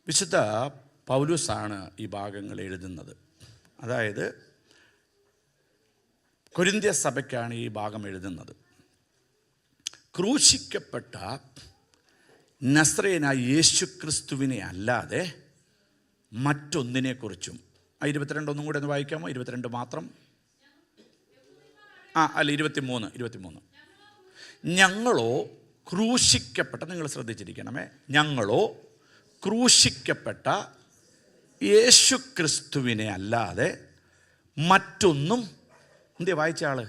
വിശുദ്ധ പൗലോസാണ് ഈ ഭാഗങ്ങൾ എഴുതുന്നത്. അതായത് കൊരിന്ത്യ സഭയ്ക്കാണ് ഈ ഭാഗം എഴുതുന്നത്. ക്രൂശിക്കപ്പെട്ട നസ്രയനായ യേശു ക്രിസ്തുവിനെ അല്ലാതെ മറ്റൊന്നിനെക്കുറിച്ചും 22 ഒന്നും കൂടെ ഒന്ന് വായിക്കാമോ? 22 മാത്രം. 23. ഞങ്ങളോ ക്രൂശിക്കപ്പെട്ട, നിങ്ങൾ ശ്രദ്ധിച്ചിരിക്കണമേ, ഞങ്ങളോ ക്രൂശിക്കപ്പെട്ട യേശു ക്രിസ്തുവിനെ അല്ലാതെ മറ്റൊന്നും, എന്തേ വായിച്ച ആള്?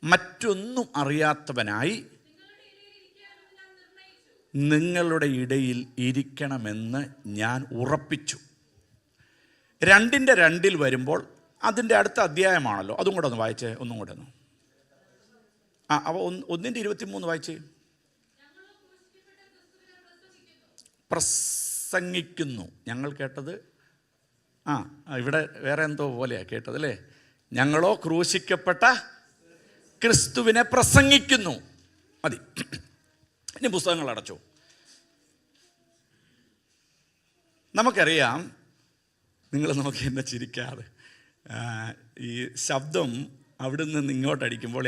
മറ്റൊന്നും അറിയാത്തവനായി നിങ്ങളുടെ ഇടയിൽ ഇരിക്കണമെന്ന് ഞാൻ ഉറപ്പിച്ചു. 2:2 വരുമ്പോൾ അതിൻ്റെ അടുത്ത അധ്യായമാണല്ലോ, അതും കൂടെ ഒന്ന് വായിച്ചേ, ഒന്നും കൂടെ ഒന്ന്. അപ്പോൾ 1:23 വായിച്ചേ. പ്രസംഗിക്കുന്നു. ഞങ്ങൾ കേട്ടത് ഇവിടെ വേറെ എന്തോ പോലെയാണ് കേട്ടത് അല്ലേ? ഞങ്ങളോ ക്രൂശിക്കപ്പെട്ട ക്രിസ്തുവിനെ പ്രസംഗിക്കുന്നു. മതി, ഇനി പുസ്തകങ്ങൾ അടച്ചു. നമുക്കറിയാം, നിങ്ങൾ നോക്കി എന്നെ ചിരിക്കാതെ, ഈ ശബ്ദം അവിടെ നിന്ന് ഇങ്ങോട്ടടിക്കുമ്പോൾ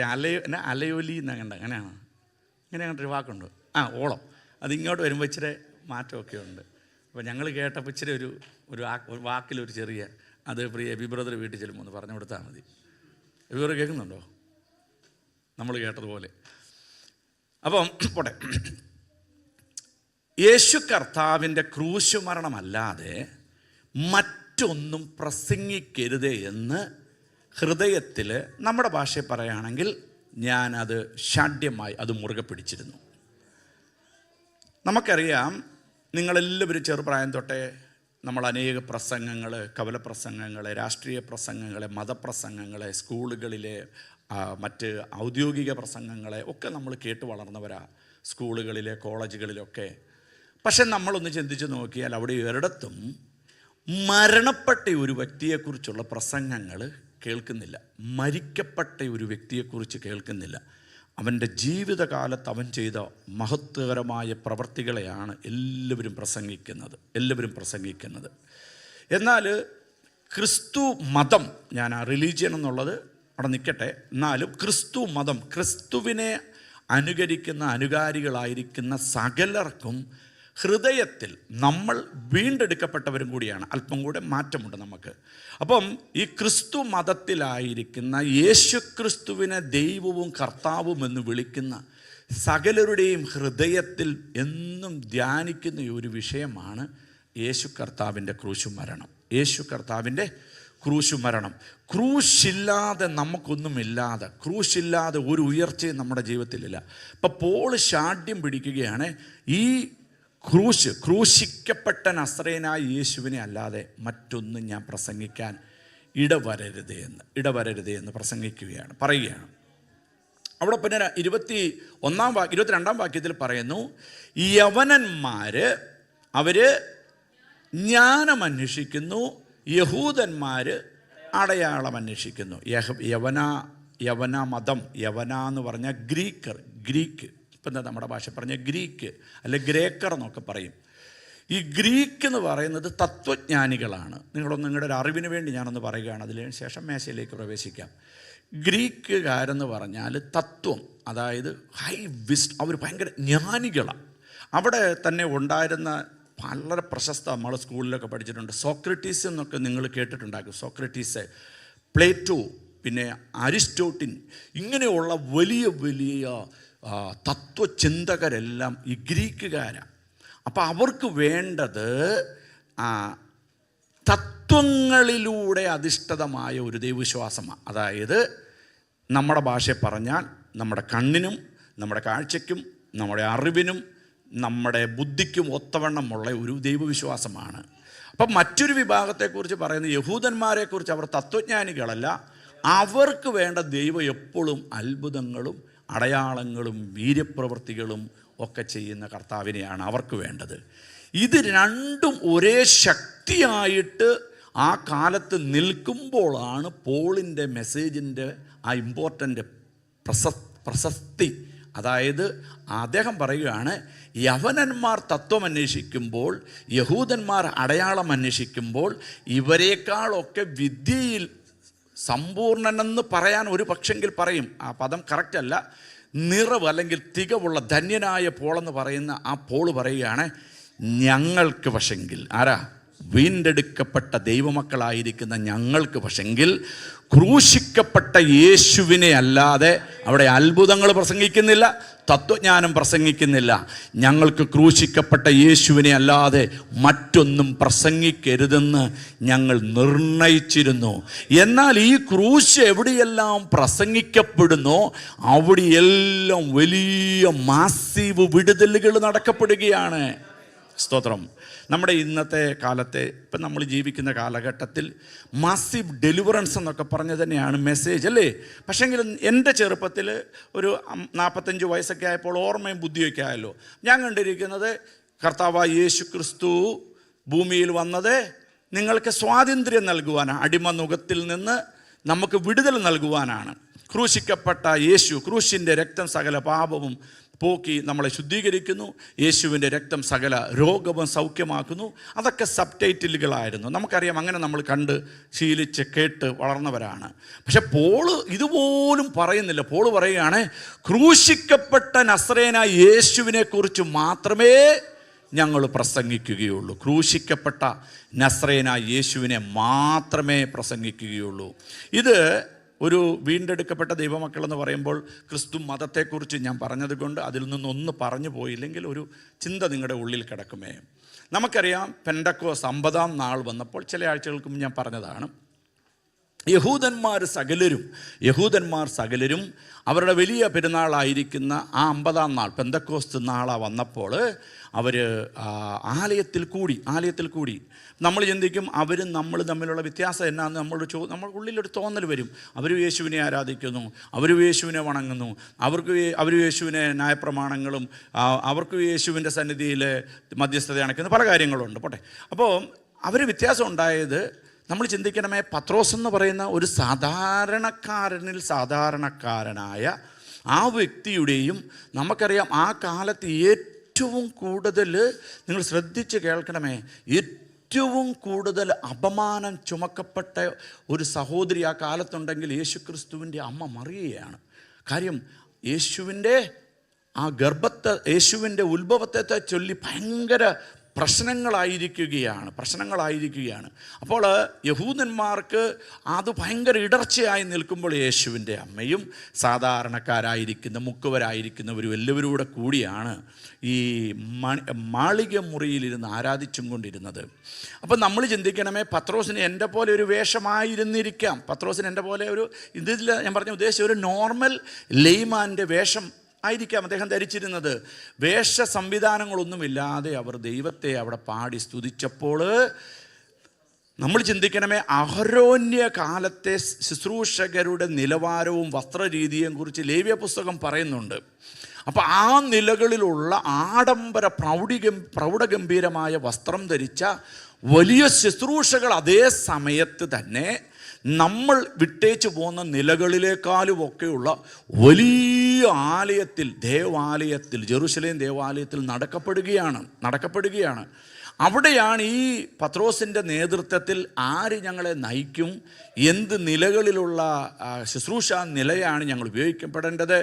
അലയൊലി എന്നങ്ങണ്ട, അങ്ങനെയാണ് ഒരു വാക്കുണ്ട്, ഓളം. അത് ഇങ്ങോട്ട് വരുമ്പോൾ ഇച്ചിരി മാറ്റമൊക്കെ ഉണ്ട്. അപ്പോൾ ഞങ്ങൾ കേട്ടപ്പോൾ ഇച്ചിരി ഒരു വാക്കിലൊരു ചെറിയ, അത് പ്രിയ ബ്രദർ വീട്ടിൽ ചെല്ലുമ്പോൾ ഒന്ന് പറഞ്ഞു കൊടുത്താൽ മതി. ഇവർ കേൾക്കുന്നുണ്ടോ? നമ്മൾ കേട്ടതുപോലെ. അപ്പം പോട്ടെ. യേശു കർത്താവിൻ്റെ ക്രൂശുമരണമല്ലാതെ മറ്റൊന്നും പ്രസംഗിക്കരുത് എന്ന് ഹൃദയത്തിൽ, നമ്മുടെ ഭാഷയിൽ പറയുകയാണെങ്കിൽ ഞാനത് ഷാഢ്യമായി അത് മുറുകെ പിടിച്ചിരുന്നു. നമുക്കറിയാം, നിങ്ങളെല്ലാവരും ചെറുപ്രായം തൊട്ടേ നമ്മൾ അനേക പ്രസംഗങ്ങൾ, കവലപ്രസംഗങ്ങൾ, രാഷ്ട്രീയ പ്രസംഗങ്ങൾ, മതപ്രസംഗങ്ങൾ, സ്കൂളുകളിലെ മറ്റ് ഔദ്യോഗിക പ്രസംഗങ്ങളെ ഒക്കെ നമ്മൾ കേട്ട് വളർന്നവരാ, സ്കൂളുകളിലെ കോളേജുകളിലൊക്കെ. പക്ഷെ നമ്മളൊന്ന് ചിന്തിച്ച് നോക്കിയാൽ അവിടെ ഒരിടത്തും മരണപ്പെട്ട ഒരു വ്യക്തിയെക്കുറിച്ചുള്ള പ്രസംഗങ്ങൾ കേൾക്കുന്നില്ല, മരിക്കപ്പെട്ട ഒരു വ്യക്തിയെക്കുറിച്ച് കേൾക്കുന്നില്ല. അവൻ്റെ ജീവിതകാലത്ത് അവൻ ചെയ്ത മഹത്വകരമായ പ്രവർത്തികളെയാണ് എല്ലാവരും പ്രസംഗിക്കുന്നത്. എന്നാൽ ക്രിസ്തു മതം, ഞാൻ ആ റിലീജിയൻ എന്നുള്ളത് അവിടെ നിൽക്കട്ടെ, എന്നാലും ക്രിസ്തു മതം, ക്രിസ്തുവിനെ അനുകരിക്കുന്ന അനുകാരികളായിരിക്കുന്ന സകലർക്കും ഹൃദയത്തിൽ നമ്മൾ വീണ്ടെടുക്കപ്പെട്ടവരും കൂടിയാണ്. അല്പം കൂടെ മാറ്റമുണ്ട് നമുക്ക്. അപ്പം ഈ ക്രിസ്തു മതത്തിലായിരിക്കുന്ന യേശു ക്രിസ്തുവിനെ ദൈവവും കർത്താവും എന്ന് വിളിക്കുന്ന സകലരുടെയും ഹൃദയത്തിൽ എന്നും ധ്യാനിക്കുന്ന ഒരു വിഷയമാണ് യേശു കർത്താവിൻ്റെ ക്രൂശുമരണം. ക്രൂശില്ലാതെ നമുക്കൊന്നുമില്ലാതെ, ക്രൂശില്ലാതെ ഒരു ഉയർച്ചയും നമ്മുടെ ജീവിതത്തിലില്ല. ഇപ്പം പോൾ ഷാഢ്യം പിടിക്കുകയാണ്, ഈ ക്രൂശിക്കപ്പെട്ട നസ്രയനായ യേശുവിനെ അല്ലാതെ മറ്റൊന്നും ഞാൻ പ്രസംഗിക്കാൻ ഇടവരരുത് എന്ന് പറയുകയാണ്. അവിടെ പിന്നെ 22 വാക്യത്തിൽ പറയുന്നു, യവനന്മാർ അവർ ജ്ഞാനമന്വേഷിക്കുന്നു, യഹൂദന്മാർ അടയാളം അന്വേഷിക്കുന്നു. യവന മതം, യവന എന്ന് പറഞ്ഞാൽ ഗ്രീക്ക്, ഇപ്പം എന്താ നമ്മുടെ ഭാഷ പറഞ്ഞ ഗ്രീക്ക് അല്ലെ ഗ്രേക്കർ എന്നൊക്കെ പറയും. ഈ ഗ്രീക്ക് എന്ന് പറയുന്നത് തത്വജ്ഞാനികളാണ്. നിങ്ങളുടെ ഒരു അറിവിന് വേണ്ടി ഞാനൊന്ന് പറയുകയാണ്, അതിന് ശേഷം മേശയിലേക്ക് പ്രവേശിക്കാം. ഗ്രീക്കുകാരെന്ന് പറഞ്ഞാൽ തത്വം, അതായത് അവർ ഭയങ്കര ജ്ഞാനികളാണ്. അവിടെ തന്നെ ഉണ്ടായിരുന്ന വളരെ പ്രശസ്ത, നമ്മൾ സ്കൂളിലൊക്കെ പഠിച്ചിട്ടുണ്ട്, സോക്രട്ടീസ് എന്നൊക്കെ നിങ്ങൾ കേട്ടിട്ടുണ്ടാക്കും. സോക്രട്ടീസ്, പ്ലേറ്റോ, പിന്നെ അരിസ്റ്റോട്ടിൽ, ഇങ്ങനെയുള്ള വലിയ വലിയ തത്വചിന്തകരെല്ലാം ഈ ഗ്രീക്കുകാരാണ്. അപ്പോൾ അവർക്ക് വേണ്ടത് തത്വങ്ങളിലൂടെ അധിഷ്ഠിതമായ ഒരു ദൈവവിശ്വാസമാണ്. അതായത് നമ്മുടെ ഭാഷയിൽ പറഞ്ഞാൽ നമ്മുടെ കണ്ണിനും നമ്മുടെ കാഴ്ചയ്ക്കും നമ്മുടെ അറിവിനും നമ്മുടെ ബുദ്ധിക്കും ഒത്തവണ്ണമുള്ള ഒരു ദൈവവിശ്വാസമാണ്. അപ്പം മറ്റൊരു വിഭാഗത്തെക്കുറിച്ച് പറയുന്നത് യഹൂദന്മാരെക്കുറിച്ച്, അവർ തത്വജ്ഞാനികളല്ല, അവർക്ക് വേണ്ട ദൈവം എപ്പോഴും അത്ഭുതങ്ങളും അടയാളങ്ങളും വീര്യപ്രവൃത്തികളും ഒക്കെ ചെയ്യുന്ന കർത്താവിനെയാണ് അവർക്ക് വേണ്ടത്. ഇത് രണ്ടും ഒരേ ശക്തിയായിട്ട് ആ കാലത്ത് നിൽക്കുമ്പോഴാണ് പോളിൻ്റെ മെസ്സേജിൻ്റെ ആ ഇമ്പോർട്ടൻ്റ് പ്രസക്തി അതായത് അദ്ദേഹം പറയുകയാണ്, യവനന്മാർ തത്വം അന്വേഷിക്കുമ്പോൾ, യഹൂദന്മാർ അടയാളം അന്വേഷിക്കുമ്പോൾ ഇവരെക്കാളൊക്കെ വിദ്യയിൽ സമ്പൂർണ്ണനെന്ന് പറയാൻ ഒരു പക്ഷെങ്കിൽ പറയും. ആ പദം കറക്റ്റല്ല. നിറവ് അല്ലെങ്കിൽ തികവുള്ള ധന്യനായ പോളെന്ന് പറയുന്ന ആ പോള് പറയുകയാണ്, ഞങ്ങൾക്ക് പക്ഷെങ്കിൽ ആരാ? വീണ്ടെടുക്കപ്പെട്ട ദൈവമക്കളായിരിക്കുന്ന ഞങ്ങൾക്ക് പക്ഷെങ്കിൽ ക്രൂശിക്കപ്പെട്ട യേശുവിനെ അല്ലാതെ അവിടെ അത്ഭുതങ്ങൾ പ്രസംഗിക്കുന്നില്ല, തത്വജ്ഞാനം പ്രസംഗിക്കുന്നില്ല. ഞങ്ങൾക്ക് ക്രൂശിക്കപ്പെട്ട യേശുവിനെ അല്ലാതെ മറ്റൊന്നും പ്രസംഗിക്കരുതെന്ന് ഞങ്ങൾ നിർണയിച്ചിരുന്നു. എന്നാൽ ഈ ക്രൂശ് എവിടെയെല്ലാം പ്രസംഗിക്കപ്പെടുന്നോ അവിടെയെല്ലാം വലിയ മാസീവ് വിടുതലുകൾ നടക്കപ്പെടുകയാണ്. സ്തോത്രം. നമ്മുടെ ഇന്നത്തെ കാലത്തെ ഇപ്പം നമ്മൾ ജീവിക്കുന്ന കാലഘട്ടത്തിൽ മാസീവ് ഡെലിവറൻസ് എന്നൊക്കെ പറഞ്ഞ് തന്നെയാണ് മെസ്സേജ്, അല്ലേ? പക്ഷേങ്കിലും എൻ്റെ ചെറുപ്പത്തിൽ ഒരു 45 വയസ്സൊക്കെ ആയപ്പോൾ ഓർമ്മയും ബുദ്ധിയൊക്കെ ആയല്ലോ, ഞാൻ കണ്ടിരിക്കുന്നത് കർത്താവായ യേശു ക്രിസ്തു ഭൂമിയിൽ വന്നത് നിങ്ങൾക്ക് സ്വാതന്ത്ര്യം നൽകുവാനാണ്, അടിമനുഖത്തിൽ നിന്ന് നമുക്ക് വിടുതൽ നൽകുവാനാണ്. ക്രൂശിക്കപ്പെട്ട യേശു, ക്രൂശിൻ്റെ രക്തം സകല പാപവും പോക്കി നമ്മളെ ശുദ്ധീകരിക്കുന്നു, യേശുവിൻ്റെ രക്തം സകല രോഗവും സൗഖ്യമാക്കുന്നു. അതൊക്കെ സബ് ടൈറ്റിലുകളായിരുന്നു. നമുക്കറിയാം, അങ്ങനെ നമ്മൾ കണ്ട് ശീലിച്ച് കേട്ട് വളർന്നവരാണ്. പക്ഷെ പോള് ഇതുപോലും പറയുന്നില്ല. പോള് പറയുകയാണ്, ക്രൂശിക്കപ്പെട്ട നസ്രേനായ യേശുവിനെ കുറിച്ച് മാത്രമേ ഞങ്ങൾ പ്രസംഗിക്കുകയുള്ളൂ. ക്രൂശിക്കപ്പെട്ട നസ്രേനായ യേശുവിനെ മാത്രമേ പ്രസംഗിക്കുകയുള്ളൂ. ഇത് ഒരു വീണ്ടെടുക്കപ്പെട്ട ദൈവമക്കളെന്ന് പറയുമ്പോൾ ക്രിസ്തു മതത്തെക്കുറിച്ച് ഞാൻ പറഞ്ഞതുകൊണ്ട് അതിൽ നിന്നൊന്ന് പറഞ്ഞു പോയില്ലെങ്കിൽ ഒരു ചിന്ത നിങ്ങളുടെ ഉള്ളിൽ കിടക്കുമേ. നമുക്കറിയാം, പെന്തക്കോസ്ത് 50-ാം നാൾ വന്നപ്പോൾ ചില ആഴ്ചകൾക്ക് മുമ്പ് ഞാൻ പറഞ്ഞതാണ്, യഹൂദന്മാർ സകലരും അവരുടെ വലിയ പെരുന്നാളായിരിക്കുന്ന ആ 50-ാം നാൾ പെന്തക്കോസ്ത് നാളാ വന്നപ്പോൾ അവർ ആലയത്തിൽ കൂടി. നമ്മൾ ചിന്തിക്കും അവരും നമ്മൾ തമ്മിലുള്ള വ്യത്യാസം എന്നാന്ന് നമ്മൾ ഉള്ളിലൊരു തോന്നൽ വരും. അവരും യേശുവിനെ ആരാധിക്കുന്നു, അവരും യേശുവിനെ വണങ്ങുന്നു, അവർ യേശുവിനെ ന്യായപ്രമാണങ്ങളും അവർക്ക് യേശുവിൻ്റെ സന്നിധിയിൽ മധ്യസ്ഥത അണയ്ക്കുന്ന പല കാര്യങ്ങളുണ്ട്. പോട്ടെ, അപ്പോൾ അവർ വ്യത്യാസം ഉണ്ടായത് നമ്മൾ ചിന്തിക്കണമേ, പത്രോസ് എന്ന് പറയുന്ന ഒരു സാധാരണക്കാരനായ ആ വ്യക്തിയുടെയും, നമുക്കറിയാം ആ കാലത്ത് ഏറ്റവും കൂടുതൽ, നിങ്ങൾ ശ്രദ്ധിച്ച് കേൾക്കണമേ, ഏറ്റവും കൂടുതൽ അപമാനം ചുമക്കപ്പെട്ട ഒരു സഹോദരി ആ കാലത്തുണ്ടെങ്കിൽ യേശുക്രിസ്തുവിൻ്റെ അമ്മ മറിയയാണ്. കാര്യം യേശുവിൻ്റെ ആ യേശുവിൻ്റെ ഉത്ഭവത്തെ ചൊല്ലി ഭയങ്കര പ്രശ്നങ്ങളായിരിക്കുകയാണ്. അപ്പോൾ യഹൂദന്മാർക്ക് അത് ഭയങ്കര ഇടർച്ചയായി നിൽക്കുമ്പോൾ യേശുവിൻ്റെ അമ്മയും സാധാരണക്കാരായിരിക്കുന്ന മുക്കുവരായിരിക്കുന്നവരും എല്ലാവരും കൂടെ കൂടിയാണ് ഈ മാളിക മുറിയിലിരുന്ന് ആരാധിച്ചും കൊണ്ടിരുന്നത്. അപ്പം നമ്മൾ ചിന്തിക്കണമേ, പത്രോസിന് എൻ്റെ പോലെ ഒരു വേഷമായിരുന്നിരിക്കാം. പത്രോസിന് എൻ്റെ പോലെ ഒരു ഇതിൽ ഞാൻ പറഞ്ഞ ഉദ്ദേശിച്ച ഒരു നോർമൽ ലെയ്മാൻ്റെ വേഷം ആയിരിക്കാം അദ്ദേഹം ധരിച്ചിരുന്നത്. വേഷ സംവിധാനങ്ങളൊന്നുമില്ലാതെ അവർ ദൈവത്തെ അവിടെ പാടി സ്തുതിച്ചപ്പോൾ നമ്മൾ ചിന്തിക്കണമേ, അഹരോന്യ കാലത്തെ ശുശ്രൂഷകരുടെ നിലവാരവും വസ്ത്രരീതിയെയും കുറിച്ച് ലേവ്യ പുസ്തകം പറയുന്നുണ്ട്. അപ്പോൾ ആ നിലകളിലുള്ള ആഡംബര പ്രൗഢഗംഭീരമായ വസ്ത്രം ധരിച്ച വലിയ ശുശ്രൂഷകൾ അതേ സമയത്ത് തന്നെ നമ്മൾ വിട്ടേച്ചു പോകുന്ന നിലകളിലേക്കാളുമൊക്കെയുള്ള വലിയ ദേവാലയത്തിൽ ജെറുസലേം ദേവാലയത്തിൽ നടക്കപ്പെടുകയാണ്. അവിടെയാണ് ഈ പത്രോസിൻ്റെ നേതൃത്വത്തിൽ ആര് ഞങ്ങളെ നയിക്കും, എന്ത് നിലകളിലുള്ള ശുശ്രൂഷ നിലയാണ് ഞങ്ങൾ ഉപയോഗിക്കപ്പെടേണ്ടത്,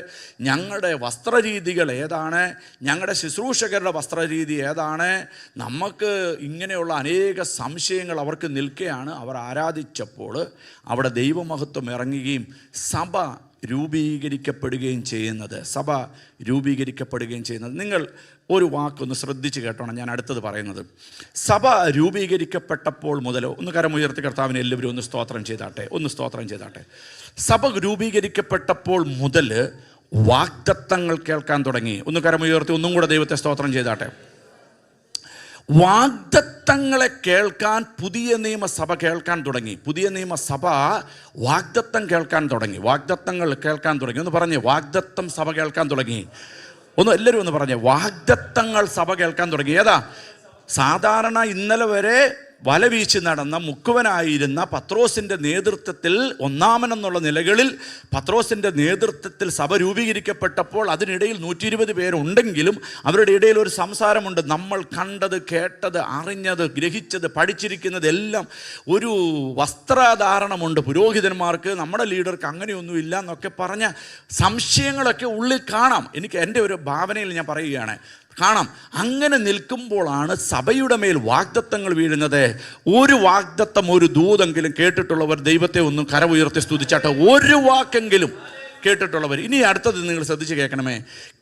ഞങ്ങളുടെ വസ്ത്രരീതികൾ ഏതാണ്, ഞങ്ങളുടെ ശുശ്രൂഷകരുടെ വസ്ത്രരീതി ഏതാണ്, നമുക്ക് ഇങ്ങനെയുള്ള അനേക സംശയങ്ങൾ അവർക്ക് നിൽക്കുകയാണ്. അവർ ആരാധിച്ചപ്പോൾ അവിടെ ദൈവമഹത്വം ഇറങ്ങുകയും സഭ രൂപീകരിക്കപ്പെടുകയും ചെയ്യുന്നത്. നിങ്ങൾ ഒരു വാക്കൊന്ന് ശ്രദ്ധിച്ച് കേട്ടോണം, ഞാൻ അടുത്തത് പറയുന്നത്. സഭ രൂപീകരിക്കപ്പെട്ടപ്പോൾ മുതൽ ഒന്ന് കരമുയർത്തി കർത്താവിനെ എല്ലാവരും ഒന്ന് സ്തോത്രം ചെയ്താട്ടെ. സഭ രൂപീകരിക്കപ്പെട്ടപ്പോൾ മുതൽ വാഗ്ദത്തങ്ങൾ കേൾക്കാൻ തുടങ്ങി. ഒന്ന് കരമുയർത്തി ഒന്നും കൂടെ ദൈവത്തെ സ്തോത്രം ചെയ്താട്ടെ. വാഗ്ദത്തങ്ങളെ കേൾക്കാൻ പുതിയ നിയമസഭ കേൾക്കാൻ തുടങ്ങി. പുതിയ നിയമസഭ വാഗ്ദത്തം കേൾക്കാൻ തുടങ്ങി. ഒന്ന് പറഞ്ഞേ, വാഗ്ദത്തം സഭ കേൾക്കാൻ തുടങ്ങി. എല്ലാവരും ഒന്ന് പറഞ്ഞേ, വാഗ്ദത്തങ്ങൾ സഭ കേൾക്കാൻ തുടങ്ങി. ഏതാ? സാധാരണ ഇന്നലെ വരെ വല വീശി നടന്ന മുക്കുവനായിരുന്ന പത്രോസിൻ്റെ നേതൃത്വത്തിൽ ഒന്നാമനെന്നുള്ള നിലകളിൽ പത്രോസിൻ്റെ നേതൃത്വത്തിൽ സഭ രൂപീകരിക്കപ്പെട്ടപ്പോൾ അതിനിടയിൽ 120 പേരുണ്ടെങ്കിലും അവരുടെ ഇടയിൽ ഒരു സംസാരമുണ്ട്. നമ്മൾ കണ്ടത്, കേട്ടത്, അറിഞ്ഞത്, ഗ്രഹിച്ചത്, പഠിച്ചിരിക്കുന്നത് എല്ലാം ഒരു വസ്ത്രധാരണമുണ്ട് പുരോഹിതന്മാർക്ക്, നമ്മുടെ ലീഡർക്ക് അങ്ങനെയൊന്നുമില്ല എന്നൊക്കെ പറഞ്ഞ സംശയങ്ങളൊക്കെ ഉള്ളിൽ കാണാം. എനിക്ക് എൻ്റെ ഒരു ഭാവനയിൽ ഞാൻ പറയുകയാണ്, കാണാം. അങ്ങനെ നിൽക്കുമ്പോഴാണ് സഭയുടെ മേൽ വാഗ്ദത്തങ്ങൾ വീഴുന്നത്. ഒരു വാഗ്ദത്തം, ഒരു ദൂതെങ്കിലും കേട്ടിട്ടുള്ളവർ ദൈവത്തെ ഒന്നും കരമുയർത്തി സ്തുതിച്ചാട്ടെ. ഒരു വാക്കെങ്കിലും കേട്ടിട്ടുള്ളവർ. ഇനി അടുത്തത് നിങ്ങൾ ശ്രദ്ധിച്ച് കേൾക്കണമേ.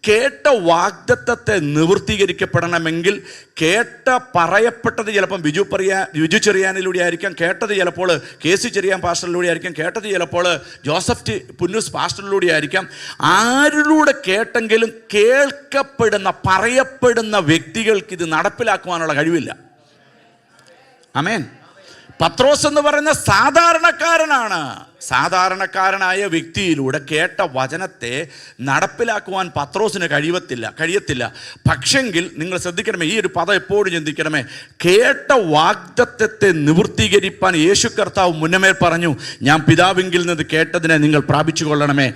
കേട്ട വാഗ്ദത്തത്തെ നിവൃത്തീകരിക്കപ്പെടണമെങ്കിൽ പറയപ്പെട്ടത് ചിലപ്പം ബിജു ചെറിയാനിലൂടെ ആയിരിക്കാം, കേട്ടത് ചിലപ്പോൾ KC ചെറിയാൻ പാസ്റ്ററിലൂടെ ആയിരിക്കാം, കേട്ടത് ചിലപ്പോൾ ജോസഫ് പുന്നൂസ് പാസ്റ്ററിലൂടെ ആയിരിക്കാം. ആരിലൂടെ കേട്ടെങ്കിലും പറയപ്പെടുന്ന വ്യക്തികൾക്ക് ഇത് നടപ്പിലാക്കുവാനുള്ള കഴിവില്ല. ആമേൻ. പത്രോസ് എന്ന് പറയുന്ന സാധാരണക്കാരനായ വ്യക്തിയിലൂടെ കേട്ട വചനത്തെ നടപ്പിലാക്കുവാൻ പത്രോസിന് കഴിയത്തില്ല. പക്ഷെങ്കിൽ നിങ്ങൾ ശ്രദ്ധിക്കണമേ, ഈ ഒരു പദം എപ്പോഴും ചിന്തിക്കണമേ. കേട്ട വാഗ്ദത്തത്തെ നിവൃത്തീകരിപ്പാൻ യേശു കർത്താവ് മുന്നമേ പറഞ്ഞു, ഞാൻ പിതാവിങ്കിൽ നിന്ന് കേട്ടതിനെ നിങ്ങൾ പ്രാപിച്ചു കൊള്ളണമേ.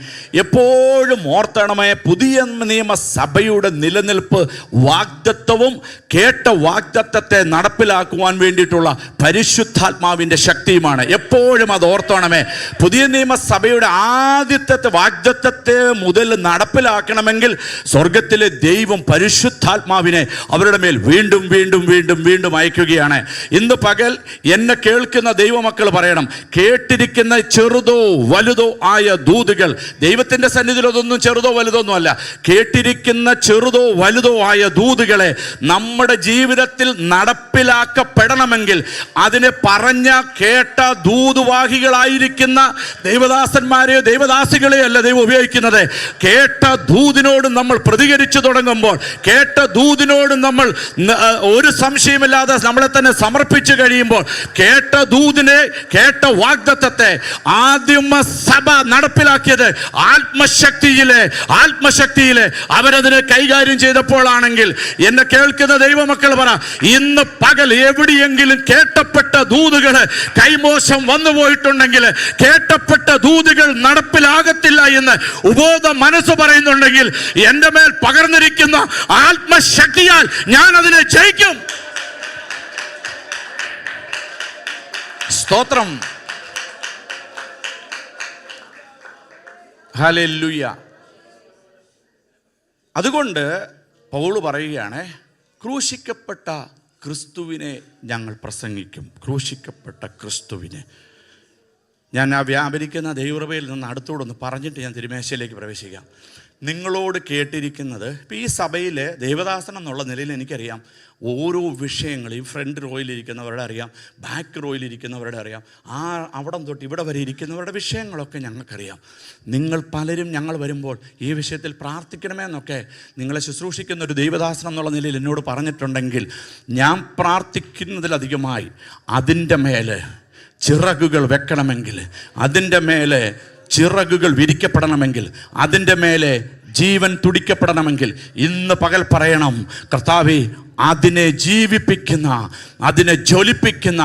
എപ്പോഴും ഓർത്തണമേ, പുതിയ നിയമസഭയുടെ നിലനിൽപ്പ് വാഗ്ദത്തവും കേട്ട വാഗ്ദത്തത്തെ നടപ്പിലാക്കുവാൻ വേണ്ടിയിട്ടുള്ള പരിശുദ്ധാത്മാവിൻ്റെ ശക്തിയുമാണ്. എപ്പോഴും അത് ഓർത്തണമേ. പുതിയ നിയമസഭയുടെ ആദ്യത്തെ വാഗ്ദത്തത്തെ മുതൽ നടപ്പിലാക്കണമെങ്കിൽ സ്വർഗത്തിലെ ദൈവം പരിശുദ്ധാത്മാവിനെ അവരുടെ മേൽ വീണ്ടും വീണ്ടും വീണ്ടും വീണ്ടും അയക്കുകയാണ്. ഇന്ന് പകൽ എന്നെ കേൾക്കുന്ന ദൈവമക്കൾ പറയണം, കേട്ടിരിക്കുന്ന ചെറുതോ വലുതോ ആയ ദൂതുകൾ, ദൈവത്തിൻ്റെ സന്നിധിയിൽ അതൊന്നും ചെറുതോ വലുതോ ഒന്നും അല്ല, കേട്ടിരിക്കുന്ന ചെറുതോ വലുതോ ആയ ദൂതുകളെ നമ്മുടെ ജീവിതത്തിൽ നടപ്പിലാക്കപ്പെടണമെങ്കിൽ അതിനെ പറഞ്ഞ കേട്ട ദൂതുവാഹികളായിരിക്കുന്ന ദൈവദാസന്മാരെയോ ദൈവദാസികളെയോ അല്ല ദൈവം ഉപയോഗിക്കുന്നത്. കേട്ട ദൂതിനോട് നമ്മൾ പ്രതികരിച്ചു തുടങ്ങുമ്പോൾ, കേട്ട ദൂതിനോട് നമ്മൾ ഒരു സംശയമില്ലാതെ നമ്മളെ തന്നെ സമർപ്പിച്ചു കഴിയുമ്പോൾ, കേട്ട ദൂതിനെ, കേട്ട വാഗ്ദത്തത്തെ ആദ്യം സഭ നടപ്പിലാക്കിയത് ആത്മശക്തിയിലെ അവരതിനെ കൈകാര്യം ചെയ്തപ്പോഴാണെങ്കിൽ, എന്നെ കേൾക്കുന്ന ദൈവമക്കൾ പറ, ഇന്ന് പകൽ എവിടെയെങ്കിലും കേട്ടപ്പെട്ട ദൂതുകൾ കൈമോശം വന്നുപോയിട്ടുണ്ടെങ്കിൽ, കേട്ടപ്പെട്ട ദൂതുകൾ നടപ്പിലാകത്തില്ല എന്ന് ഉബോധ മനസ്സ് പറയുന്നുണ്ടെങ്കിൽ, എൻ്റെ മേൽ പകർന്നിരിക്കുന്ന ആത്മശക്തിയാൽ ഞാൻ അതിനെ ജയിക്കും. സ്തോത്രം. ഹല്ലേലൂയ. അതുകൊണ്ട് പൗൽ പറയുകയാണ്, ക്രൂശിക്കപ്പെട്ട ക്രിസ്തുവിനെ ഞങ്ങൾ പ്രസംഗിക്കും. ക്രൂശിക്കപ്പെട്ട ക്രിസ്തുവിനെ. ഞാൻ ആ വ്യാപരിക്കുന്ന ദൈവകൃപയിൽ നിന്ന് അടുത്തോടൊന്ന് പറഞ്ഞിട്ട് ഞാൻ തിരുമേശയിലേക്ക് പ്രവേശിക്കാം. നിങ്ങളോട് കേട്ടിരിക്കുന്നത്, ഇപ്പം ഈ സഭയിൽ ദേവദാസൻ എന്നുള്ള നിലയിൽ എനിക്കറിയാം ഓരോ വിഷയങ്ങളെയും ഫ്രണ്ട് റോയിലിരിക്കുന്നവരുടെ അറിയാം, ബാക്ക് റോയിലിരിക്കുന്നവരുടെ അറിയാം, അവിടം തൊട്ട് ഇവിടെ വരെ ഇരിക്കുന്നവരുടെ വിഷയങ്ങളൊക്കെ ഞങ്ങൾക്കറിയാം. നിങ്ങൾ പലരും ഞങ്ങൾ വരുമ്പോൾ ഈ വിഷയത്തിൽ പ്രാർത്ഥിക്കണമെന്നൊക്കെ നിങ്ങളെ ശുശ്രൂഷിക്കുന്ന ഒരു ദൈവദാസൻ എന്നുള്ള നിലയിൽ എന്നോട് പറഞ്ഞിട്ടുണ്ടെങ്കിൽ, ഞാൻ പ്രാർത്ഥിക്കുന്നതിലധികമായി അതിൻ്റെ മേലെ ചിറകുകൾ വെക്കണമെങ്കിൽ, അതിൻ്റെ മേലെ ചിറകുകൾ വിരിക്കപ്പെടണമെങ്കിൽ, അതിൻ്റെ മേലെ ജീവൻ തുടിക്കപ്പെടണമെങ്കിൽ ഇന്ന് പകൽ പറയണം, കർത്താവേ, അതിനെ ജീവിപ്പിക്കുന്ന, അതിനെ ജ്വലിപ്പിക്കുന്ന,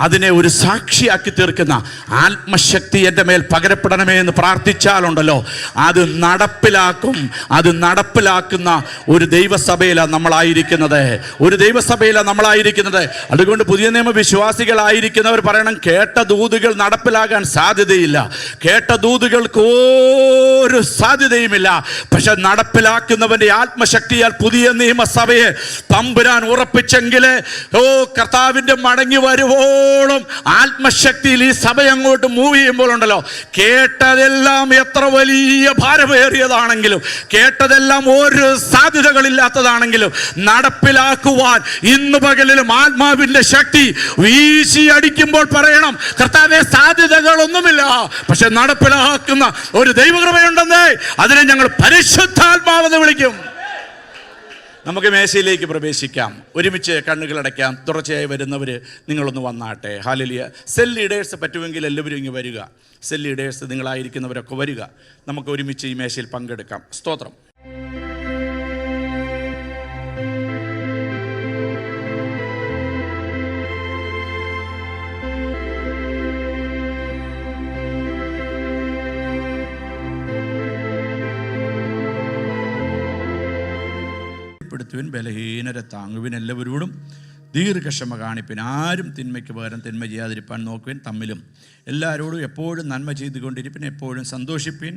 അതിനെ ഒരു സാക്ഷിയാക്കി തീർക്കുന്ന ആത്മശക്തി എൻ്റെ മേൽ പകരപ്പെടണമേ എന്ന് പ്രാർത്ഥിച്ചാലുണ്ടല്ലോ, അത് നടപ്പിലാക്കുന്ന ഒരു ദൈവസഭയിലാണ് നമ്മളായിരിക്കുന്നത്. അതുകൊണ്ട് പുതിയ നിയമ വിശ്വാസികളായിരിക്കുന്നവർ പറയണം, കേട്ട ദൂതുകൾ നടപ്പിലാകാൻ സാധ്യതയില്ല, കേട്ട ദൂതുകൾക്ക് ഒരു സാധ്യതയുമില്ല. പക്ഷെ നടപ്പിലാക്കുന്നവൻ്റെ ആത്മശക്തിയാൽ പുതിയ നിയമസഭയെ തമ്പുരാൻ ഉറപ്പിച്ചെങ്കിൽ, കർത്താവിൻ്റെ മടങ്ങി വരുവോളം ആത്മശക്തിയിൽ ഈ സഭ അങ്ങോട്ട് മൂവ് ചെയ്യുമ്പോൾ ഉണ്ടല്ലോ, കേട്ടതെല്ലാം എത്ര വലിയ ഭാരമേറിയതാണെങ്കിലും, കേട്ടതെല്ലാം ഒരു സാധ്യതകളില്ലാത്തതാണെങ്കിലും നടപ്പിലാക്കുവാൻ ഇന്ന് പകലിലും ആത്മാവിൻ്റെ ശക്തി വീശി അടിക്കുമ്പോൾ പറയണം, കർത്താവേ, സാധ്യതകളൊന്നുമില്ല, പക്ഷെ നടപ്പിലാക്കുന്ന ഒരു ദൈവകൃപയുണ്ടെന്നേ, അതിനെ ഞങ്ങൾ പരിശുദ്ധാത്മാവെന്ന് വിളിക്കും. നമുക്ക് മേശയിലേക്ക് പ്രവേശിക്കാം. ഒരുമിച്ച് കണ്ണുകളടയ്ക്കാം. തുടർച്ചയായി വരുന്നവർ നിങ്ങളൊന്ന് വന്നാട്ടെ. ഹല്ലേലൂയ. സെൽ ലീഡേഴ്സ് പറ്റുമെങ്കിൽ എല്ലാവരും ഇങ്ങ് വരിക. സെൽ ലീഡേഴ്സ് നിങ്ങളായിരിക്കുന്നവരൊക്കെ വരിക. നമുക്ക് ഒരുമിച്ച് ഈ മേശയിൽ പങ്കെടുക്കാം. സ്തോത്രം. ശക്തിപ്പെടുത്തുവിൻ, ബലഹീനരെ താങ്ങുവിൻ, എല്ലാവരോടും ദീർഘക്ഷമ കാണിപ്പിൻ, ആരും തിന്മയ്ക്ക് പകരം തിന്മ ചെയ്യാതിരിപ്പാൻ നോക്കുവിൻ, തമ്മിലും എല്ലാവരോടും എപ്പോഴും നന്മ ചെയ്തുകൊണ്ടിരിപ്പിൻ, എപ്പോഴും സന്തോഷിപ്പിൻ,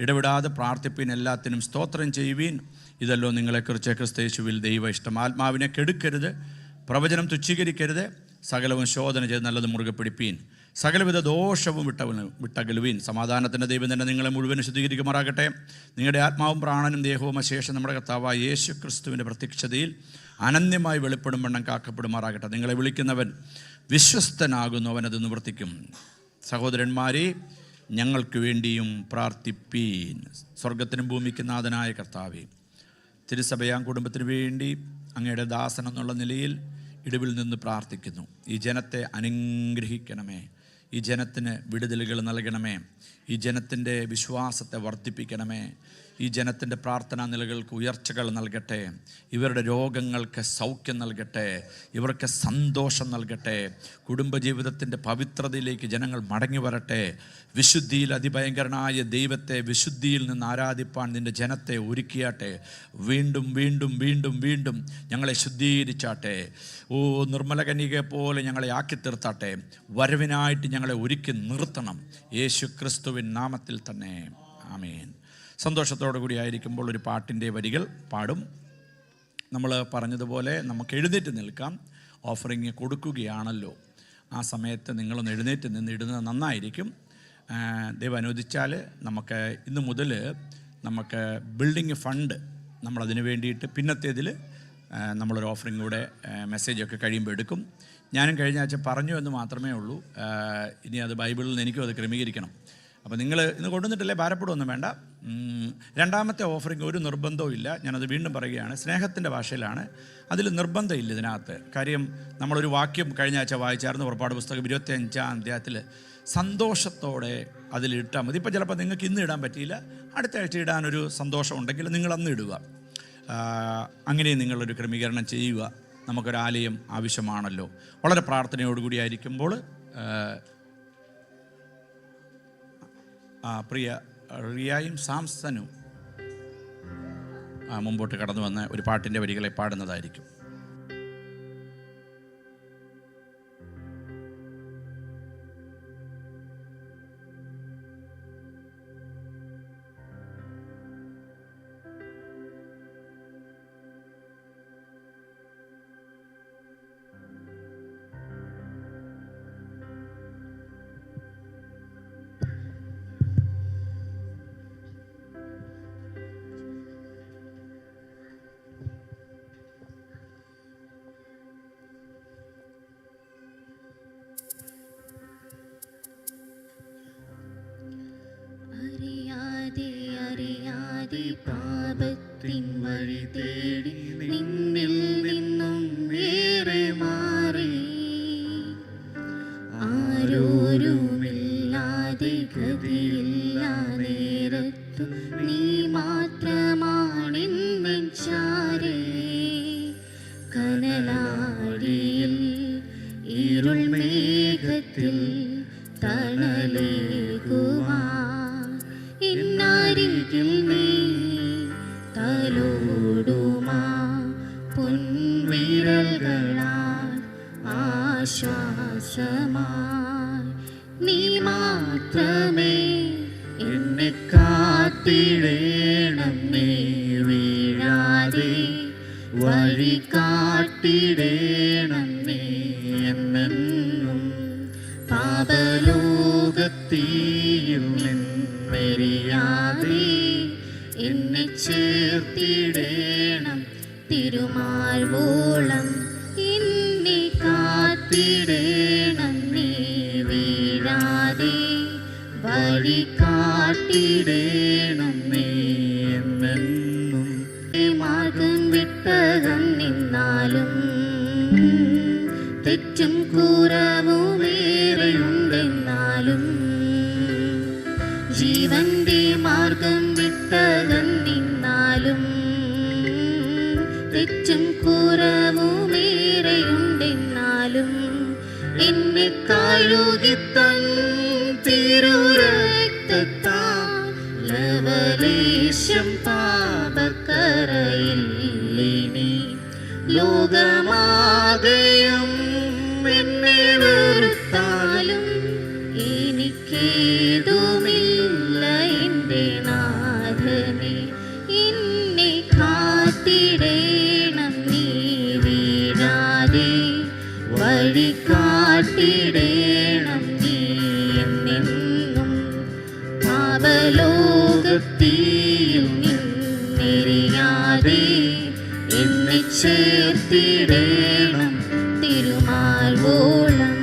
ഇടവിടാതെ പ്രാർത്ഥിപ്പിൻ, എല്ലാത്തിനും സ്തോത്രം ചെയ്യുവീൻ, ഇതല്ലോ നിങ്ങളെക്കുറിച്ച് ക്രിസ്തയേശുവിൽ ദൈവ ഇഷ്ടം. ആത്മാവിനെ കെടുക്കരുത്, പ്രവചനം തുച്ഛീകരിക്കരുത്, സകലവും ശോധന ചെയ്ത് നല്ലത് മുറുകെ പിടിപ്പീൻ, സകലവിധ ദോഷവും വിട്ടകലുവീൻ. സമാധാനത്തിൻ്റെ ദൈവം തന്നെ നിങ്ങളെ മുഴുവൻ ശുദ്ധീകരിക്കുമാറാകട്ടെ. നിങ്ങളുടെ ആത്മാവും പ്രാണനും ദേഹവും അശേഷം നമ്മുടെ കർത്താവായ യേശു ക്രിസ്തുവിൻ്റെ പ്രത്യക്ഷതയിൽ അനന്യമായി വെളിപ്പെടും വണ്ണം കാക്കപ്പെടുമാറാകട്ടെ. നിങ്ങളെ വിളിക്കുന്നവൻ വിശ്വസ്തനാകുന്നു, അവനത് നിവർത്തിക്കും. സഹോദരന്മാരെ, ഞങ്ങൾക്ക് വേണ്ടിയും പ്രാർത്ഥിപ്പീൻ. സ്വർഗത്തിനും ഭൂമിക്കും നാഥനായ കർത്താവേ, തിരുസഭയാം കുടുംബത്തിന് വേണ്ടി അങ്ങയുടെ ദാസൻ എന്നുള്ള നിലയിൽ ഇടിവിൽ നിന്ന് പ്രാർത്ഥിക്കുന്നു. ഈ ജനത്തെ അനുഗ്രഹിക്കണമേ, ഈ ജനത്തിന് വിടുതലുകൾ നൽകണമേ, ഈ ജനത്തിൻ്റെ വിശ്വാസത്തെ വർദ്ധിപ്പിക്കണമേ, ഈ ജനത്തിൻ്റെ പ്രാർത്ഥനാ നിലകൾക്ക് ഉയർച്ചകൾ നൽകട്ടെ, ഇവരുടെ രോഗങ്ങൾക്ക് സൗഖ്യം നൽകട്ടെ, ഇവർക്ക് സന്തോഷം നൽകട്ടെ, കുടുംബജീവിതത്തിൻ്റെ പവിത്രതയിലേക്ക് ജനങ്ങൾ മടങ്ങി വരട്ടെ. വിശുദ്ധിയിൽ അതിഭയങ്കരനായ ദൈവത്തെ വിശുദ്ധിയിൽ നിന്ന് ആരാധിപ്പാൻ നിൻ്റെ ജനത്തെ ഒരുക്കിയാട്ടെ. വീണ്ടും വീണ്ടും വീണ്ടും വീണ്ടും ഞങ്ങളെ ശുദ്ധീകരിച്ചാട്ടെ. നിർമ്മല കന്യകയെ പോലെ ഞങ്ങളെ ആക്കി തീർത്താട്ടെ. വരവിനായിട്ട് ഞങ്ങളെ ഒരുക്കി നിർത്തണം. യേശു ക്രിസ്തുവിൻ നാമത്തിൽ തന്നെ, ആമേൻ. സന്തോഷത്തോടു കൂടി ആയിരിക്കുമ്പോൾ ഒരു പാട്ടിൻ്റെ വരികൾ പാടും. നമ്മൾ പറഞ്ഞതുപോലെ നമുക്ക് എഴുന്നേറ്റ് നിൽക്കാം. ഓഫറിങ് കൊടുക്കുകയാണല്ലോ, ആ സമയത്ത് നിങ്ങളൊന്ന് എഴുന്നേറ്റ് നിന്ന് ഇടുന്നത് നന്നായിരിക്കും. ദൈവം അനുവദിച്ചാൽ നമുക്ക് ഇന്ന് മുതൽ നമുക്ക് ബിൽഡിംഗ് ഫണ്ട് നമ്മളതിന് വേണ്ടിയിട്ട് പിന്നത്തേതിൽ നമ്മളൊരു ഓഫറിങ് കൂടെ മെസ്സേജൊക്കെ കഴിയുമ്പോൾ എടുക്കും. ഞാനും കഴിഞ്ഞ ആഴ്ച പറഞ്ഞു എന്ന് മാത്രമേ ഉള്ളൂ. ഇനി അത് ബൈബിളിൽ നിന്ന് എനിക്കും അത് ക്രമീകരിക്കണം. അപ്പോൾ നിങ്ങൾ ഇന്ന് കൊണ്ടുവന്നിട്ടല്ലേ ഭാരപ്പെടുകയൊന്നും വേണ്ട. രണ്ടാമത്തെ ഓഫറിങ് ഒരു നിർബന്ധവും ഇല്ല. ഞാനത് വീണ്ടും പറയുകയാണ്, സ്നേഹത്തിൻ്റെ ഭാഷയിലാണ്. അതിൽ നിർബന്ധമില്ല ഇതിനകത്ത്. കാര്യം നമ്മളൊരു വാക്യം കഴിഞ്ഞ ആഴ്ച വായിച്ചായിരുന്നു, പുറപ്പാട് പുസ്തകം 25-ാം അധ്യായത്തിൽ. സന്തോഷത്തോടെ അതിലിട്ടാൽ മതി. ഇപ്പോൾ ചിലപ്പോൾ നിങ്ങൾക്ക് ഇന്ന് ഇടാൻ പറ്റിയില്ല, അടുത്ത ആഴ്ച ഇടാനൊരു സന്തോഷം ഉണ്ടെങ്കിൽ നിങ്ങൾ അന്ന് ഇടുക. അങ്ങനെ നിങ്ങളൊരു ക്രമീകരണം ചെയ്യുക. നമുക്കൊരാലയം ആവശ്യമാണല്ലോ. വളരെ പ്രാർത്ഥനയോടുകൂടി ആയിരിക്കുമ്പോൾ പ്രിയ റിയായും സാംസനും മുമ്പോട്ട് കടന്നു വന്ന് ഒരു പാട്ടിൻ്റെ വരികളെ പാടുന്നതായിരിക്കും. അറിയാതെ പാപത്തിൻ വഴി തേടി നിന്നിൽ നിന്നും ഏറെ മാറി, ആരോരുമില്ലാതെ ഗതിയില്ല നേരത്തു നീ മാത്രമാണെന്നെൻ ചാരേ. കനലാടിയിൽ ഇരുൾ മേഘത്തിൽ തണലേകുവാൻ ഇന്നരികിൽ നീ തലോടുമാ പൊൻവിരൽകളാൽ ആശ്വാസമായി നീ മാത്രമേ എന്നെ കാത്തിടേണം. നീ വീഴാതെ വഴി കാട്ടിടേണം. നീ എന്നെന്നും പാപലോകത്തീയിൽ നിന്നെറിയാതെ എന്നെ ചേർത്തിടേണം. തിരുമാർവോളം എന്നെ കാത്തിടേണം. നീ വീഴാതെ വഴി കാട്ടിടേണം. നീ എന്നെന്നും മാർഗം വിട്ടകന്നിരുന്നാലും തെറ്റും കുറവുമേറെയുണ്ടെന്നാലും ജീവന്റെ മാർഗം വിട്ടകന്നിരുന്നാലും തെറ്റും കുറവുമേറെയുണ്ടെന്നാലും എന്നെ കഴുകിത്തൻ തിരുരക്തത്താൽ ലവലേശം പാപക്കറയില്ലിനി. ലോകമാകെയും എന്നെ വെറുത്താലും എനിക്കേതുമില്ല എൻ്റെ നാഥനെ. എന്നെ കാത്തിടേണം നീ വീഴാതെ, വഴി കാട്ടിടേണം നീ എന്നെന്നും. പാപലോകത്തിൽ നിന്നെറിയാതെ എന്നെ ചേർത്തിടേണം തിരുമാർവോളം.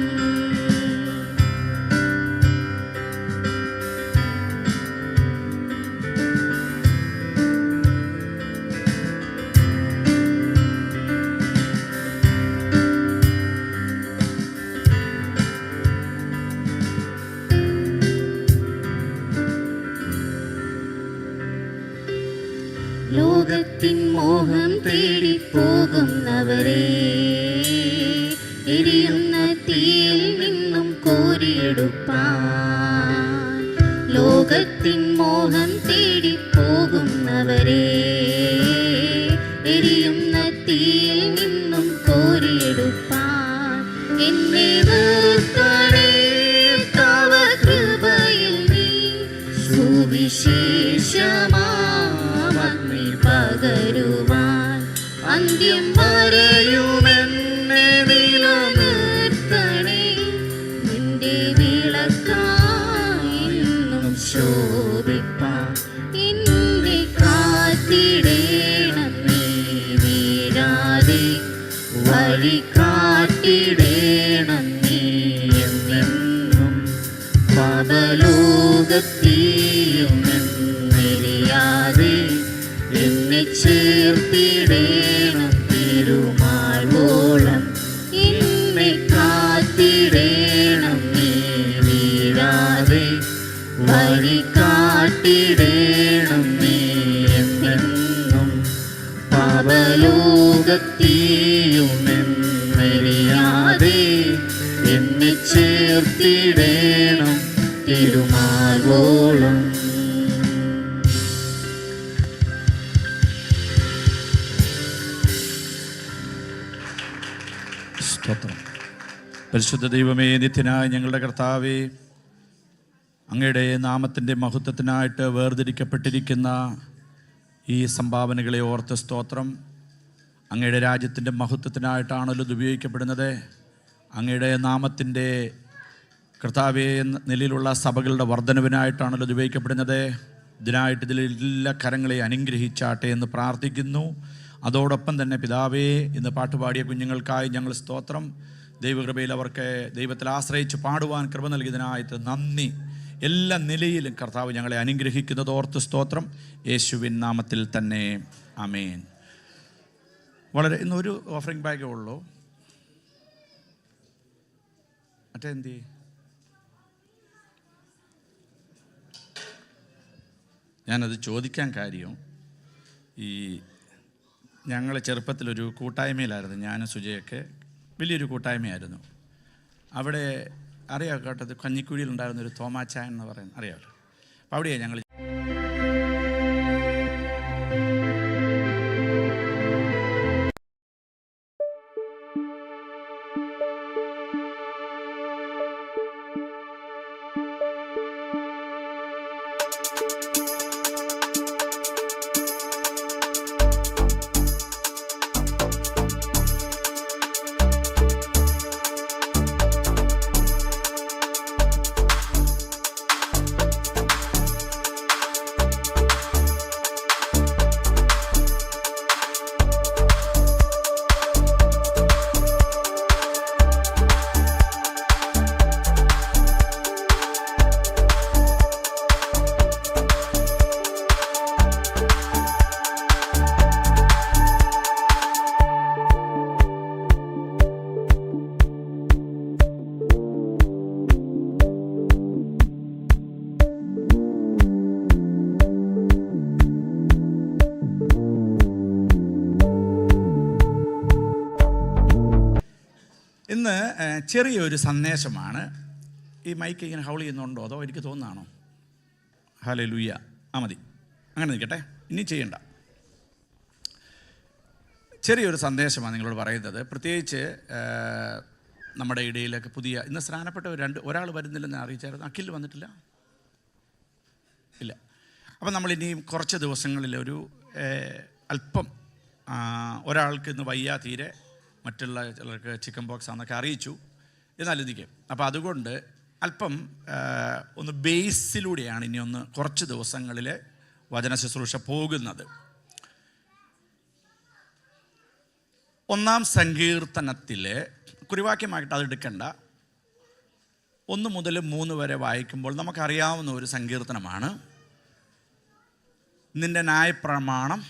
ലോകത്തിൻ മോഹം തേടി പോകുന്നവരെ, എരിയുന്ന തീയിൽ നിന്നും കോരിയെടുപ്പാൻ. ലോകത്തിൻ മോഹം തേടി പോകുന്നവരെ, എരിയുന്ന തീയിൽ നിന്നും കോരിയെടുപ്പാൻ. എന്നെ നിർത്തണേ തവ കൃപയിൽ നീ, സുവിശേഷമാമഗ്നി പകരുവാൻ. അന്ത്യം വരെയുമെന്നെ നിലനിർത്തണേ, നിന്റെ വിളക്കായി എന്നും ശോഭിപ്പാൻ. എന്നെ കാത്തിടേണം നീ വീഴാതെ, വഴി കാട്ടിടേണം നീ എന്നെന്നും. പാപലോകത്തിലും നിന്നെറിയാതെ എന്നെ ചേർത്തിടേണം തിരുമാർവോളം. എന്നെ കാത്തിടേണം നീ വീഴാതെ, വഴി കാട്ടിടേണം നീ എന്നെന്നും. പാപലോകത്തിലും നിന്നെറിയാതെ എന്നെ ചേർത്തിടേണം തിരുമാർവോളം. സ്തോത്രം. പരിശുദ്ധ ദൈവമേ, നിത്യനായ ഞങ്ങളുടെ കർത്താവേ, അങ്ങയുടെ നാമത്തിൻ്റെ മഹത്വത്തിനായിട്ട് വേർതിരിക്കപ്പെട്ടിരിക്കുന്ന ഈ സംഭാവനകളെ ഓർത്ത് സ്തോത്രം. അങ്ങയുടെ രാജ്യത്തിൻ്റെ മഹത്വത്തിനായിട്ടാണല്ലോ ഇത് ഉപയോഗിക്കപ്പെടുന്നത്. അങ്ങയുടെ നാമത്തിൻ്റെ കർത്താവേ നിലയിലുള്ള സഭകളുടെ വർധനവിനായിട്ടാണല്ലോ ഇത് ഉപയോഗിക്കപ്പെടുന്നത്. ഇതിനായിട്ട് ഇതിലെല്ലാ കരങ്ങളെ അനുഗ്രഹിച്ചാട്ടെ എന്ന് പ്രാർത്ഥിക്കുന്നു. അതോടൊപ്പം തന്നെ പിതാവേ, ഇന്ന് പാട്ടുപാടിയ കുഞ്ഞുങ്ങൾക്കായി ഞങ്ങൾ സ്തോത്രം. ദൈവകൃപയിൽ അവർക്ക് ദൈവത്തിൽ ആശ്രയിച്ച് പാടുവാൻ കൃപ നൽകിയതിനായിട്ട് നന്ദി. എല്ലാ നിലയിലും കർത്താവ് ഞങ്ങളെ അനുഗ്രഹിക്കുന്നത് ഓർത്ത് സ്തോത്രം. യേശുവിൻ നാമത്തിൽ തന്നെ ആമേൻ. വളരെ ഇന്നൊരു ഓഫറിംഗ് ബാഗേ ഉള്ളൂ. മറ്റേ എന്തി ഞാനത് ചോദിക്കാൻ കാര്യം, ഈ ഞങ്ങൾ ചെറുപ്പത്തിലൊരു കൂട്ടായ്മയിലായിരുന്നു, ഞാനും സുജയൊക്കെ. വലിയൊരു കൂട്ടായ്മയായിരുന്നു. അവിടെ അറിയാം കേട്ടത്, കഞ്ഞിക്കുഴിയിലുണ്ടായിരുന്നൊരു തോമാച്ചായൻ എന്ന് പറയുന്നത് അറിയാമല്ലോ. അപ്പോൾ അവിടെയാണ് ഞങ്ങൾ ഇന്ന് ചെറിയൊരു സന്ദേശമാണ്. ഈ മൈക്ക് ഇങ്ങനെ ഹൗൾ ചെയ്യുന്നുണ്ടോ അതോ എനിക്ക് തോന്നുന്നതാണോ? ഹല്ലേലൂയ. മതി, അങ്ങനെ നിൽക്കട്ടെ, ഇനി ചെയ്യണ്ട. ചെറിയൊരു സന്ദേശമാണ് നിങ്ങളോട് പറയുന്നത്. പ്രത്യേകിച്ച് നമ്മുടെ ഇടയിലൊക്കെ പുതിയ ഇന്ന് സ്നാനപ്പെട്ട ഒരാൾ വരുന്നില്ലെന്ന് അറിയിച്ചായിരുന്നു. അഖിൽ വന്നിട്ടില്ല, ഇല്ല. അപ്പം നമ്മളിനിയും കുറച്ച് ദിവസങ്ങളിൽ അല്പം ഒരാൾക്ക് ഇന്ന് വയ്യ തീരെ, മറ്റുള്ള ചിലർക്ക് ചിക്കൻ ബോക്സ് ആണെന്നൊക്കെ അറിയിച്ചു. എന്നാൽ ഇരിക്കും. അപ്പോൾ അതുകൊണ്ട് അല്പം ഒന്ന് ബേസിലൂടെയാണ് ഇനി കുറച്ച് ദിവസങ്ങളിൽ വചന ശുശ്രൂഷ പോകുന്നത്. 1-ാം സങ്കീർത്തനത്തിലെ കുറിവാക്യമായിട്ട് അത് എടുക്കണ്ട, 1 മുതൽ 3 വരെ വായിക്കുമ്പോൾ നമുക്കറിയാവുന്ന ഒരു സങ്കീർത്തനമാണ്. നിൻ്റെ ന്യായപ്രമാണം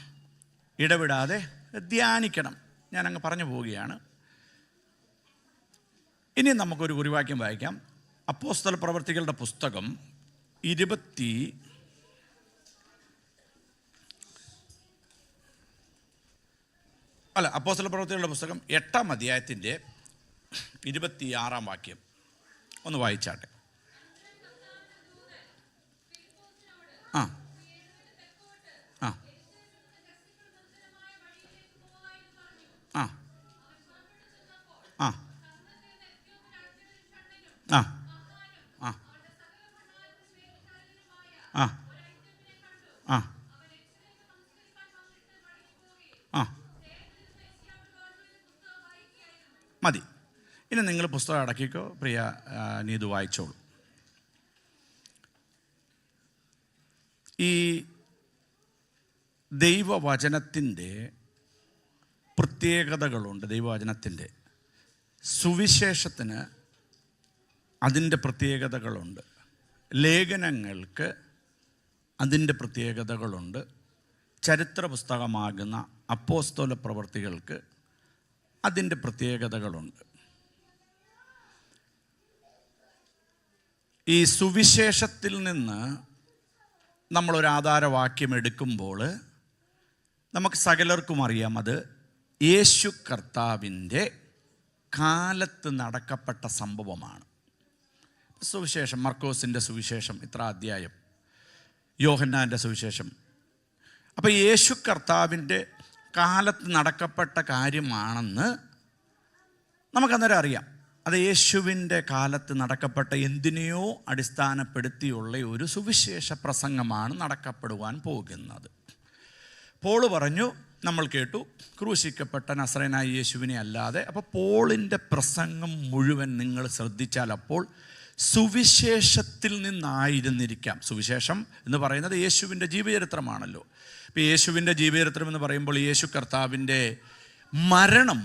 ഇടവിടാതെ ധ്യാനിക്കണം. ഞാനങ്ങ് പറഞ്ഞു പോവുകയാണ്. ഇനി നമുക്കൊരു കുറിവാക്യം വായിക്കാം. അപ്പോസ്തല പ്രവൃത്തികളുടെ പുസ്തകം 8-ാം അധ്യായത്തിൻ്റെ 26-ാം വാക്യം ഒന്ന് വായിച്ചാട്ടെ. ആ ആ ആ ആ ആ ആ ആ ആ ആ മതി. ഇനി നിങ്ങൾ പുസ്തകം അടക്കിക്കോ പ്രിയ നീതു, വായിച്ചോളൂ. ഈ ദൈവവചനത്തിൻ്റെ പ്രത്യേകതകളുണ്ട്. ദൈവവചനത്തിൻ്റെ സുവിശേഷത്തിന് അതിൻ്റെ പ്രത്യേകതകളുണ്ട്. ലേഖനങ്ങൾക്ക് അതിൻ്റെ പ്രത്യേകതകളുണ്ട്. ചരിത്ര പുസ്തകമാകുന്ന അപ്പോസ്തല പ്രവൃത്തികൾക്ക് അതിൻ്റെ പ്രത്യേകതകളുണ്ട്. ഈ സുവിശേഷത്തിൽ നിന്ന് നമ്മളൊരു ആധാരവാക്യം എടുക്കുമ്പോൾ നമുക്ക് സകലർക്കും അറിയാം, അത് യേശു കർത്താവിൻ്റെ കാലത്ത് നടക്കപ്പെട്ട സംഭവമാണ്. സുവിശേഷം, മർക്കോസിൻ്റെ സുവിശേഷം ഇത്ര അധ്യായം, യോഹന്നാൻ്റെ സുവിശേഷം. അപ്പോൾ യേശു കർത്താവിൻ്റെ കാലത്ത് നടക്കപ്പെട്ട കാര്യമാണെന്ന് നമുക്കന്നേരം അറിയാം. അത് യേശുവിൻ്റെ കാലത്ത് നടക്കപ്പെട്ട എന്തിനെയോ അടിസ്ഥാനപ്പെടുത്തിയുള്ള ഒരു സുവിശേഷ പ്രസംഗമാണ് നടക്കപ്പെടുവാൻ പോകുന്നത്. പോള് പറഞ്ഞു, നമ്മൾ കേട്ടു, ക്രൂശിക്കപ്പെട്ട നസറേനായ യേശുവിനെ അല്ലാതെ. അപ്പോൾ പോളിൻ്റെ പ്രസംഗം മുഴുവൻ നിങ്ങൾ ശ്രദ്ധിച്ചാൽ അപ്പോൾ സുവിശേഷത്തിൽ നിന്നായിരുന്നിരിക്കാം. സുവിശേഷം എന്ന് പറയുന്നത് യേശുവിൻ്റെ ജീവചരിത്രമാണല്ലോ. ഇപ്പോൾ യേശുവിൻ്റെ ജീവചരിത്രം എന്ന് പറയുമ്പോൾ യേശു കർത്താവിൻ്റെ മരണം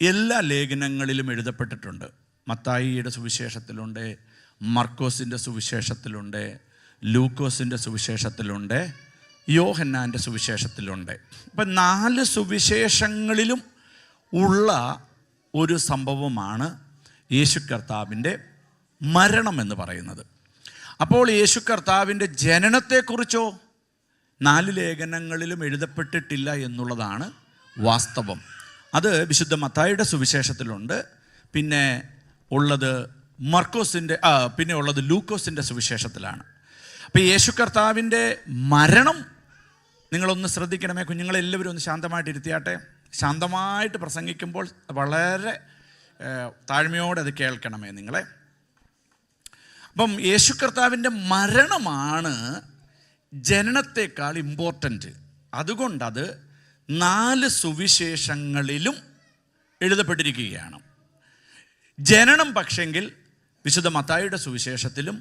എല്ലാ ലേഖനങ്ങളിലും എഴുതപ്പെട്ടിട്ടുണ്ട്. മത്തായിയുടെ സുവിശേഷത്തിലുണ്ട്, മർക്കോസിൻ്റെ സുവിശേഷത്തിലുണ്ട്, ലൂക്കോസിൻ്റെ സുവിശേഷത്തിലുണ്ട്, യോഹന്നാൻ്റെ സുവിശേഷത്തിലുണ്ട്. അപ്പം 4 സുവിശേഷങ്ങളിലും ഉള്ള ഒരു സംഭവമാണ് യേശു കർത്താവിൻ്റെ മരണം എന്ന് പറയുന്നത്. അപ്പോൾ യേശു കർത്താവിൻ്റെ ജനനത്തെക്കുറിച്ചോ 4 ലേഖനങ്ങളിലും എഴുതപ്പെട്ടിട്ടില്ല എന്നുള്ളതാണ് വാസ്തവം. അത് വിശുദ്ധ മത്തായിയുടെ സുവിശേഷത്തിലുണ്ട്, പിന്നെ ഉള്ളത് പിന്നെ ഉള്ളത് ലൂക്കോസിൻ്റെ സുവിശേഷത്തിലാണ്. അപ്പോൾ യേശു കർത്താവിൻ്റെ മരണം നിങ്ങളൊന്ന് ശ്രദ്ധിക്കണമേ. കുഞ്ഞുങ്ങളെല്ലാവരും ഒന്ന് ശാന്തമായിട്ട് ഇരുത്തിയാട്ടെ. ശാന്തമായിട്ട് പ്രസംഗിക്കുമ്പോൾ വളരെ താഴ്മയോടെ അത് കേൾക്കണമേ നിങ്ങളെ. അപ്പം യേശു കർത്താവിൻ്റെ മരണമാണ് ജനനത്തെക്കാൾ ഇമ്പോർട്ടൻ്റ്. അതുകൊണ്ടത് 4 സുവിശേഷങ്ങളിലും എഴുതപ്പെട്ടിരിക്കുകയാണ്. ജനനം പക്ഷെങ്കിൽ വിശുദ്ധ മത്തായിയുടെ സുവിശേഷത്തിലും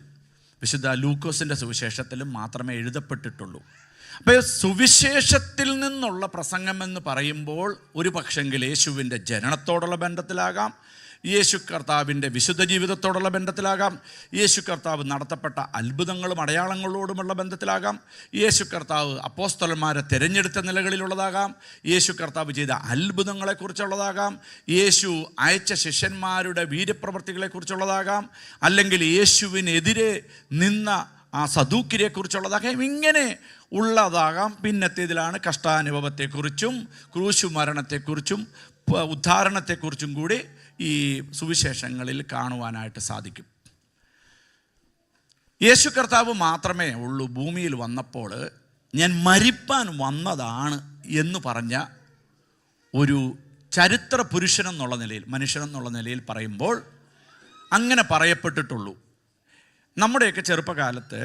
വിശുദ്ധ ലൂക്കോസിൻ്റെ സുവിശേഷത്തിലും മാത്രമേ എഴുതപ്പെട്ടിട്ടുള്ളൂ. അപ്പോൾ സുവിശേഷത്തിൽ നിന്നുള്ള പ്രസംഗമെന്ന് പറയുമ്പോൾ ഒരു പക്ഷെങ്കിൽ യേശുവിൻ്റെ ജനനത്തോടുള്ള ബന്ധത്തിലാകാം, യേശു കർത്താവിൻ്റെ വിശുദ്ധ ജീവിതത്തോടുള്ള ബന്ധത്തിലാകാം, യേശു കർത്താവ് നടത്തപ്പെട്ട അത്ഭുതങ്ങളും അടയാളങ്ങളോടുമുള്ള ബന്ധത്തിലാകാം, യേശു കർത്താവ് അപ്പോസ്തലന്മാരെ തിരഞ്ഞെടുത്ത നിലകളിലുള്ളതാകാം, യേശു കർത്താവ് ചെയ്ത അത്ഭുതങ്ങളെക്കുറിച്ചുള്ളതാകാം, യേശു അയച്ച ശിഷ്യന്മാരുടെ വീര്യപ്രവൃത്തികളെക്കുറിച്ചുള്ളതാകാം, അല്ലെങ്കിൽ യേശുവിനെതിരെ നിന്ന ആ സദൂക്യരെക്കുറിച്ചുള്ളതാകാം. ഇങ്ങനെ ഉള്ളതാകാം. പിന്നത്തേതിലാണ് കഷ്ടാനുഭവത്തെക്കുറിച്ചും ക്രൂശു മരണത്തെക്കുറിച്ചും ഉദ്ധാരണത്തെക്കുറിച്ചും കൂടി ഈ സുവിശേഷങ്ങളിൽ കാണുവാനായിട്ട് സാധിക്കും. യേശു കർത്താവ് മാത്രമേ ഉള്ളൂ ഭൂമിയിൽ വന്നപ്പോൾ ഞാൻ മരിപ്പാൻ വന്നതാണ് എന്ന് പറഞ്ഞ ഒരു ചരിത്ര പുരുഷനെന്നുള്ള നിലയിൽ, മനുഷ്യനെന്നുള്ള നിലയിൽ പറയുമ്പോൾ അങ്ങനെ പറയപ്പെട്ടിട്ടുള്ളൂ. നമ്മുടെയൊക്കെ ചെറുപ്പകാലത്ത്,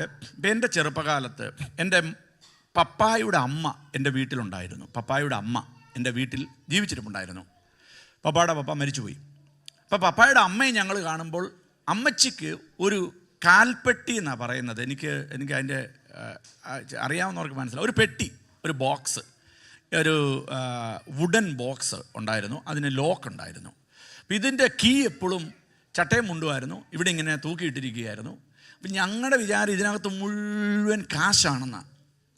എൻ്റെ ചെറുപ്പകാലത്ത് എൻ്റെ പപ്പായുടെ അമ്മ എൻ്റെ വീട്ടിലുണ്ടായിരുന്നു. പപ്പായുടെ അമ്മ എൻ്റെ വീട്ടിൽ ജീവിച്ചിട്ടുണ്ടായിരുന്നു. പപ്പായുടെ പപ്പ മരിച്ചുപോയി. അപ്പോൾ പപ്പായുടെ അമ്മയെ ഞങ്ങൾ കാണുമ്പോൾ അമ്മച്ചിക്ക് ഒരു കാൽപ്പെട്ടി എന്നാണ് പറയുന്നത്, എനിക്ക് അതിൻ്റെ അറിയാവുന്നവർക്ക് മനസ്സിലാവും. ഒരു പെട്ടി, ഒരു ബോക്സ്, ഒരു വുഡൻ ബോക്സ് ഉണ്ടായിരുന്നു. അതിന് ലോക്ക് ഉണ്ടായിരുന്നു. അപ്പോൾ ഇതിൻ്റെ കീ എപ്പോഴും ചട്ടയും മുണ്ടുമായിരുന്നു, ഇവിടെ ഇങ്ങനെ തൂക്കിയിട്ടിരിക്കുകയായിരുന്നു. അപ്പം ഞങ്ങളുടെ വിചാരം ഇതിനകത്ത് മുഴുവൻ കാശാണെന്നാണ്.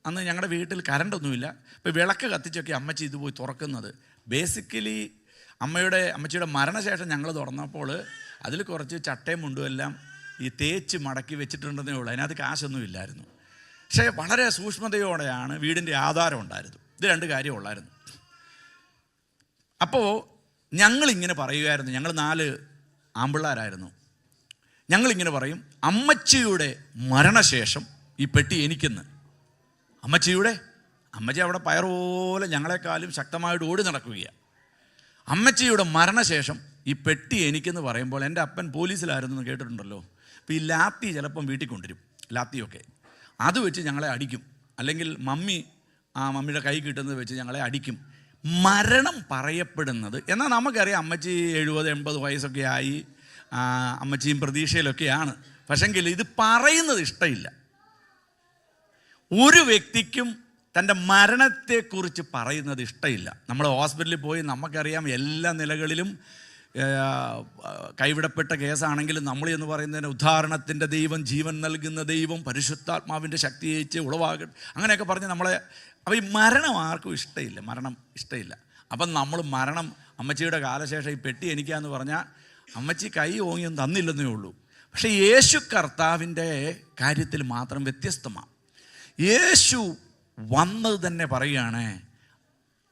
അന്ന് ഞങ്ങളുടെ വീട്ടിൽ കറണ്ടൊന്നുമില്ല. ഇപ്പോൾ വിളക്ക് കത്തിച്ചൊക്കെ അമ്മച്ചി ഇത് പോയി തുറക്കുന്നത്. ബേസിക്കലി അമ്മച്ചിയുടെ മരണശേഷം ഞങ്ങൾ തുറന്നപ്പോൾ അതിൽ കുറച്ച് ചട്ടയും മുണ്ടും എല്ലാം ഈ തേച്ച് മടക്കി വെച്ചിട്ടുണ്ടെന്നേ ഉള്ളൂ. അതിനകത്ത് കാശൊന്നും ഇല്ലായിരുന്നു. പക്ഷേ വളരെ സൂക്ഷ്മതയോടെയാണ് വീടിൻ്റെ ആധാരം ഉണ്ടായിരുന്നു. ഇത് 2 കാര്യമുള്ളായിരുന്നു. അപ്പോൾ ഞങ്ങളിങ്ങനെ പറയുമായിരുന്നു, ഞങ്ങൾ 4 ആമ്പിള്ളാരായിരുന്നു. ഞങ്ങളിങ്ങനെ പറയും, അമ്മച്ചിയുടെ മരണശേഷം ഈ പെട്ടി എനിക്കെന്ന്. അമ്മച്ചി അവിടെ പയറുപോലെ ഞങ്ങളെക്കാളും ശക്തമായിട്ട് ഓടി നടക്കുകയാണ്. അമ്മച്ചിയുടെ മരണശേഷം ഈ പെട്ടി എനിക്കെന്ന് പറയുമ്പോൾ, എൻ്റെ അപ്പൻ പോലീസിലായിരുന്നു എന്ന് കേട്ടിട്ടുണ്ടല്ലോ. അപ്പോൾ ഈ ലാത്തി ചിലപ്പം വീട്ടിൽ കൊണ്ടുവരും, ലാത്തിയൊക്കെ. അത് വെച്ച് ഞങ്ങളെ അടിക്കും. അല്ലെങ്കിൽ മമ്മിയുടെ കൈ കിട്ടുന്നത് വെച്ച് ഞങ്ങളെ അടിക്കും. മരണം പറയപ്പെടുന്നത്, എന്നാൽ നമുക്കറിയാം അമ്മച്ചി 70-80 വയസ്സൊക്കെ ആയി, അമ്മച്ചിയും പ്രതീക്ഷയിലൊക്കെയാണ്. പക്ഷെങ്കിൽ ഇത് പറയുന്നത് ഇഷ്ടമില്ല. ഒരു വ്യക്തിക്കും തൻ്റെ മരണത്തെക്കുറിച്ച് പറയുന്നത് ഇഷ്ടമില്ല. നമ്മൾ ഹോസ്പിറ്റലിൽ പോയി നമുക്കറിയാം എല്ലാ നിലകളിലും കൈവിടപ്പെട്ട കേസാണെങ്കിലും നമ്മൾ എന്ന് പറയുന്നതിന് ഉദ്ധാരണത്തിൻ്റെ ദൈവം, ജീവൻ നൽകുന്ന ദൈവം, പരിശുദ്ധാത്മാവിൻ്റെ ശക്തി അയച്ച് ഉളവാകട്ടെ, അങ്ങനെയൊക്കെ പറഞ്ഞ് നമ്മളെ. അപ്പോൾ ഈ മരണം ആർക്കും ഇഷ്ടമില്ല, മരണം ഇഷ്ടമില്ല. അപ്പം നമ്മൾ മരണം, അമ്മച്ചിയുടെ കാലശേഷം ഈ പെട്ടി എനിക്കാന്ന് പറഞ്ഞാൽ അമ്മച്ചി കൈ ഓങ്ങിയൊന്നും തന്നില്ലെന്നേ ഉള്ളൂ. പക്ഷേ യേശു കർത്താവിൻ്റെ കാര്യത്തിൽ മാത്രം വ്യത്യസ്തമാണ്. യേശു വന്നത് തന്നെ പറയുകയാണ്,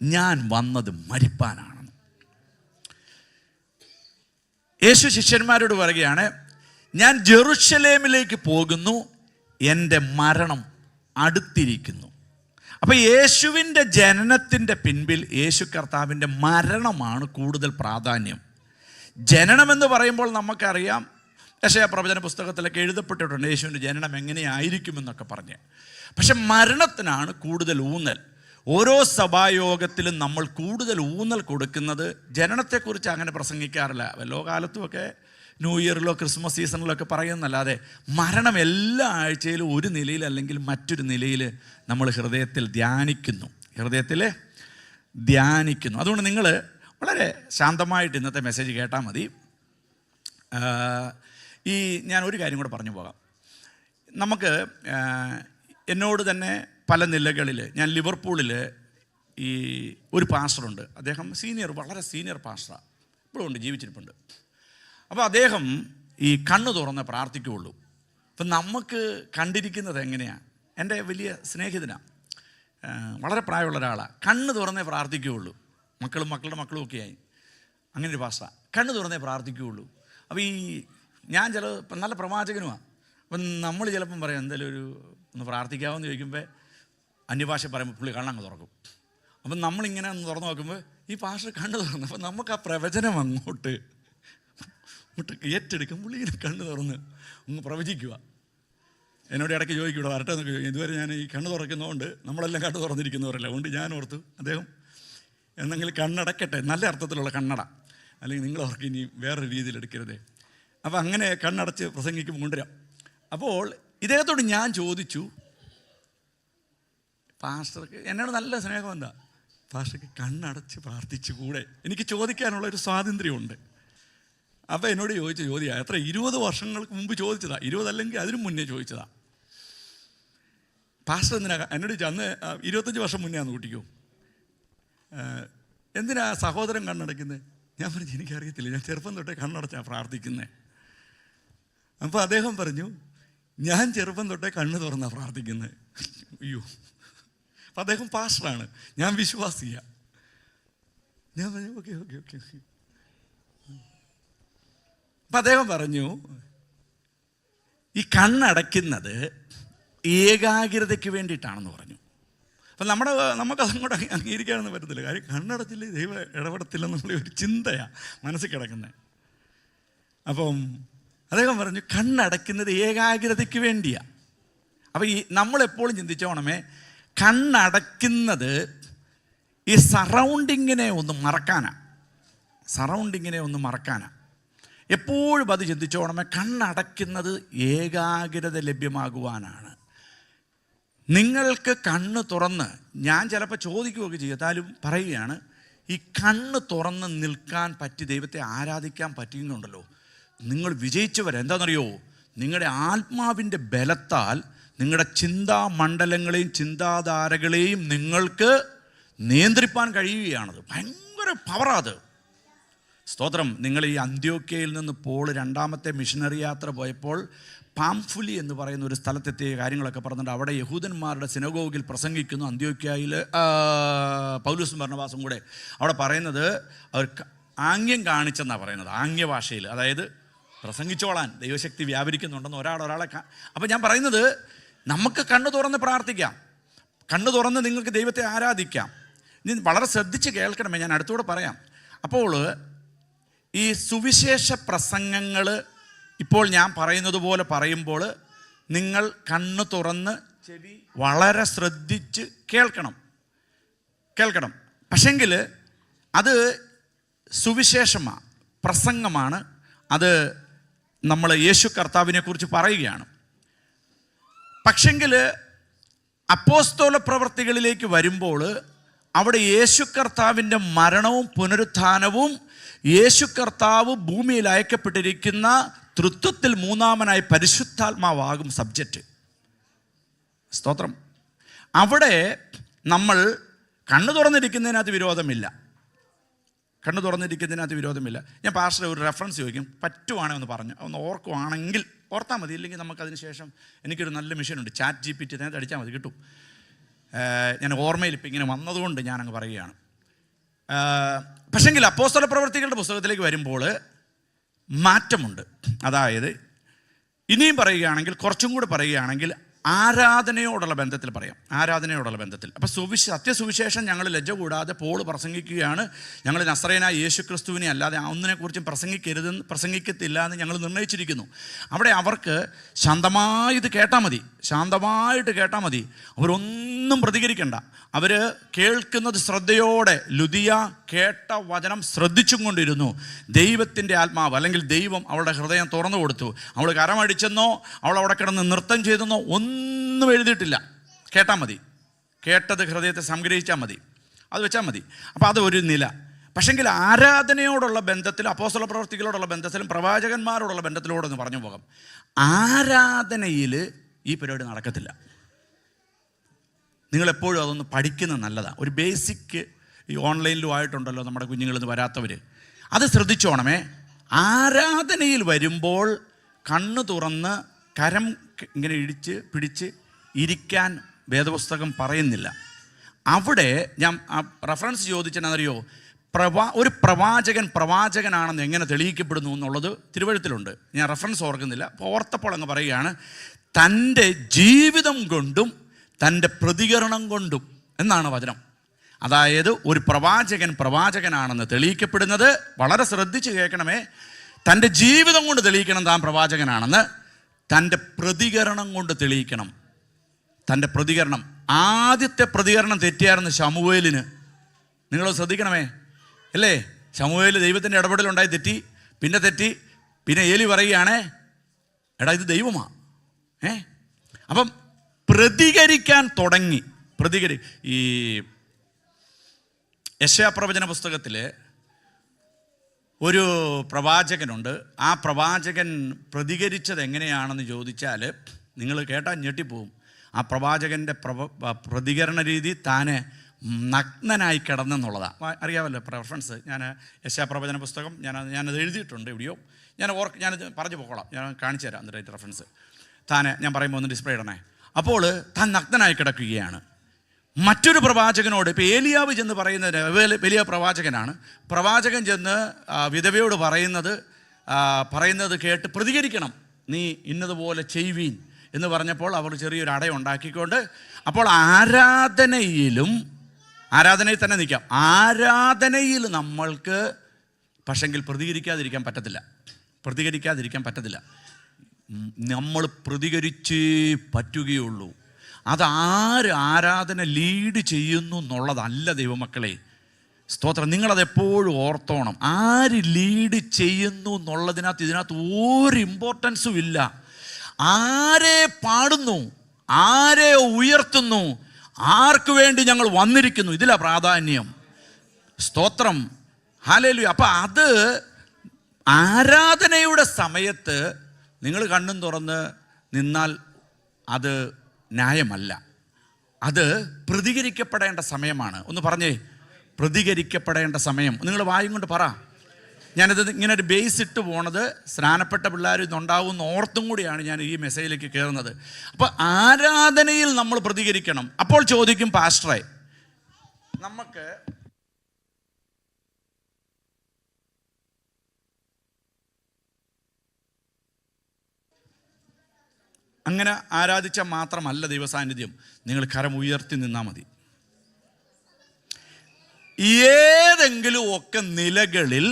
ഞാൻ വന്നത് മരിപ്പാനാണെന്ന്. യേശു ശിഷ്യന്മാരോട് പറയുകയാണ്, ഞാൻ ജെറുസലേമിലേക്ക് പോകുന്നു, എൻ്റെ മരണം അടുത്തിരിക്കുന്നു. അപ്പോൾ യേശുവിൻ്റെ ജനനത്തിൻ്റെ പിൻപിൽ യേശു കർത്താവിൻ്റെ മരണമാണ് കൂടുതൽ പ്രാധാന്യം. ജനനമെന്ന് പറയുമ്പോൾ നമുക്കറിയാം, യെശയ്യാ പ്രവചന പുസ്തകത്തിലൊക്കെ എഴുതപ്പെട്ടിട്ടുണ്ട് യേശുവിൻ്റെ ജനനം എങ്ങനെയായിരിക്കുമെന്നൊക്കെ പറഞ്ഞ്. പക്ഷെ മരണത്തിനാണ് കൂടുതൽ ഊന്നൽ. ഓരോ സഭായോഗത്തിലും നമ്മൾ കൂടുതൽ ഊന്നൽ കൊടുക്കുന്നത് ജനനത്തെക്കുറിച്ച് അങ്ങനെ പ്രസംഗിക്കാറില്ല. വല്ലോ കാലത്തുമൊക്കെ ന്യൂ ഇയറിലോ ക്രിസ്മസ് സീസണിലൊക്കെ പറയുന്നല്ലാതെ മരണം എല്ലാ ആഴ്ചയിലും ഒരു നിലയിൽ അല്ലെങ്കിൽ മറ്റൊരു നിലയിൽ നമ്മൾ ഹൃദയത്തിൽ ധ്യാനിക്കുന്നു. അതുകൊണ്ട് നിങ്ങൾ വളരെ ശാന്തമായിട്ട് ഇന്നത്തെ മെസ്സേജ് കേട്ടാൽ മതി. ഞാൻ ഒരു കാര്യം കൂടെ പറഞ്ഞു പോകാം. നമുക്ക് എന്നോട് തന്നെ പല നിലകളിൽ, ഞാൻ ലിവർപൂളിൽ ഒരു പാസ്റ്ററുണ്ട്. അദ്ദേഹം വളരെ സീനിയർ പാസ്റ്ററാണ്, ഇപ്പോഴും ഉണ്ട്, ജീവിച്ചിരിപ്പുണ്ട്. അപ്പോൾ അദ്ദേഹം കണ്ണ് തുറന്ന് പ്രാർത്ഥിക്കുകയുള്ളൂ. അപ്പം നമുക്ക് കണ്ടിരിക്കുന്നത് എങ്ങനെയാണ്? എൻ്റെ വലിയ സ്നേഹിതനാണ്, വളരെ പ്രായമുള്ള ഒരാളാണ്. കണ്ണ് തുറന്നേ പ്രാർത്ഥിക്കുകയുള്ളൂ. മക്കളുടെ മക്കളും ഒക്കെ ആയി. അങ്ങനെ ഒരു പാസ്റ്ററാണ്, കണ്ണ് തുറന്നേ പ്രാർത്ഥിക്കുകയുള്ളൂ. അപ്പോൾ ഞാൻ നല്ല പ്രവാചകനുമാണ്. അപ്പം നമ്മൾ ചിലപ്പം പറയാം, എന്തായാലും ഒന്ന് പ്രാർത്ഥിക്കാമെന്ന് ചോദിക്കുമ്പോൾ അന്യഭാഷ പറയുമ്പോൾ പുള്ളി കണ്ണങ്ങ് തുറക്കും. അപ്പം നമ്മളിങ്ങനെ ഒന്ന് തുറന്ന് നോക്കുമ്പോൾ ഈ പാസ്റ്റർ കണ്ണ് തുറന്നു. അപ്പം നമുക്ക് ആ പ്രവചനം അങ്ങോട്ട് ഏറ്റെടുക്കും. പുള്ളി ഇങ്ങനെ കണ്ണ് തുറന്ന് ഒന്ന് പ്രവചിക്കുക. എന്നോട് ഇടയ്ക്ക് ചോദിക്കൂടെ വരട്ടെ എന്നൊക്കെ ചോദിക്കും. ഇതുവരെ ഞാൻ ഈ കണ്ണ് തുറക്കുന്നതുകൊണ്ട് നമ്മളെല്ലാം കണ്ണ് തുറന്നിരിക്കുന്നവരല്ല. അതുകൊണ്ട് ഞാൻ ഓർത്തു അദ്ദേഹം എന്തെങ്കിലും കണ്ണടക്കട്ടെ, നല്ല അർത്ഥത്തിലുള്ള കണ്ണട, അല്ലെങ്കിൽ നിങ്ങൾ അവർക്ക് ഇനി വേറൊരു രീതിയിൽ എടുക്കരുതേ. അപ്പോൾ അങ്ങനെ കണ്ണടച്ച് പ്രസംഗിക്കുമ്പോൾ കൊണ്ടുവരാം. അപ്പോൾ ഇദ്ദേഹത്തോട് ഞാൻ ചോദിച്ചു, പാസ്റ്റർക്ക് എന്നോട് നല്ല സ്നേഹം എന്താ, പാസ്റ്റർക്ക് കണ്ണടച്ച് പ്രാർത്ഥിച്ചു കൂടെ? എനിക്ക് ചോദിക്കാനുള്ളൊരു സ്വാതന്ത്ര്യമുണ്ട്. അപ്പോൾ എന്നോട് ചോദിച്ച ചോദ്യം എത്ര 20 വർഷങ്ങൾക്ക് മുമ്പ് ചോദിച്ചതാ, 20 അല്ലെങ്കിൽ അതിനു മുന്നേ ചോദിച്ചതാ. പാസ്റ്റർ എന്തിനാ എന്നോട് അന്ന് 25 വർഷം മുന്നേ ആണെന്ന് കൂട്ടിക്കോ, എന്തിനാ സഹോദരൻ കണ്ണടയ്ക്കുന്നത്? ഞാൻ പറഞ്ഞു എനിക്കറിയത്തില്ല, ഞാൻ ചെറുപ്പം തൊട്ടേ കണ്ണടച്ചാണ് പ്രാർത്ഥിക്കുന്നത്. അപ്പോൾ അദ്ദേഹം പറഞ്ഞു, ഞാൻ ചെറുപ്പം തൊട്ടേ കണ്ണ് തുറന്നാണ് പ്രാർത്ഥിക്കുന്നത്. അയ്യോ, അപ്പം അദ്ദേഹം പാസ്റ്ററാണ്, ഞാൻ വിശ്വാസിയാണ്. ഞാൻ പറഞ്ഞു ഓക്കെ. അപ്പം അദ്ദേഹം പറഞ്ഞു, ഈ കണ്ണടയ്ക്കുന്നത് ഏകാഗ്രതയ്ക്ക് വേണ്ടിയിട്ടാണെന്ന് പറഞ്ഞു. അപ്പം നമുക്കതങ്ങോട്ട് അംഗീകരിക്കാനൊന്നും പറ്റത്തില്ല. കാര്യം കണ്ണടച്ചില്ലേ ദൈവം ഇടപെടത്തില്ലെന്നുള്ള ഒരു ചിന്തയാണ് മനസ്സിൽ കിടക്കുന്നത്. അപ്പം അദ്ദേഹം പറഞ്ഞു കണ്ണടയ്ക്കുന്നത് ഏകാഗ്രതയ്ക്ക് വേണ്ടിയാണ്. അപ്പോൾ നമ്മളെപ്പോഴും ചിന്തിച്ചോണമേ, കണ്ണടയ്ക്കുന്നത് ഈ സറൗണ്ടിങ്ങിനെ ഒന്ന് മറക്കാനാണ്. എപ്പോഴും അത് ചിന്തിച്ചോണമേ, കണ്ണടയ്ക്കുന്നത് ഏകാഗ്രത ലഭ്യമാകുവാനാണ്. നിങ്ങൾക്ക് കണ്ണ് തുറന്ന്, ഞാൻ ചിലപ്പോൾ ചോദിക്കുകയൊക്കെ ചെയ്താലും പറയുകയാണ്, ഈ കണ്ണ് തുറന്ന് നിൽക്കാൻ പറ്റി ദൈവത്തെ ആരാധിക്കാൻ പറ്റുന്നുണ്ടല്ലോ, നിങ്ങൾ വിജയിച്ചവരെന്താണെന്നറിയോ? നിങ്ങളുടെ ആത്മാവിൻ്റെ ബലത്താൽ നിങ്ങളുടെ ചിന്താമണ്ഡലങ്ങളെയും ചിന്താധാരകളെയും നിങ്ങൾക്ക് നിയന്ത്രിപ്പാൻ കഴിയുകയാണത്. ഭയങ്കര പവറാത്. സ്തോത്രം. നിങ്ങൾ ഈ അന്ത്യോക്യയിൽ നിന്ന് പോൾ രണ്ടാമത്തെ മിഷനറി യാത്ര പോയപ്പോൾ പാംഫുലി എന്ന് പറയുന്ന ഒരു സ്ഥലത്തെത്തിയ കാര്യങ്ങളൊക്കെ പറഞ്ഞിട്ട് അവിടെ യഹൂദന്മാരുടെ സിനഗോഗിൽ പ്രസംഗിക്കുന്നു. അന്ത്യോക്യയിൽ പൗലോസും ബർന്നബാസും കൂടെ അവിടെ പറയുന്നത് അവർ ആംഗ്യം കാണിച്ചെന്നാണ് പറയുന്നത്, ആംഗ്യഭാഷയിൽ. അതായത് പ്രസംഗിച്ചോളാൻ ദൈവശക്തി വ്യാപരിക്കുന്നുണ്ടെന്ന് ഒരാളെ അപ്പോൾ ഞാൻ പറയുന്നത്, നമുക്ക് കണ്ണ് തുറന്ന് പ്രാർത്ഥിക്കാം, കണ്ണ് തുറന്ന് നിങ്ങൾക്ക് ദൈവത്തെ ആരാധിക്കാം. ഇനി വളരെ ശ്രദ്ധിച്ച് കേൾക്കണമേ, ഞാൻ അടുത്തൂടെ പറയാം. അപ്പോൾ ഈ സുവിശേഷ പ്രസംഗങ്ങൾ ഇപ്പോൾ ഞാൻ പറയുന്നത് പോലെ പറയുമ്പോൾ നിങ്ങൾ കണ്ണ് തുറന്ന് ചെവി വളരെ ശ്രദ്ധിച്ച് കേൾക്കണം. പക്ഷെങ്കിൽ അത് സുവിശേഷമാണ്, പ്രസംഗമാണ്. അത് നമ്മൾ യേശു കർത്താവിനെ കുറിച്ച് പറയുകയാണ്. പക്ഷെങ്കിൽ അപ്പോസ്തല പ്രവൃത്തികളിലേക്ക് വരുമ്പോൾ അവിടെ യേശു കർത്താവിൻ്റെ മരണവും പുനരുത്ഥാനവും, യേശു കർത്താവ് ഭൂമിയിൽ അയക്കപ്പെട്ടിരിക്കുന്ന തൃത്വത്തിൽ മൂന്നാമനായി പരിശുദ്ധാത്മാവാകും സബ്ജക്റ്റ്. സ്തോത്രം. അവിടെ നമ്മൾ കണ്ണു തുറന്നിരിക്കുന്നതിനകത്ത് വിരോധമില്ല. ഞാൻ പാസ്റ്റർ ഒരു റെഫറൻസ് ചോദിക്കും, പറ്റുവാണെങ്കിൽ ഒന്ന് ഓർക്കുവാണെങ്കിൽ ഓർത്താൽ മതി. ഇല്ലെങ്കിൽ നമുക്കതിന് ശേഷം എനിക്കൊരു നല്ല മെഷീനുണ്ട്, ചാറ്റ് GPT, അതിനകത്ത് അടിച്ചാൽ മതി, കിട്ടും. ഞാൻ ഓർമ്മയിൽ ഇപ്പം ഇങ്ങനെ വന്നതുകൊണ്ട് ഞാനങ്ങ് പറയുകയാണ്. പക്ഷെങ്കിൽ അപ്പോസ്തല പ്രവൃത്തികളുടെ പുസ്തകത്തിലേക്ക് വരുമ്പോൾ മാറ്റമുണ്ട്. അതായത് ഇനിയും പറയുകയാണെങ്കിൽ, കുറച്ചും കൂടെ പറയുകയാണെങ്കിൽ ആരാധനയോടുള്ള ബന്ധത്തിൽ പറയാം. അപ്പോൾ സത്യസുവിശേഷം ഞങ്ങൾ ലജ്ജ കൂടാതെ പോൾ പ്രസംഗിക്കുകയാണ്. ഞങ്ങൾ നസറേനായ യേശു ക്രിസ്തുവിനെ അല്ലാതെ ഒന്നിനെക്കുറിച്ചും പ്രസംഗിക്കത്തില്ല എന്ന് ഞങ്ങൾ നിർണ്ണയിച്ചിരിക്കുന്നു. അവിടെ അവർക്ക് ശാന്തമായിട്ട് കേട്ടാൽ മതി. അവരൊന്നും പ്രതികരിക്കണ്ട. അവർ കേൾക്കുന്നത് ശ്രദ്ധയോടെ, ലുദിയ കേട്ട വചനം ശ്രദ്ധിച്ചും കൊണ്ടിരുന്നു. ദൈവത്തിൻ്റെ ആത്മാവ് അല്ലെങ്കിൽ ദൈവം അവളുടെ ഹൃദയം തുറന്നു കൊടുത്തു. അവൾ കരമടിച്ചെന്നോ അവൾ അവിടെ കിടന്ന് നൃത്തം ചെയ്തെന്നോ ഒന്നും എഴുതിയിട്ടില്ല. കേട്ടാൽ മതി, കേട്ടത് ഹൃദയത്തെ സംഗ്രഹിച്ചാൽ മതി, അത് വെച്ചാൽ മതി. അപ്പോൾ അത് ഒരു നില. പക്ഷെങ്കിൽ ആരാധനയോടുള്ള ബന്ധത്തിലും അപ്പോസ്തല പ്രവൃത്തികളോടുള്ള ബന്ധത്തിലും പ്രവാചകന്മാരോടുള്ള ബന്ധത്തിലൂടെ ഒന്ന് പറഞ്ഞു പോകാം. ആരാധനയിൽ ഈ പരിപാടി നടക്കത്തില്ല. നിങ്ങളെപ്പോഴും അതൊന്ന് പഠിക്കുന്നത് നല്ലതാണ്. ഒരു ബേസിക് ഈ ഓൺലൈനിലും ആയിട്ടുണ്ടല്ലോ നമ്മുടെ കുഞ്ഞുങ്ങളിൽ നിന്ന് വരാത്തവർ, അത് ശ്രദ്ധിച്ചോണമേ. ആരാധനയിൽ വരുമ്പോൾ കണ്ണ് തുറന്ന് കരം ഇങ്ങനെ പിടിച്ച് ഇരിക്കാൻ വേദപുസ്തകം പറയുന്നില്ല. അവിടെ ഞാൻ റെഫറൻസ് ചോദിച്ചെന്നറിയോ, ഒരു പ്രവാചകനാണെന്ന് എങ്ങനെ തെളിയിക്കപ്പെടുന്നു എന്നുള്ളത് തിരുവഴുത്തിലുണ്ട്. ഞാൻ റെഫറൻസ് ഓർക്കുന്നില്ല, അപ്പോൾ ഓർത്തപ്പോൾ അങ്ങ് പറയുകയാണ്, തൻ്റെ ജീവിതം കൊണ്ടും തൻ്റെ പ്രതികരണം കൊണ്ടും എന്നാണ് വചനം. അതായത് ഒരു പ്രവാചകനാണെന്ന് തെളിയിക്കപ്പെടുന്നത്, വളരെ ശ്രദ്ധിച്ച് കേൾക്കണമേ, തൻ്റെ ജീവിതം കൊണ്ട് തെളിയിക്കണം താൻ പ്രവാചകനാണെന്ന്, തൻ്റെ പ്രതികരണം കൊണ്ട് തെളിയിക്കണം. തൻ്റെ പ്രതികരണം, ആദ്യത്തെ പ്രതികരണം തെറ്റിയായിരുന്നു ശമൂവേലിന്. നിങ്ങൾ ശ്രദ്ധിക്കണമേ, അല്ലേ? ശമൂവേൽ ദൈവത്തിൻ്റെ ഇടപെടലുണ്ടായി തെറ്റി, പിന്നെ ഏലി പറയുകയാണേ, എടാ ഇത് ദൈവമാ. അപ്പം പ്രതികരിക്കാൻ തുടങ്ങി. ഈ യെശയ്യാ പ്രവചന പുസ്തകത്തിൽ ഒരു പ്രവാചകനുണ്ട്. ആ പ്രവാചകൻ പ്രതികരിച്ചത് എങ്ങനെയാണെന്ന് ചോദിച്ചാൽ നിങ്ങൾ കേട്ടാൽ ഞെട്ടിപ്പോവും. ആ പ്രവാചകൻ്റെ പ്രതികരണ രീതി താനെ നഗ്നനായി കിടന്നെന്നുള്ളതാണ്. അറിയാമല്ലോ റെഫറൻസ്. ഞാൻ യെശയ്യാ പ്രവചന പുസ്തകം ഞാനത് എഴുതിയിട്ടുണ്ട് എവിടെയോ. ഞാനത് പറഞ്ഞു പോകോളാം, ഞാൻ കാണിച്ചു തരാം എന്നിട്ട് റെഫറൻസ്. ഞാൻ പറയുമ്പോൾ ഒന്ന് ഡിസ്പ്ലേ ഇടണേ. അപ്പോൾ താൻ നഗ്നനായി കിടക്കുകയാണ്. മറ്റൊരു പ്രവാചകനോട്, ഇപ്പോൾ ഏലിയാവ് ചെന്ന് പറയുന്നത്, വലിയ പ്രവാചകനാണ്, പ്രവാചകൻ ചെന്ന് വിധവയോട് പറയുന്നത് കേട്ട് പ്രതികരിക്കണം, നീ ഇന്നതുപോലെ ചെയ്യുവീൻ എന്ന് പറഞ്ഞപ്പോൾ അവർ ചെറിയൊരു അട ഉണ്ടാക്കിക്കൊണ്ട്, അപ്പോൾ ആരാധനയിൽ തന്നെ നിൽക്കാം. ആരാധനയിൽ നമ്മൾക്ക് പക്ഷെങ്കിൽ പ്രതികരിക്കാതിരിക്കാൻ പറ്റത്തില്ല. നമ്മൾ പ്രതികരിച്ചേ പറ്റുകയുള്ളൂ. ആരാധന ലീഡ് ചെയ്യുന്നു എന്നുള്ളതല്ല ദൈവമക്കളെ. സ്തോത്രം. നിങ്ങളതെപ്പോഴും ഓർത്തോണം. ആര് ലീഡ് ചെയ്യുന്നു ഇതിനകത്ത് ഒരു ഇമ്പോർട്ടൻസും ഇല്ല. ആരെ പാടുന്നു, ആരെ ഉയർത്തുന്നു, ആർക്ക് വേണ്ടി ഞങ്ങൾ വന്നിരിക്കുന്നു, ഇതിലാ പ്രാധാന്യം. സ്തോത്രം. ഹല്ലേലൂയ. അപ്പം അത് ആരാധനയുടെ സമയത്ത് നിങ്ങൾ കണ്ണും തുറന്ന് നിന്നാൽ അത് ന്യായമല്ല. അത് പ്രതികരിക്കപ്പെടേണ്ട സമയമാണ്. ഒന്ന് പറഞ്ഞേ, പ്രതികരിക്കപ്പെടേണ്ട സമയം. നിങ്ങൾ വായും കൊണ്ട് പറ. ഞാനിത് ഇങ്ങനെ ഒരു ബേസ് ഇട്ട് പോണത് സ്നാനപ്പെട്ട പിള്ളേർ ഇന്നുണ്ടാവുമെന്ന് ഓർത്തും കൂടിയാണ് ഞാൻ ഈ മെസ്സേജിലേക്ക് കയറുന്നത്. അപ്പോൾ ആരാധനയിൽ നമ്മൾ പ്രതികരിക്കണം. അപ്പോൾ ചോദിക്കും, പാസ്റ്ററെ, നമുക്ക് അങ്ങനെ ആരാധിച്ചാൽ മാത്രമല്ല ദൈവസാന്നിധ്യം. നിങ്ങൾ കരം ഉയർത്തി നിന്നാൽ മതി. ഏതെങ്കിലും ഒക്കെ നിലകളിൽ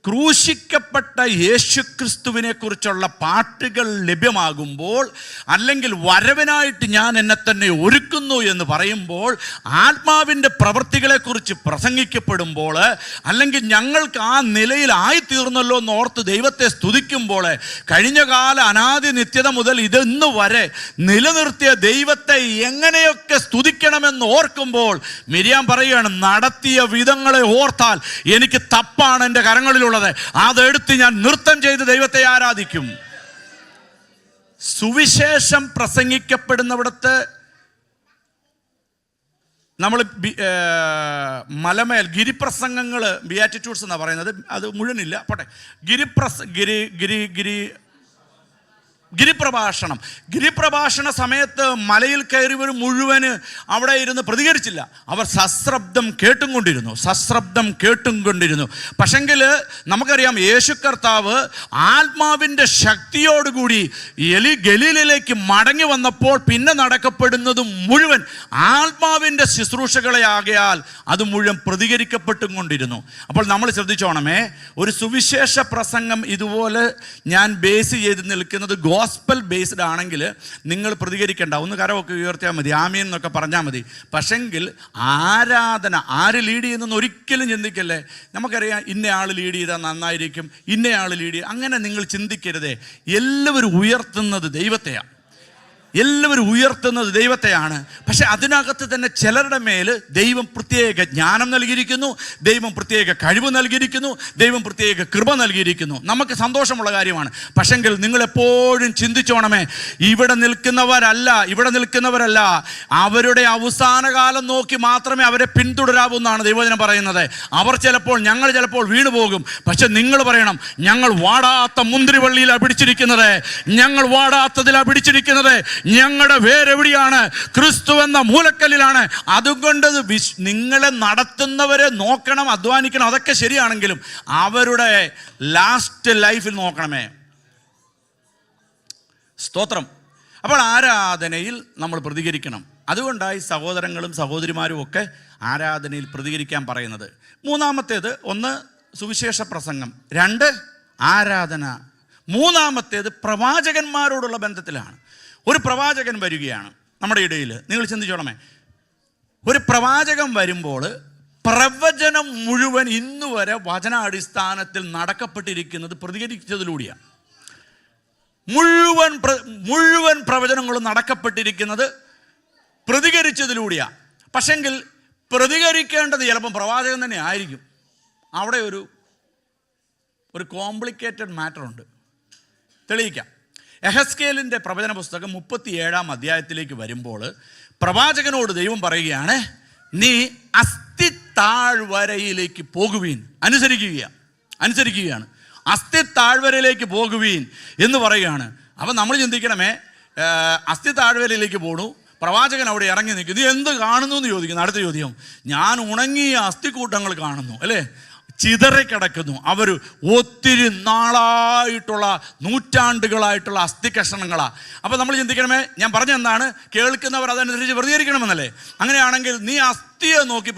ക്രൂശിക്കപ്പെട്ട യേശുക്രിസ്തുവിനെ കുറിച്ചുള്ള പാട്ടുകൾ ലഭ്യമാകുമ്പോൾ, അല്ലെങ്കിൽ വരവിനായിട്ട് ഞാൻ എന്നെ തന്നെ ഒരുക്കുന്നു എന്ന് പറയുമ്പോൾ, ആത്മാവിൻ്റെ പ്രവൃത്തികളെക്കുറിച്ച് പ്രസംഗിക്കപ്പെടുമ്പോൾ, അല്ലെങ്കിൽ ഞങ്ങൾക്ക് ആ നിലയിലായിത്തീർന്നല്ലോ എന്ന് ഓർത്ത് ദൈവത്തെ സ്തുതിക്കുമ്പോൾ, കഴിഞ്ഞകാല അനാദി നിത്യത മുതൽ ഇന്ന് വരെ നിലനിർത്തിയ ദൈവത്തെ എങ്ങനെയൊക്കെ സ്തുതിക്കണമെന്ന് ഓർക്കുമ്പോൾ, മിരിയാം പറയുകയാണ്, നടത്തിയ വിധങ്ങളെ ഓർത്താൽ എനിക്ക് തപ്പാണ് എൻ്റെ കരങ്ങളിലുള്ള. അതെടുത്ത് ഞാൻ നൃത്തം ചെയ്ത് ദൈവത്തെ ആരാധിക്കും. സുവിശേഷം പ്രസംഗിക്കപ്പെടുന്നിടത്ത് നമ്മൾ മലമേൽ ഗിരിപ്രസംഗങ്ങൾ, ബിയാറ്റിറ്റ്യൂഡ്സ് എന്നാണ് പറയുന്നത്, അത് മുഴുവനില്ല പോട്ടെ. ഗിരിപ്രഭാഷണ സമയത്ത് മലയിൽ കയറിയവർ മുഴുവന് അവിടെ ഇരുന്ന് പ്രതികരിച്ചില്ല. അവർ സശ്രബ്ദം കേട്ടുകൊണ്ടിരുന്നു. പക്ഷെങ്കിൽ നമുക്കറിയാം, യേശു കർത്താവ് ആത്മാവിൻ്റെ ശക്തിയോടുകൂടി ഗലീലയിലേക്ക് മടങ്ങി വന്നപ്പോൾ പിന്നെ നടക്കപ്പെടുന്നതും മുഴുവൻ ആത്മാവിൻ്റെ ശുശ്രൂഷകളെ ആകയാൽ അത് മുഴുവൻ പ്രതികരിക്കപ്പെട്ടും കൊണ്ടിരുന്നു. അപ്പോൾ നമ്മൾ ശ്രദ്ധിച്ചോണമേ, ഒരു സുവിശേഷ പ്രസംഗം ഇതുപോലെ ഞാൻ ബേസ് ചെയ്ത് നിൽക്കുന്നത് ഗോസ്പൽ ബേസ്ഡ് ആണെങ്കിൽ നിങ്ങൾ പ്രതികരിക്കേണ്ട. ഒന്ന് കരമൊക്കെ ഉയർത്തിയാൽ മതി, ആമീൻ എന്നൊക്കെ പറഞ്ഞാൽ മതി. പക്ഷെങ്കിൽ ആരാധന ആര് ലീഡ് ചെയ്യുന്നെന്ന് ഒരിക്കലും ചിന്തിക്കല്ലേ. നമുക്കറിയാം, ഇന്നയാൾ ലീഡ് ചെയ്താൽ നന്നായിരിക്കും, ഇന്നയാൾ ലീഡ് ചെയ്യുക, അങ്ങനെ നിങ്ങൾ ചിന്തിക്കരുതേ. എല്ലാവരും ഉയർത്തുന്നത് ദൈവത്തെയാണ്. പക്ഷെ അതിനകത്ത് തന്നെ ചിലരുടെ മേൽ ദൈവം പ്രത്യേക ജ്ഞാനം നൽകിയിരിക്കുന്നു, ദൈവം പ്രത്യേക കഴിവ് നൽകിയിരിക്കുന്നു, ദൈവം പ്രത്യേക കൃപ നൽകിയിരിക്കുന്നു. നമുക്ക് സന്തോഷമുള്ള കാര്യമാണ്. പക്ഷെങ്കിൽ നിങ്ങളെപ്പോഴും ചിന്തിച്ചോണമേ, ഇവിടെ നിൽക്കുന്നവരല്ല അവരുടെ അവസാന കാലം നോക്കി മാത്രമേ അവരെ പിന്തുടരാവൂ എന്നാണ് ദൈവവചനം പറയുന്നത്. ഞങ്ങൾ ചിലപ്പോൾ വീണു പോകും. പക്ഷെ നിങ്ങൾ പറയണം, ഞങ്ങൾ വാടാത്ത മുന്തിരിവള്ളിയിലാണ് പിടിച്ചിരിക്കുന്നത്, ഞങ്ങളുടെ വേരെവിടെയാണ്? ക്രിസ്തു എന്ന മൂലക്കല്ലിലാണ്. അതുകൊണ്ട് നിങ്ങളെ നടത്തുന്നവരെ നോക്കണം, അധ്വാനിക്കണം, അതൊക്കെ ശരിയാണെങ്കിലും അവരുടെ ലാസ്റ്റ് ലൈഫിൽ നോക്കണമേ. സ്തോത്രം. അപ്പോൾ ആരാധനയിൽ നമ്മൾ പ്രതികരിക്കണം. അതുകൊണ്ടായി സഹോദരങ്ങളും സഹോദരിമാരും ഒക്കെ ആരാധനയിൽ പ്രതികരിക്കാൻ പറയുന്നത്. മൂന്നാമത്തേത്, ഒന്ന് സുവിശേഷ പ്രസംഗം, രണ്ട് ആരാധന, മൂന്നാമത്തേത് പ്രവാചകന്മാരോടുള്ള ബന്ധത്തിലാണ്. ഒരു പ്രവാചകൻ വരികയാണ് നമ്മുടെ ഇടയിൽ. നിങ്ങൾ ചിന്തിച്ചോളമേ, ഒരു പ്രവാചകൻ വരുമ്പോൾ പ്രവചനം മുഴുവൻ ഇന്നുവരെ വചനാടിസ്ഥാനത്തിൽ നടക്കപ്പെട്ടിരിക്കുന്നത് പ്രതികരിച്ചതിലൂടെയാണ്. മുഴുവൻ പ്രവചനങ്ങളും നടക്കപ്പെട്ടിരിക്കുന്നത് പ്രതികരിച്ചതിലൂടെയാണ്. പക്ഷെങ്കിൽ പ്രതികരിക്കേണ്ടത് ചിലപ്പം പ്രവാചകൻ തന്നെ ആയിരിക്കും. അവിടെ ഒരു കോംപ്ലിക്കേറ്റഡ് മാറ്ററുണ്ട്. തെളിയിക്കാം. എഹെസ്കേലിൻ്റെ പ്രവചന പുസ്തകം 37-ാം അധ്യായത്തിലേക്ക് വരുമ്പോൾ പ്രവാചകനോട് ദൈവം പറയുകയാണ്, നീ അസ്ഥി താഴ്വരയിലേക്ക് പോകുവീൻ. അനുസരിക്കുകയാണ്. അസ്ഥി താഴ്വരയിലേക്ക് പോകുവീൻ എന്ന് പറയുകയാണ്. അപ്പം നമ്മൾ ചിന്തിക്കണമേ, അസ്ഥി താഴ്വരയിലേക്ക് പോണു, പ്രവാചകൻ അവിടെ ഇറങ്ങി നിൽക്കും. ഇത് എന്ത് കാണുന്നു എന്ന് ചോദിക്കുന്നു. അടുത്ത ചോദ്യം, ഞാൻ ഉണങ്ങിയ അസ്ഥിക്കൂട്ടങ്ങൾ കാണുന്നു, അല്ലേ? ചിതറിക്കിടക്കുന്നു. അവർ ഒത്തിരി നാളായിട്ടുള്ള നൂറ്റാണ്ടുകളായിട്ടുള്ള അസ്ഥി കഷണങ്ങളാണ്. അപ്പോൾ നമ്മൾ ചിന്തിക്കണമേ, ഞാൻ പറഞ്ഞെന്താണ്, കേൾക്കുന്നവർ അതനുസരിച്ച് പ്രതികരിക്കണമെന്നല്ലേ? അങ്ങനെയാണെങ്കിൽ നീ അസ്ഥിയെ നോക്കി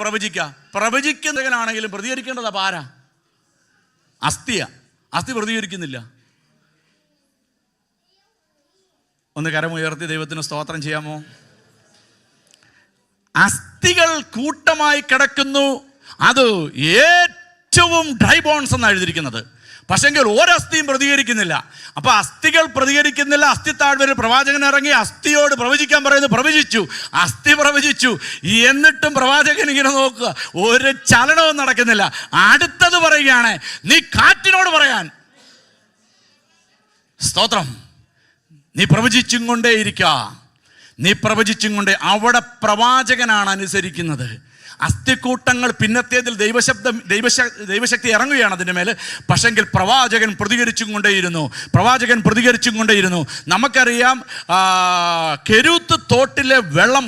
പ്രവചിക്കുന്നവനാണെങ്കിലും പ്രതികരിക്കേണ്ടത് അപ്പോൾ ആരാ? അസ്ഥി പ്രതികരിക്കുന്നില്ല. ഒന്ന് കരമുയർത്തി ദൈവത്തിന് സ്തോത്രം ചെയ്യാമോ? അസ്ഥികൾ കൂട്ടമായി കിടക്കുന്നു. അത് ഏറ്റവും ഡ്രൈ ബോൺസ് എന്നാണ് എഴുതിയിരിക്കുന്നത്. പക്ഷെങ്കിൽ ഒരസ്ഥിയും പ്രതികരിക്കുന്നില്ല. അപ്പോൾ അസ്ഥികൾ പ്രതികരിക്കുന്നില്ല. അസ്ഥി താഴ്വര പ്രവാചകൻ ഇറങ്ങി അസ്ഥിയോട് പ്രവചിക്കാൻ പറയുന്നു. അസ്ഥി പ്രവചിച്ചു. എന്നിട്ടും പ്രവാചകൻ ഇങ്ങനെ നോക്കുക, ഒരു ചലനവും നടക്കുന്നില്ല. അടുത്തത് പറയുകയാണ്, നീ കാറ്റിനോട് പറയാൻ. സ്തോത്രം. നീ പ്രവചിച്ചും കൊണ്ടേ അവിടെ പ്രവാചകനാണ് അനുസരിക്കുന്നത്. അസ്ഥിക്കൂട്ടങ്ങൾ പിന്നത്തേതിൽ ദൈവശക്തി ഇറങ്ങുകയാണ് അതിൻ്റെ മേൽ. പക്ഷെങ്കിൽ പ്രവാചകൻ പ്രതികരിച്ചും കൊണ്ടേയിരുന്നു. നമുക്കറിയാം, കെരൂത്ത് തോട്ടിലെ വെള്ളം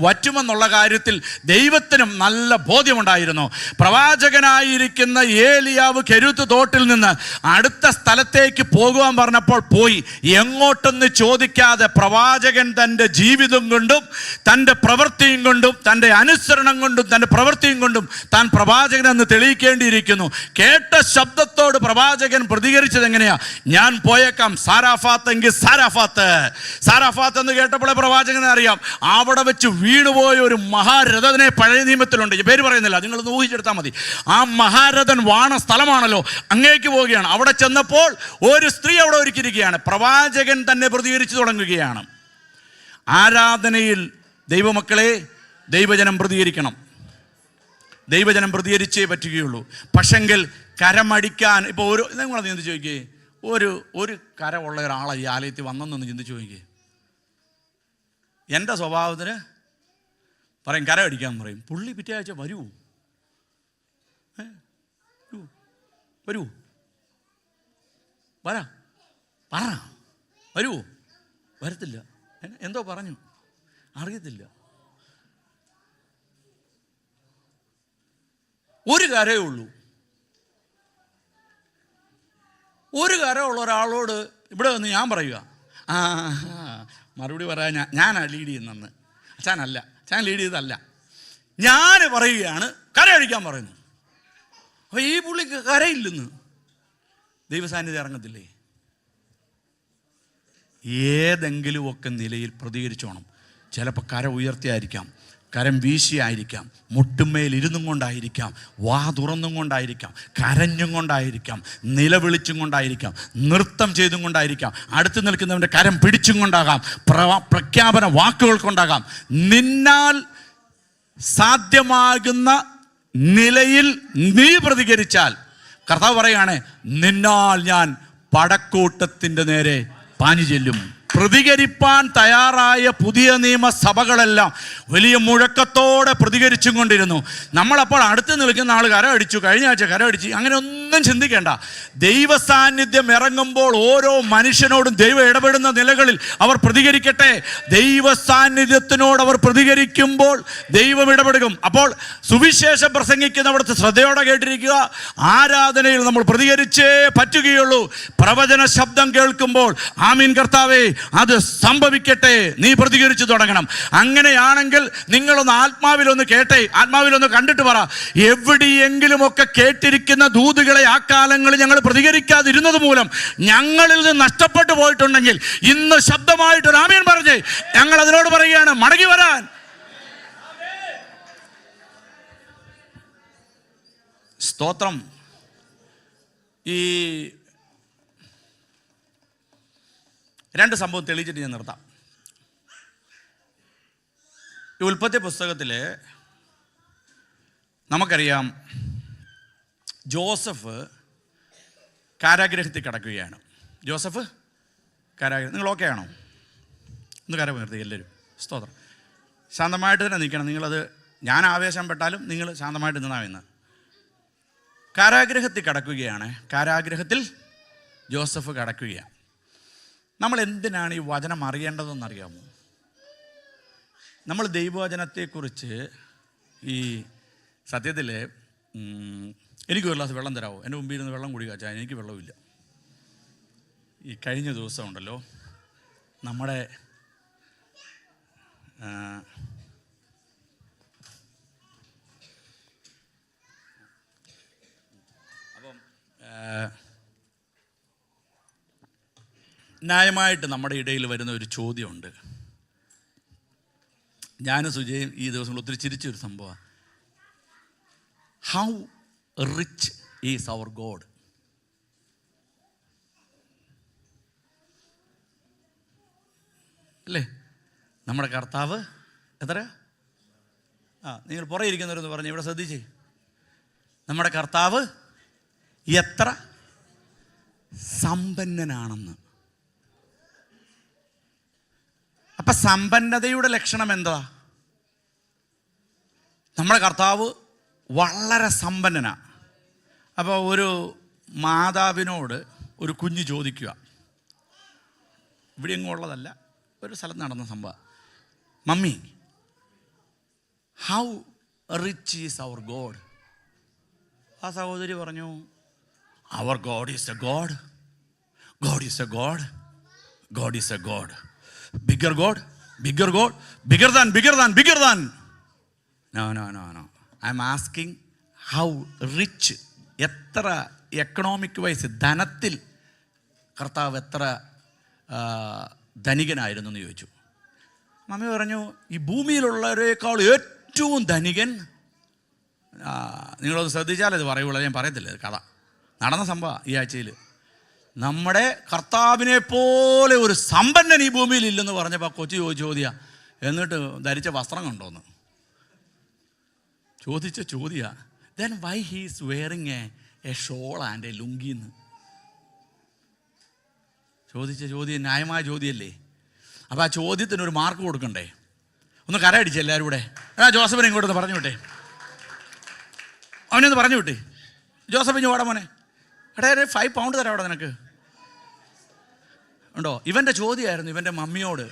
വറ്റുമെന്നുള്ള കാര്യത്തിൽ ദൈവത്തിനും നല്ല ബോധ്യമുണ്ടായിരുന്നു. പ്രവാചകനായിരിക്കുന്ന ഏലിയാവ് കെരൂത്ത് തോട്ടിൽ നിന്ന് അടുത്ത സ്ഥലത്തേക്ക് പോകുവാൻ പറഞ്ഞപ്പോൾ പോയി. എങ്ങോട്ടെന്ന് ചോദിക്കാതെ പ്രവാചകൻ തൻ്റെ ജീവിതം കൊണ്ടും തൻ്റെ പ്രവൃത്തിയും കൊണ്ടും തൻ്റെ അനുസരണം കൊണ്ടും തൻ്റെ പ്രവൃത്തിയും കൊണ്ടും താൻ പ്രവാചകനെന്ന് തെളിയിക്കേണ്ടിയിരിക്കുന്നു. കേട്ട ശബ്ദത്തോട് പ്രവാചകൻ പ്രതികരിച്ചത് എങ്ങനെയാ? ഞാൻ പോയേക്കാം, സാരാഫാത്ത് എങ്കിൽ സാരാഫാത്ത് എന്ന് കേട്ടപ്പോഴേ പ്രവാചകനെ അറിയാം. അവിടെ വെച്ച് വീണുപോയ ഒരു മഹാരഥനെ പഴയ നിയമത്തിലുണ്ട്, പേര് പറയുന്നില്ല, നിങ്ങൾ ഊഹിച്ചെടുത്താൽ മതി. ആ മഹാരഥൻ വാണ സ്ഥലമാണല്ലോ, അങ്ങേക്ക് പോവുകയാണ്. അവിടെ ചെന്നപ്പോൾ ഒരു സ്ത്രീ അവിടെ ഒരുക്കിയിരിക്കുകയാണ്. പ്രവാചകൻ തന്നെ പ്രതികരിച്ചു തുടങ്ങുകയാണ്. ആരാധനയിൽ ദൈവമക്കളെ, ദൈവജനം പ്രതികരിച്ചേ പറ്റുകയുള്ളൂ. പക്ഷെങ്കിൽ കരമടിക്കാൻ ഇപ്പോൾ നിങ്ങളത് ചിന്തിച്ച് നോക്കിയേ, ഒരു കരമുള്ള ഒരാളെ ഈ ആലയത്തിൽ വന്നെന്നൊന്ന് ചിന്തിച്ച് നോക്കിയേ. എൻ്റെ സ്വഭാവത്തിന് പറയും കരമടിക്കാൻ പറയും, പുള്ളി പിറ്റേ ആഴ്ച വരൂ വരത്തില്ല. എന്തോ പറഞ്ഞു അറിയത്തില്ല. ഒരു കരയേ ഉള്ളൂ. ഒരു കരമുള്ള ഒരാളോട് ഇവിടെ വന്ന് ഞാൻ പറയുക, മറുപടി പറയാൻ ഞാനാ ലീഡ് ചെയ്യുന്നെന്ന്. അച്ഛൻ ലീഡ് ചെയ്തതല്ല, ഞാൻ പറയുകയാണ് കരയടിക്കാൻ പറയുന്നു. അപ്പോൾ ഈ പുള്ളിക്ക് കരയില്ലെന്ന് ദൈവസാന്നിധ്യം ഇറങ്ങത്തില്ലേ? ഏതെങ്കിലുമൊക്കെ നിലയിൽ പ്രതികരിച്ചോണം. ചിലപ്പോൾ കര ഉയർത്തിയായിരിക്കാം, കരം വീശിയായിരിക്കാം, മുട്ടുമേൽ ഇരുന്നും കൊണ്ടായിരിക്കാം, വാ തുറന്നും കൊണ്ടായിരിക്കാം, കരഞ്ഞും കൊണ്ടായിരിക്കാം, നിലവിളിച്ചും കൊണ്ടായിരിക്കാം, നൃത്തം ചെയ്തും കൊണ്ടായിരിക്കാം, അടുത്ത് നിൽക്കുന്നവൻ്റെ കരം പിടിച്ചും കൊണ്ടാകാം, പ്രഖ്യാപന വാക്കുകൾ കൊണ്ടാകാം. നിന്നാൽ സാധ്യമാകുന്ന നിലയിൽ നീ പ്രതികരിച്ചാൽ, കർത്താവ് പറയുകയാണ്, നിന്നാൽ ഞാൻ പടക്കൂട്ടത്തിൻ്റെ നേരെ പാഞ്ഞു ചെല്ലും. പ്രതികരിപ്പാൻ തയ്യാറായ പുതിയ നിയമസഭകളെല്ലാം വലിയ മുഴക്കത്തോടെ പ്രതികരിച്ചും കൊണ്ടിരുന്നു. നമ്മളപ്പോൾ അടുത്ത് നിൽക്കുന്ന ആൾ കരമടിച്ചു, കഴിഞ്ഞ ആഴ്ച കരമടിച്ചു, അങ്ങനെ ഒന്നും ചിന്തിക്കേണ്ട. ദൈവ സാന്നിധ്യം ഇറങ്ങുമ്പോൾ ഓരോ മനുഷ്യനോടും ദൈവം ഇടപെടുന്ന നിലകളിൽ അവർ പ്രതികരിക്കട്ടെ. ദൈവ സാന്നിധ്യത്തിനോട് അവർ പ്രതികരിക്കുമ്പോൾ ദൈവം ഇടപെടും. അപ്പോൾ സുവിശേഷം പ്രസംഗിക്കുന്നവിടുത്തെ ശ്രദ്ധയോടെ കേട്ടിരിക്കുക. ആരാധനയിൽ നമ്മൾ പ്രതികരിച്ചേ പറ്റുകയുള്ളൂ. പ്രവചന ശബ്ദം കേൾക്കുമ്പോൾ ആമീൻ കർത്താവേ അത് സംഭവിക്കട്ടെ, നീ പ്രതികരിച്ചു തുടങ്ങണം. അങ്ങനെയാണെങ്കിൽ നിങ്ങളൊന്ന് ആത്മാവിലൊന്ന് കേട്ടേ, ആത്മാവിലൊന്ന് കണ്ടിട്ട് പറ, എവിടെയെങ്കിലുമൊക്കെ കേട്ടിരിക്കുന്ന ദൂതുകളെ ആ കാലങ്ങളിൽ ഞങ്ങൾ പ്രതികരിക്കാതിരുന്നത് മൂലം ഞങ്ങളിൽ നിന്ന് നഷ്ടപ്പെട്ടു പോയിട്ടുണ്ടെങ്കിൽ ഇന്ന് ശബ്ദമായിട്ടൊരു ആമേൻ പറഞ്ഞേ, ഞങ്ങൾ അതിനോട് പറയുകയാണ് മടങ്ങി വരാൻ. സ്തോത്രം. ഈ രണ്ട് സംഭവം തെളിയിച്ചിട്ട് ഞാൻ നിർത്താം. ഈ ഉൽപ്പത്തി പുസ്തകത്തിൽ നമുക്കറിയാം, ജോസഫ് കാരാഗ്രഹത്തിൽ കിടക്കുകയാണ്. ജോസഫ് കാരാഗ്രഹം. നിങ്ങൾ ഓക്കെ ആണോ? ഒന്ന് കര ഉയർത്തി എല്ലാവരും. സ്തോത്രം. ശാന്തമായിട്ട് തന്നെ നിൽക്കണം. നിങ്ങളത്, ഞാൻ ആവേശപ്പെട്ടാലും നിങ്ങൾ ശാന്തമായിട്ട് നിന്നാവുന്ന. കാരാഗ്രഹത്തിൽ കിടക്കുകയാണ്. കാരാഗ്രഹത്തിൽ ജോസഫ് കിടക്കുകയാണ്. നമ്മൾ എന്തിനാണ് ഈ വചനം അറിയേണ്ടതെന്നറിയാമോ? നമ്മൾ ദൈവവചനത്തെക്കുറിച്ച് ഈ സത്യത്തിൽ എനിക്ക് ഒരു ഗ്ലാസ് വെള്ളം തരാമോ? എൻ്റെ മുമ്പിൽ ഇരുന്ന് വെള്ളം കുടിക്കുക. ചായ എനിക്ക് വെള്ളമില്ല. ഈ കഴിഞ്ഞ ദിവസം ഉണ്ടല്ലോ നമ്മുടെ അപ്പം ന്യായമായിട്ട് നമ്മുടെ ഇടയിൽ വരുന്ന ഒരു ചോദ്യമുണ്ട്. ഞാനും സുജയും ഈ ദിവസങ്ങളിൽ ഒത്തിരി ചിരിച്ചൊരു സംഭവമാണ്. How rich is our God? അല്ലേ? നമ്മുടെ കർത്താവ് എത്ര? നിങ്ങൾ പുറകെ ഇരിക്കുന്നവരെന്ന് പറഞ്ഞ് ഇവിടെ ശ്രദ്ധിച്ചേ. നമ്മുടെ കർത്താവ് എത്ര സമ്പന്നനാണെന്ന്. അപ്പം സമ്പന്നതയുടെ ലക്ഷണം എന്താ? നമ്മുടെ കർത്താവ് വളരെ സമ്പന്നനാണ്. അപ്പോൾ ഒരു മാതാവിനോട് ഒരു കുഞ്ഞ് ചോദിക്കുക, ഇവിടെ എങ്ങും ഉള്ളതല്ല, ഒരു സ്ഥലത്ത് നടന്ന സംഭവം. Mummy, how rich is our God? ആ സഹോദരി പറഞ്ഞു, our God is a God, God is a God, God is a God, bigger God, bigger God, bigger than, bigger than, bigger than. No no no no, I am asking how rich, എത്ര economic wise ധനത്തിൽ കർത്താവ് എത്ര ധനികനായിരുന്നു എന്ന് ചോദിച്ചു. Mummy പറഞ്ഞു, ഈ ഭൂമിയിലുള്ളവരേക്കാൾ ഏറ്റവും ധനികൻ. നിങ്ങളത് ശ്രദ്ധിച്ചാൽ ഇത് പറയുള്ളൂ, ഞാൻ പറയത്തില്ല, കഥ നടന്ന സംഭവം ഈ ആഴ്ചയിൽ. നമ്മുടെ കർത്താവിനെ പോലെ ഒരു സമ്പന്നൻ ഈ ഭൂമിയിൽ ഇല്ലെന്ന് പറഞ്ഞപ്പോൾ കൊച്ചു ചോദ്യ, എന്നിട്ട് ധരിച്ച വസ്ത്രം കണ്ടോന്ന് ചോദിച്ച ചോദ്യ. Then why he's wearing a shawl and a ലുങ്കിന്ന് ചോദിച്ച ചോദ്യം ന്യായമായ ചോദ്യമല്ലേ? അപ്പോൾ ആ ചോദ്യത്തിനൊരു മാർക്ക് കൊടുക്കണ്ടേ? ഒന്ന് കരയടിച്ച് എല്ലാവരും കൂടെ. ജോസഫിനെ ഇങ്ങോട്ടൊന്ന് പറഞ്ഞു വിട്ടേ, അവനൊന്ന് പറഞ്ഞു വിട്ടേ. ജോസഫ് ഇഞ്ഞ് ഓടാ മോനെ, എടാ 5 പൗണ്ട് തരാം അവിടെ നിനക്ക് ഉണ്ടോ? ഇവൻ്റെ ചോദ്യമായിരുന്നു ഇവൻ്റെ മമ്മിയോട്,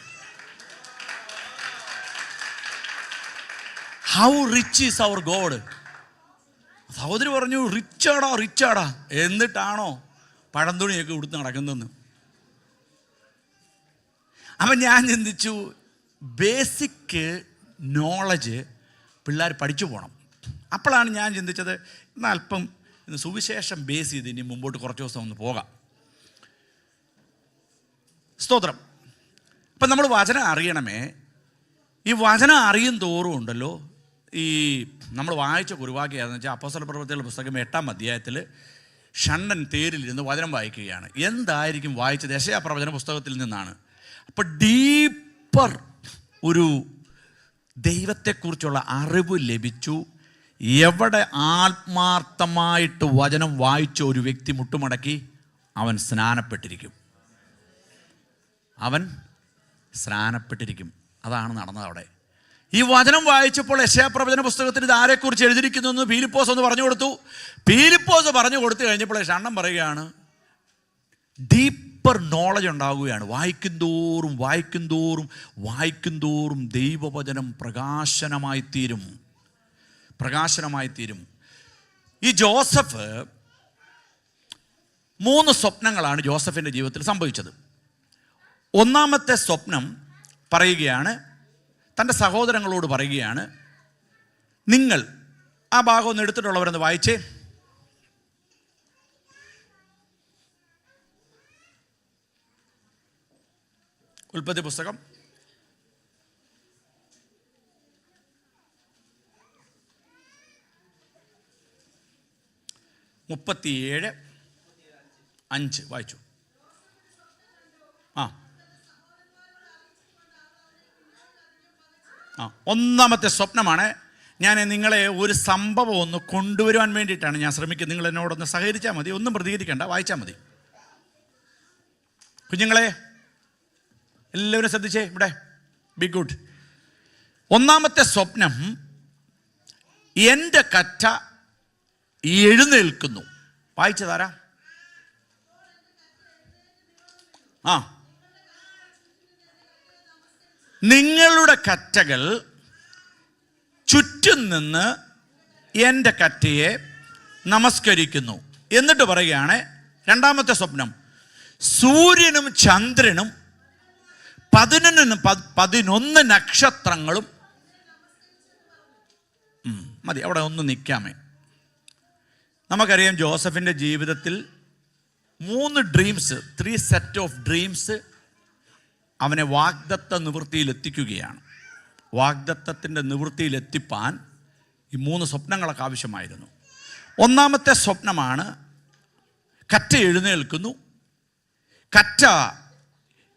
how rich is our God? സഹോദരി പറഞ്ഞു, റിച്ചാടാ റിച്ചാടാ. എന്നിട്ടാണോ പഴന്തുണിയൊക്കെ ഉടുത്ത് നടക്കുന്നതെന്ന്. അപ്പം ഞാൻ ചിന്തിച്ചു, ബേസിക് നോളജ് പിള്ളേർ പഠിച്ചു പോകണം. അപ്പോഴാണ് ഞാൻ ചിന്തിച്ചത്, എന്നാൽ അല്പം ഇന്ന് സുവിശേഷം ബേസ് ചെയ്ത് ഇനി മുമ്പോട്ട് കുറച്ച് ദിവസം ഒന്ന് പോകാം. സ്തോത്രം. അപ്പം നമ്മൾ വചനം അറിയണമേ. ഈ വചനം അറിയും തോറും ഉണ്ടല്ലോ, ഈ നമ്മൾ വായിച്ച കുറുവാക്കിയാണെന്ന് വെച്ചാൽ അപ്പോസ്തല പ്രവൃത്തികളുടെ പുസ്തകം 8-ാം അധ്യായത്തിൽ ഷണ്ണൻ തേരിലിരുന്ന് വചനം വായിക്കുകയാണ്. എന്തായിരിക്കും വായിച്ചത്? യെശയ്യാ പ്രവചന പുസ്തകത്തിൽ നിന്നാണ്. അപ്പോൾ ഡീപ്പർ ഒരു ദൈവത്തെക്കുറിച്ചുള്ള അറിവ് ലഭിച്ചു. എവിടെ ആത്മാർത്ഥമായിട്ട് വചനം വായിച്ച ഒരു വ്യക്തി മുട്ടുമടക്കി അവൻ സ്നാനപ്പെട്ടിരിക്കും, അവൻ സ്നാനപ്പെട്ടിരിക്കും. അതാണ് നടന്നത് അവിടെ. ഈ വചനം വായിച്ചപ്പോൾ യെശയ്യാ പ്രവചന പുസ്തകത്തിൽ ഇത് ആരെക്കുറിച്ച് എഴുതിയിരിക്കുന്നു എന്ന് പീലിപ്പോസ് ഒന്ന് പറഞ്ഞു കൊടുത്തു. പീലിപ്പോസ് പറഞ്ഞു കൊടുത്തു കഴിഞ്ഞപ്പോൾ ഷണ്ണം പറയുകയാണ്, ഡീപ്പർ നോളജ് ഉണ്ടാവുകയാണ്. വായിക്കും തോറും വായിക്കും തോറും വായിക്കും തോറും ദൈവവചനം പ്രകാശനമായി തീരും, പ്രകാശനമായി തീരും. ഈ ജോസഫ് 3 സ്വപ്നങ്ങളാണ് ജോസഫിൻ്റെ ജീവിതത്തിൽ സംഭവിച്ചത്. ഒന്നാമത്തെ സ്വപ്നം പറയുകയാണ്, തൻ്റെ സഹോദരങ്ങളോട് പറയുകയാണ്, നിങ്ങൾ ആ ഭാഗം ഒന്ന് എടുത്തിട്ടുള്ളവരെന്ന് വായിച്ചേ. ഉൽപ്പത്തി പുസ്തകം 37:5 വായിച്ചു. ഒന്നാമത്തെ സ്വപ്നമാണ്. ഞാൻ നിങ്ങളെ ഒരു സംഭവം ഒന്ന് കൊണ്ടുവരുവാൻ വേണ്ടിയിട്ടാണ് ഞാൻ ശ്രമിക്കുന്നത്. നിങ്ങൾ എന്നോടൊന്ന് സഹകരിച്ചാൽ മതി, ഒന്നും പ്രതികരിക്കേണ്ട, വായിച്ചാൽ മതി. കുഞ്ഞുങ്ങളെ എല്ലാവരും ശ്രദ്ധിച്ചേ, ഇവിടെ ബി ഗുഡ്. ഒന്നാമത്തെ സ്വപ്നം, എൻ്റെ കറ്റ എഴുന്നേൽക്കുന്നു. വായിച്ചതാരാ? നിങ്ങളുടെ കറ്റകൾ ചുറ്റും നിന്ന് എൻ്റെ കറ്റയെ നമസ്കരിക്കുന്നു. എന്നിട്ട് പറയുകയാണ് രണ്ടാമത്തെ സ്വപ്നം, സൂര്യനും ചന്ദ്രനും 11 നക്ഷത്രങ്ങളും. മതി, അവിടെ ഒന്ന് നിൽക്കാമേ. നമുക്കറിയാം ജോസഫിൻ്റെ ജീവിതത്തിൽ 3 സെറ്റ് ഓഫ് ഡ്രീംസ് അവനെ വാഗ്ദത്ത നിവൃത്തിയിലെത്തിക്കുകയാണ്. വാഗ്ദത്തത്തിൻ്റെ നിവൃത്തിയിലെത്തിപ്പാൻ ഈ 3 സ്വപ്നങ്ങളൊക്കെ ആവശ്യമായിരുന്നു. ഒന്നാമത്തെ സ്വപ്നമാണ്, കറ്റ എഴുന്നേൽക്കുന്നു, കറ്റ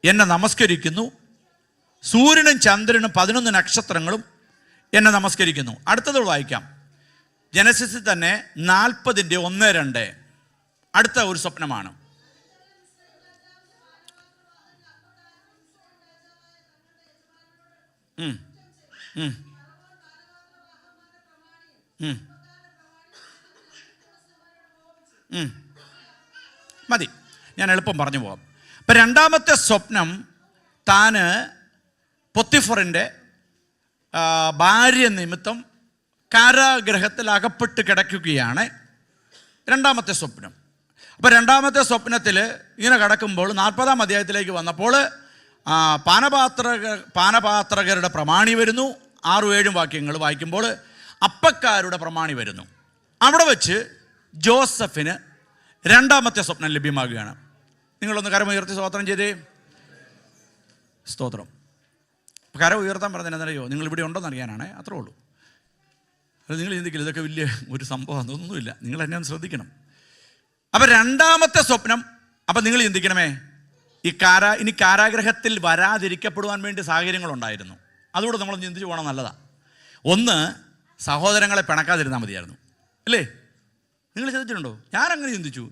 എന്നെ നമസ്കരിക്കുന്നു, സൂര്യനും ചന്ദ്രനും 11 നക്ഷത്രങ്ങളും എന്നെ നമസ്കരിക്കുന്നു. അടുത്തത് വായിക്കാം, ജനസിസിൽ തന്നെ 40:1-2. അടുത്ത ഒരു സ്വപ്നമാണ്. മതി, ഞാൻ എളുപ്പം പറഞ്ഞു പോകാം. ഇപ്പം രണ്ടാമത്തെ സ്വപ്നം, താന് പൊത്തിഫറിൻ്റെ ഭാര്യ നിമിത്തം കാരാഗ്രഹത്തിൽ അകപ്പെട്ട് കിടക്കുകയാണ്. രണ്ടാമത്തെ സ്വപ്നം. അപ്പോൾ രണ്ടാമത്തെ സ്വപ്നത്തിൽ ഇങ്ങനെ കിടക്കുമ്പോൾ 40-ാം അധ്യായത്തിലേക്ക് വന്നപ്പോൾ പാനപാത്രകരുടെ പ്രമാണി വരുന്നു. 6-7 വാക്യങ്ങൾ വായിക്കുമ്പോൾ അപ്പക്കാരുടെ പ്രമാണി വരുന്നു. അവിടെ വെച്ച് ജോസഫിന് രണ്ടാമത്തെ സ്വപ്നം ലഭ്യമാകുകയാണ്. നിങ്ങളൊന്ന് കരം ഉയർത്തി സ്തോത്രം ചെയ്തേ. സ്തോത്രം. കരം ഉയർത്താൻ പറഞ്ഞാൽ എന്നറിയോ, നിങ്ങൾ ഇവിടെ ഉണ്ടെന്ന് അറിയാനാണ്, അത്രേ ഉള്ളൂ. അത് നിങ്ങൾ ചിന്തിക്കില്ല ഇതൊക്കെ വലിയ ഒരു സംഭവം, അതൊന്നുമില്ല. നിങ്ങൾ എന്നെ ഒന്ന് ശ്രദ്ധിക്കണം. അപ്പം രണ്ടാമത്തെ സ്വപ്നം, അപ്പം നിങ്ങൾ ചിന്തിക്കണമേ, ഇനി കാരാഗ്രഹത്തിൽ വരാതിരിക്കപ്പെടുവാൻ വേണ്ടി സാഹചര്യങ്ങളുണ്ടായിരുന്നു. അതുകൂടെ നമ്മൾ ചിന്തിച്ച് പോകണം, നല്ലതാണ്. ഒന്ന്, സഹോദരങ്ങളെ പിണക്കാതിരുന്നാൽ മതിയായിരുന്നു, അല്ലേ? നിങ്ങൾ ചിന്തിച്ചിട്ടുണ്ടോ? ഞാനങ്ങനെ ചിന്തിച്ചു.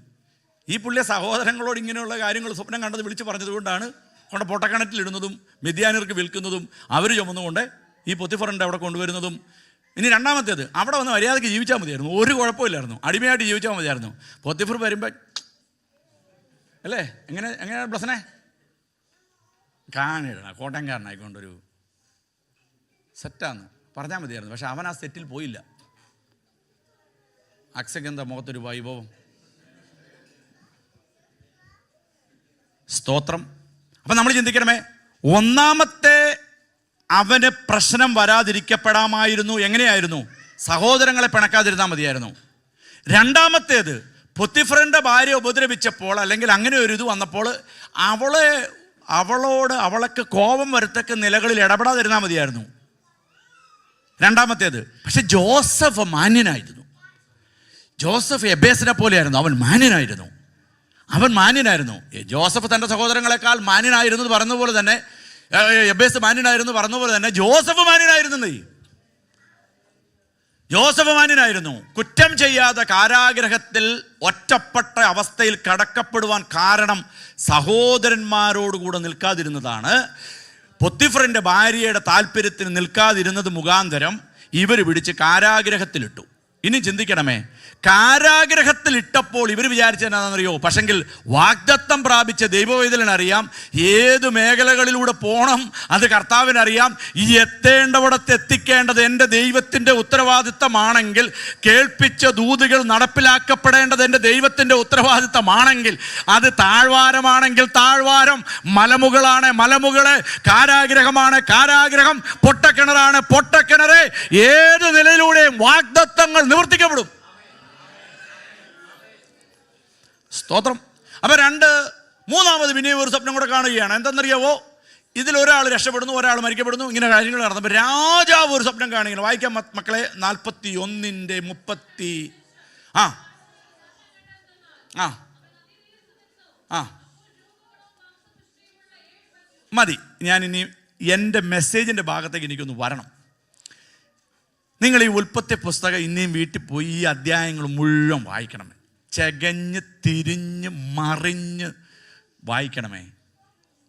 ഈ പുള്ളിയെ സഹോദരങ്ങളോട് ഇങ്ങനെയുള്ള കാര്യങ്ങൾ സ്വപ്നം കണ്ടത് വിളിച്ച് പറഞ്ഞതുകൊണ്ടാണ് കൊണ്ട് പൊട്ടക്കിണറ്റിലിടുന്നതും മിദ്യാനിയർക്ക് വിൽക്കുന്നതും അവർ ചുമന്നുകൊണ്ട് ഈ പൊത്തിഫറിൻ്റെ അവിടെ കൊണ്ടുവരുന്നതും. ഇനി രണ്ടാമത്തേത്, അവിടെ വന്ന് മര്യാദയ്ക്ക് ജീവിച്ചാൽ മതിയായിരുന്നു, ഒരു കുഴപ്പമില്ലായിരുന്നു, അടിമയായിട്ട് ജീവിച്ചാൽ മതിയായിരുന്നു. പൊത്തിഫർ വരുമ്പോൾ അല്ലേ, എങ്ങനെയാണ് ബ്ലസനെ കാണിടണം, കോട്ടയംകാരനായിക്കൊണ്ടൊരു സെറ്റാന്ന് പറഞ്ഞാൽ മതിയായിരുന്നു. പക്ഷെ അവൻ ആ സെറ്റിൽ പോയില്ല. അക്സക്കെന്താ മുഖത്തൊരു വൈഭവം. സ്തോത്രം. അപ്പം നമ്മൾ ചിന്തിക്കണമേ, ഒന്നാമത്തെ അവന് പ്രശ്നം വരാതിരിക്കപ്പെടാമായിരുന്നു. എങ്ങനെയായിരുന്നു? സഹോദരങ്ങളെ പിണക്കാതിരുന്നാൽ മതിയായിരുന്നു. രണ്ടാമത്തേത്, പൊത്തിഫറിൻ്റെ ഭാര്യ ഉപദ്രവിച്ചപ്പോൾ, അല്ലെങ്കിൽ അങ്ങനെ ഒരു ഇത് വന്നപ്പോൾ അവൾക്ക് കോപം വരത്തക്ക നിലകളിൽ ഇടപെടാതിരുന്നാൽ മതിയായിരുന്നു. രണ്ടാമത്തേത്. പക്ഷെ ജോസഫ് മാന്യനായിരുന്നു. ജോസഫ് എബേസിനെ പോലെയായിരുന്നു. അവൻ മാന്യനായിരുന്നു. ജോസഫ് തൻ്റെ സഹോദരങ്ങളെക്കാൾ മാന്യനായിരുന്നു പറഞ്ഞതുപോലെ തന്നെ, എബേസ് മാന്യനായിരുന്നു പറഞ്ഞതുപോലെ തന്നെ ജോസഫ് മാന്യനായിരുന്നു. കുറ്റം ചെയ്യാതെ കാരാഗ്രഹത്തിൽ ഒറ്റപ്പെട്ട അവസ്ഥയിൽ കടക്കപ്പെടുവാൻ കാരണം സഹോദരന്മാരോടുകൂടെ നിൽക്കാതിരുന്നതാണ്. പൊത്തിഫറിൻ്റെ ഭാര്യയുടെ താല്പര്യത്തിന് നിൽക്കാതിരുന്നത് മുഖാന്തരം ഇവർ പിടിച്ച് കാരാഗ്രഹത്തിലിട്ടു. ഇനി ചിന്തിക്കണമേ, കാരാഗ്രഹത്തിലിട്ടപ്പോൾ ഇവർ വിചാരിച്ചതെന്നാണെന്നറിയോ? പക്ഷെങ്കിൽ വാഗ്ദത്തം പ്രാപിച്ച ദൈവവൈതലിനറിയാം ഏത് മേഖലകളിലൂടെ പോകണം, അത് കർത്താവിനറിയാം. ഈ എത്തേണ്ടവിടത്ത് എത്തിക്കേണ്ടത് എൻ്റെ ദൈവത്തിൻ്റെ ഉത്തരവാദിത്തമാണെങ്കിൽ, കേൾപ്പിച്ച ദൂതുകൾ നടപ്പിലാക്കപ്പെടേണ്ടത് എൻ്റെ ദൈവത്തിൻ്റെ ഉത്തരവാദിത്തമാണെങ്കിൽ, അത് താഴ്വാരമാണെങ്കിൽ താഴ്വാരം, മലമുകളാണ് മലമുകള്, കാരാഗ്രഹമാണ് കാരാഗ്രഹം, പൊട്ടക്കിണറാണ് പൊട്ടക്കിണറ്, ഏത് നിലയിലൂടെയും വാഗ്ദത്തങ്ങൾ നിവർത്തിക്കപ്പെടും. സ്തോത്രം. അപ്പം മൂന്നാമത് പിന്നെയും ഒരു സ്വപ്നം കൂടെ കാണുകയാണ്. എന്തെന്നറിയാവോ? ഇതിലൊരാൾ രക്ഷപ്പെടുന്നു, ഒരാൾ മരിക്കപ്പെടുന്നു, ഇങ്ങനെ കാര്യങ്ങൾ നടന്നപ്പോൾ രാജാവ് ഒരു സ്വപ്നം കാണുകയാണ്. വായിക്കാം മക്കളെ, 41:30. മതി. ഞാനിനി എൻ്റെ മെസ്സേജിൻ്റെ ഭാഗത്തേക്ക് എനിക്കൊന്ന് വരണം. നിങ്ങൾ ഈ ഉൽപ്പത്തി പുസ്തകം ഇനിയും വീട്ടിൽ പോയി ഈ അധ്യായങ്ങൾ മുഴുവൻ വായിക്കണമേ. ചകഞ്ഞ് തിരിഞ്ഞ് മറിഞ്ഞ് വായിക്കണമേ.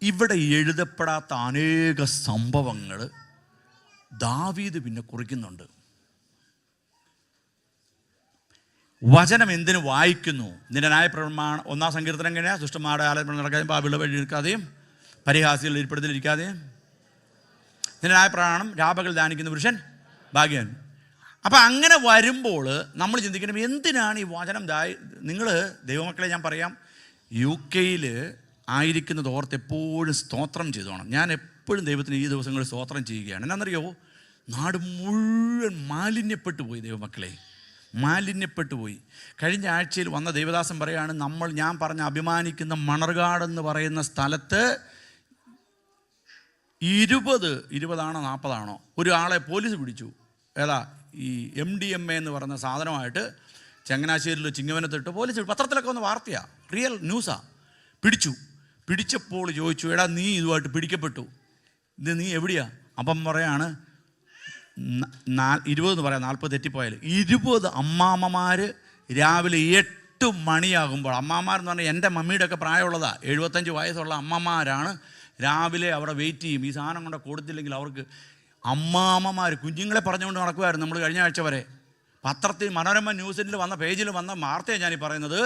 ഇവിടെ എഴുതപ്പെടാത്ത അനേക സംഭവങ്ങൾ ദാവീദ് പിന്നെ കുറിക്കുന്നുണ്ട്. വചനം എന്തിനു വായിക്കുന്നു? നിന്റെ ന്യായപ്രമാണം 1-ാം സങ്കീർത്തനം എങ്ങനെയാ? ദുഷ്ടന്മാരുടെ ആലയം നടക്കാതെയും പാപികളുടെ വഴി നിൽക്കാതെയും പരിഹാസികളുടെ ഇരിപ്പിടത്തിലിരിക്കാതെയും നിന്റെ ന്യായപ്രമാണം രാപകൽ ധ്യാനിക്കുന്ന പുരുഷൻ ഭാഗ്യവാൻ. അപ്പം അങ്ങനെ വരുമ്പോൾ നമ്മൾ ചിന്തിക്കണം, എന്തിനാണ് ഈ വചനം? നിങ്ങൾ ദൈവമക്കളെ ഞാൻ പറയാം, UK ആയിരിക്കുന്നത് ഓർത്ത് എപ്പോഴും സ്തോത്രം ചെയ്തോണം. ഞാൻ എപ്പോഴും ദൈവത്തിന് ഈ ദിവസങ്ങളിൽ സ്തോത്രം ചെയ്യുകയാണ്. എന്നാണെന്നറിയോ, നാട് മുഴുവൻ മാലിന്യപ്പെട്ടു പോയി ദൈവമക്കളെ, മാലിന്യപ്പെട്ടു പോയി. കഴിഞ്ഞ ആഴ്ചയിൽ വന്ന ദേവദാസൻ പറയുകയാണ്, ഞാൻ പറഞ്ഞ അഭിമാനിക്കുന്ന മണർകാട് എന്ന് പറയുന്ന സ്ഥലത്ത് 20 40 ഒരാളെ പോലീസ് പിടിച്ചു. ഏതാ ഈ MDMA എന്ന് പറയുന്ന സാധനമായിട്ട് ചങ്ങനാശ്ശേരിയിൽ ചിങ്ങവനത്തിട്ട് പോലീസ്, പത്രത്തിലൊക്കെ വന്ന വാർത്തയാണ്, റിയൽ ന്യൂസാണ്. പിടിച്ചപ്പോൾ ചോദിച്ചു, എടാ നീ ഇതുമായിട്ട് പിടിക്കപ്പെട്ടു, ഇത് നീ എവിടെയാ? അപ്പം പറയാണ് 20 എന്ന് പറയാം, 40 തെറ്റിപ്പോയാൽ 20 അമ്മാമ്മമാർ രാവിലെ 8 മണിയാകുമ്പോൾ, അമ്മാമ്മമാരെന്ന് പറഞ്ഞാൽ എൻ്റെ മമ്മിയുടെയൊക്കെ പ്രായമുള്ളതാണ്, 75 വയസ്സുള്ള അമ്മമാരാണ്. രാവിലെ അവിടെ വെയിറ്റ് ചെയ്യും, ഈ സാധനം കൊണ്ട് കൊടുത്തില്ലെങ്കിൽ അവർക്ക്. അമ്മാമ്മമാർ കുഞ്ഞുങ്ങളെ പറഞ്ഞുകൊണ്ട് നടക്കുമായിരുന്നു നമ്മൾ കഴിഞ്ഞ ആഴ്ച വരെ. പത്രത്തിൽ മനോരമ ന്യൂസിൽ വന്ന പേജിൽ വന്ന വാർത്തയാണ് ഞാനീ പറയുന്നത്.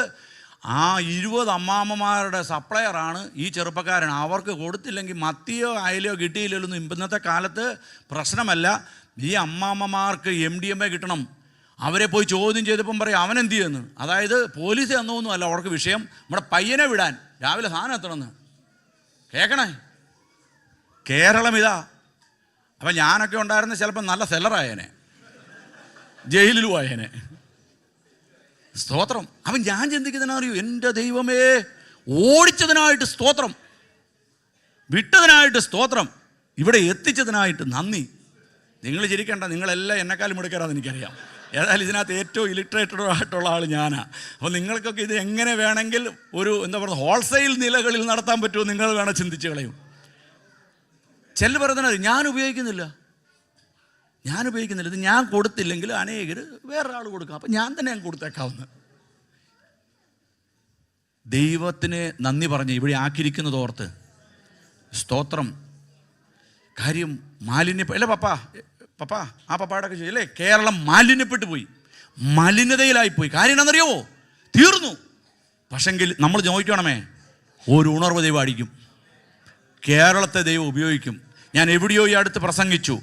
ആ 20 അമ്മാമ്മമാരുടെ സപ്ലയറാണ് ഈ ചെറുപ്പക്കാരൻ. അവർക്ക് കൊടുത്തില്ലെങ്കിൽ മത്തിയോ അയലയോ കിട്ടിയില്ലല്ലോ. ഇന്നത്തെ കാലത്ത് പ്രശ്നമല്ല, ഈ അമ്മാമ്മമാർക്ക് MDMA കിട്ടണം. അവരെ പോയി ചോദ്യം ചെയ്തപ്പം പറയും അവനെന്ത് ചെയ്യുന്നു. അതായത് പോലീസ് എന്നൊന്നുമല്ല അവർക്ക് വിഷയം, നമ്മുടെ പയ്യനെ വിടാൻ രാവിലെ സാധനം എത്തണമെന്ന്. കേൾക്കണേ, കേരളം ഇതാ. അപ്പം ഞാനൊക്കെ ഉണ്ടായിരുന്ന ചിലപ്പോൾ നല്ല സെല്ലറായേനെ, ജയിലിലും ആയേനെ. സ്തോത്രം. അപ്പം ഞാൻ ചിന്തിക്കുന്നതിനറിയൂ, എൻ്റെ ദൈവമേ, ഓടിച്ചതിനായിട്ട് സ്തോത്രം, വിട്ടതിനായിട്ട് സ്തോത്രം, ഇവിടെ എത്തിച്ചതിനായിട്ട് നന്ദി. നിങ്ങൾ ചിരിക്കേണ്ട, നിങ്ങളെല്ലാം എന്നെക്കാളും എടുക്കാറാന്ന് എനിക്കറിയാം. ഏതായാലും ഇതിനകത്ത് ഏറ്റവും ഇലിറ്ററേറ്റഡ് ആയിട്ടുള്ള ആൾ ഞാനാണ്. അപ്പോൾ നിങ്ങൾക്കൊക്കെ ഇത് എങ്ങനെ വേണമെങ്കിൽ ഒരു എന്താ പറയുക ഹോൾസെയിൽ നിലകളിൽ നടത്താൻ പറ്റുമോ നിങ്ങൾ വേണം ചിന്തിച്ച് കളയും. ചെല്ല് പറയുന്നത് ഞാൻ ഉപയോഗിക്കുന്നില്ല, ഇത് ഞാൻ കൊടുത്തില്ലെങ്കിൽ അനേകർ വേറൊരാൾ കൊടുക്കാം, അപ്പം ഞാൻ തന്നെ കൊടുത്തേക്കാവുന്നത്. ദൈവത്തിന് നന്ദി പറഞ്ഞ് ഇവിടെ ആക്കിയിരിക്കുന്നത് ഓർത്ത് സ്തോത്രം. കാര്യം അല്ലേ പപ്പ ആ പപ്പാടൊക്കെ ചെയ്യല്ലേ, കേരളം മാലിന്യപ്പെട്ടു പോയി, മലിനതയിലായിപ്പോയി. കാര്യം എന്താണെന്നറിയാമോ, തീർന്നു. പക്ഷെങ്കിൽ നമ്മൾ നോക്കണമേ, ഒരു ഉണർവ് ദൈവം അടിക്കും, കേരളത്തെ ദൈവം ഉപയോഗിക്കും. ഞാൻ എവിടെയോ ഈ അടുത്ത് പ്രസംഗിച്ചു,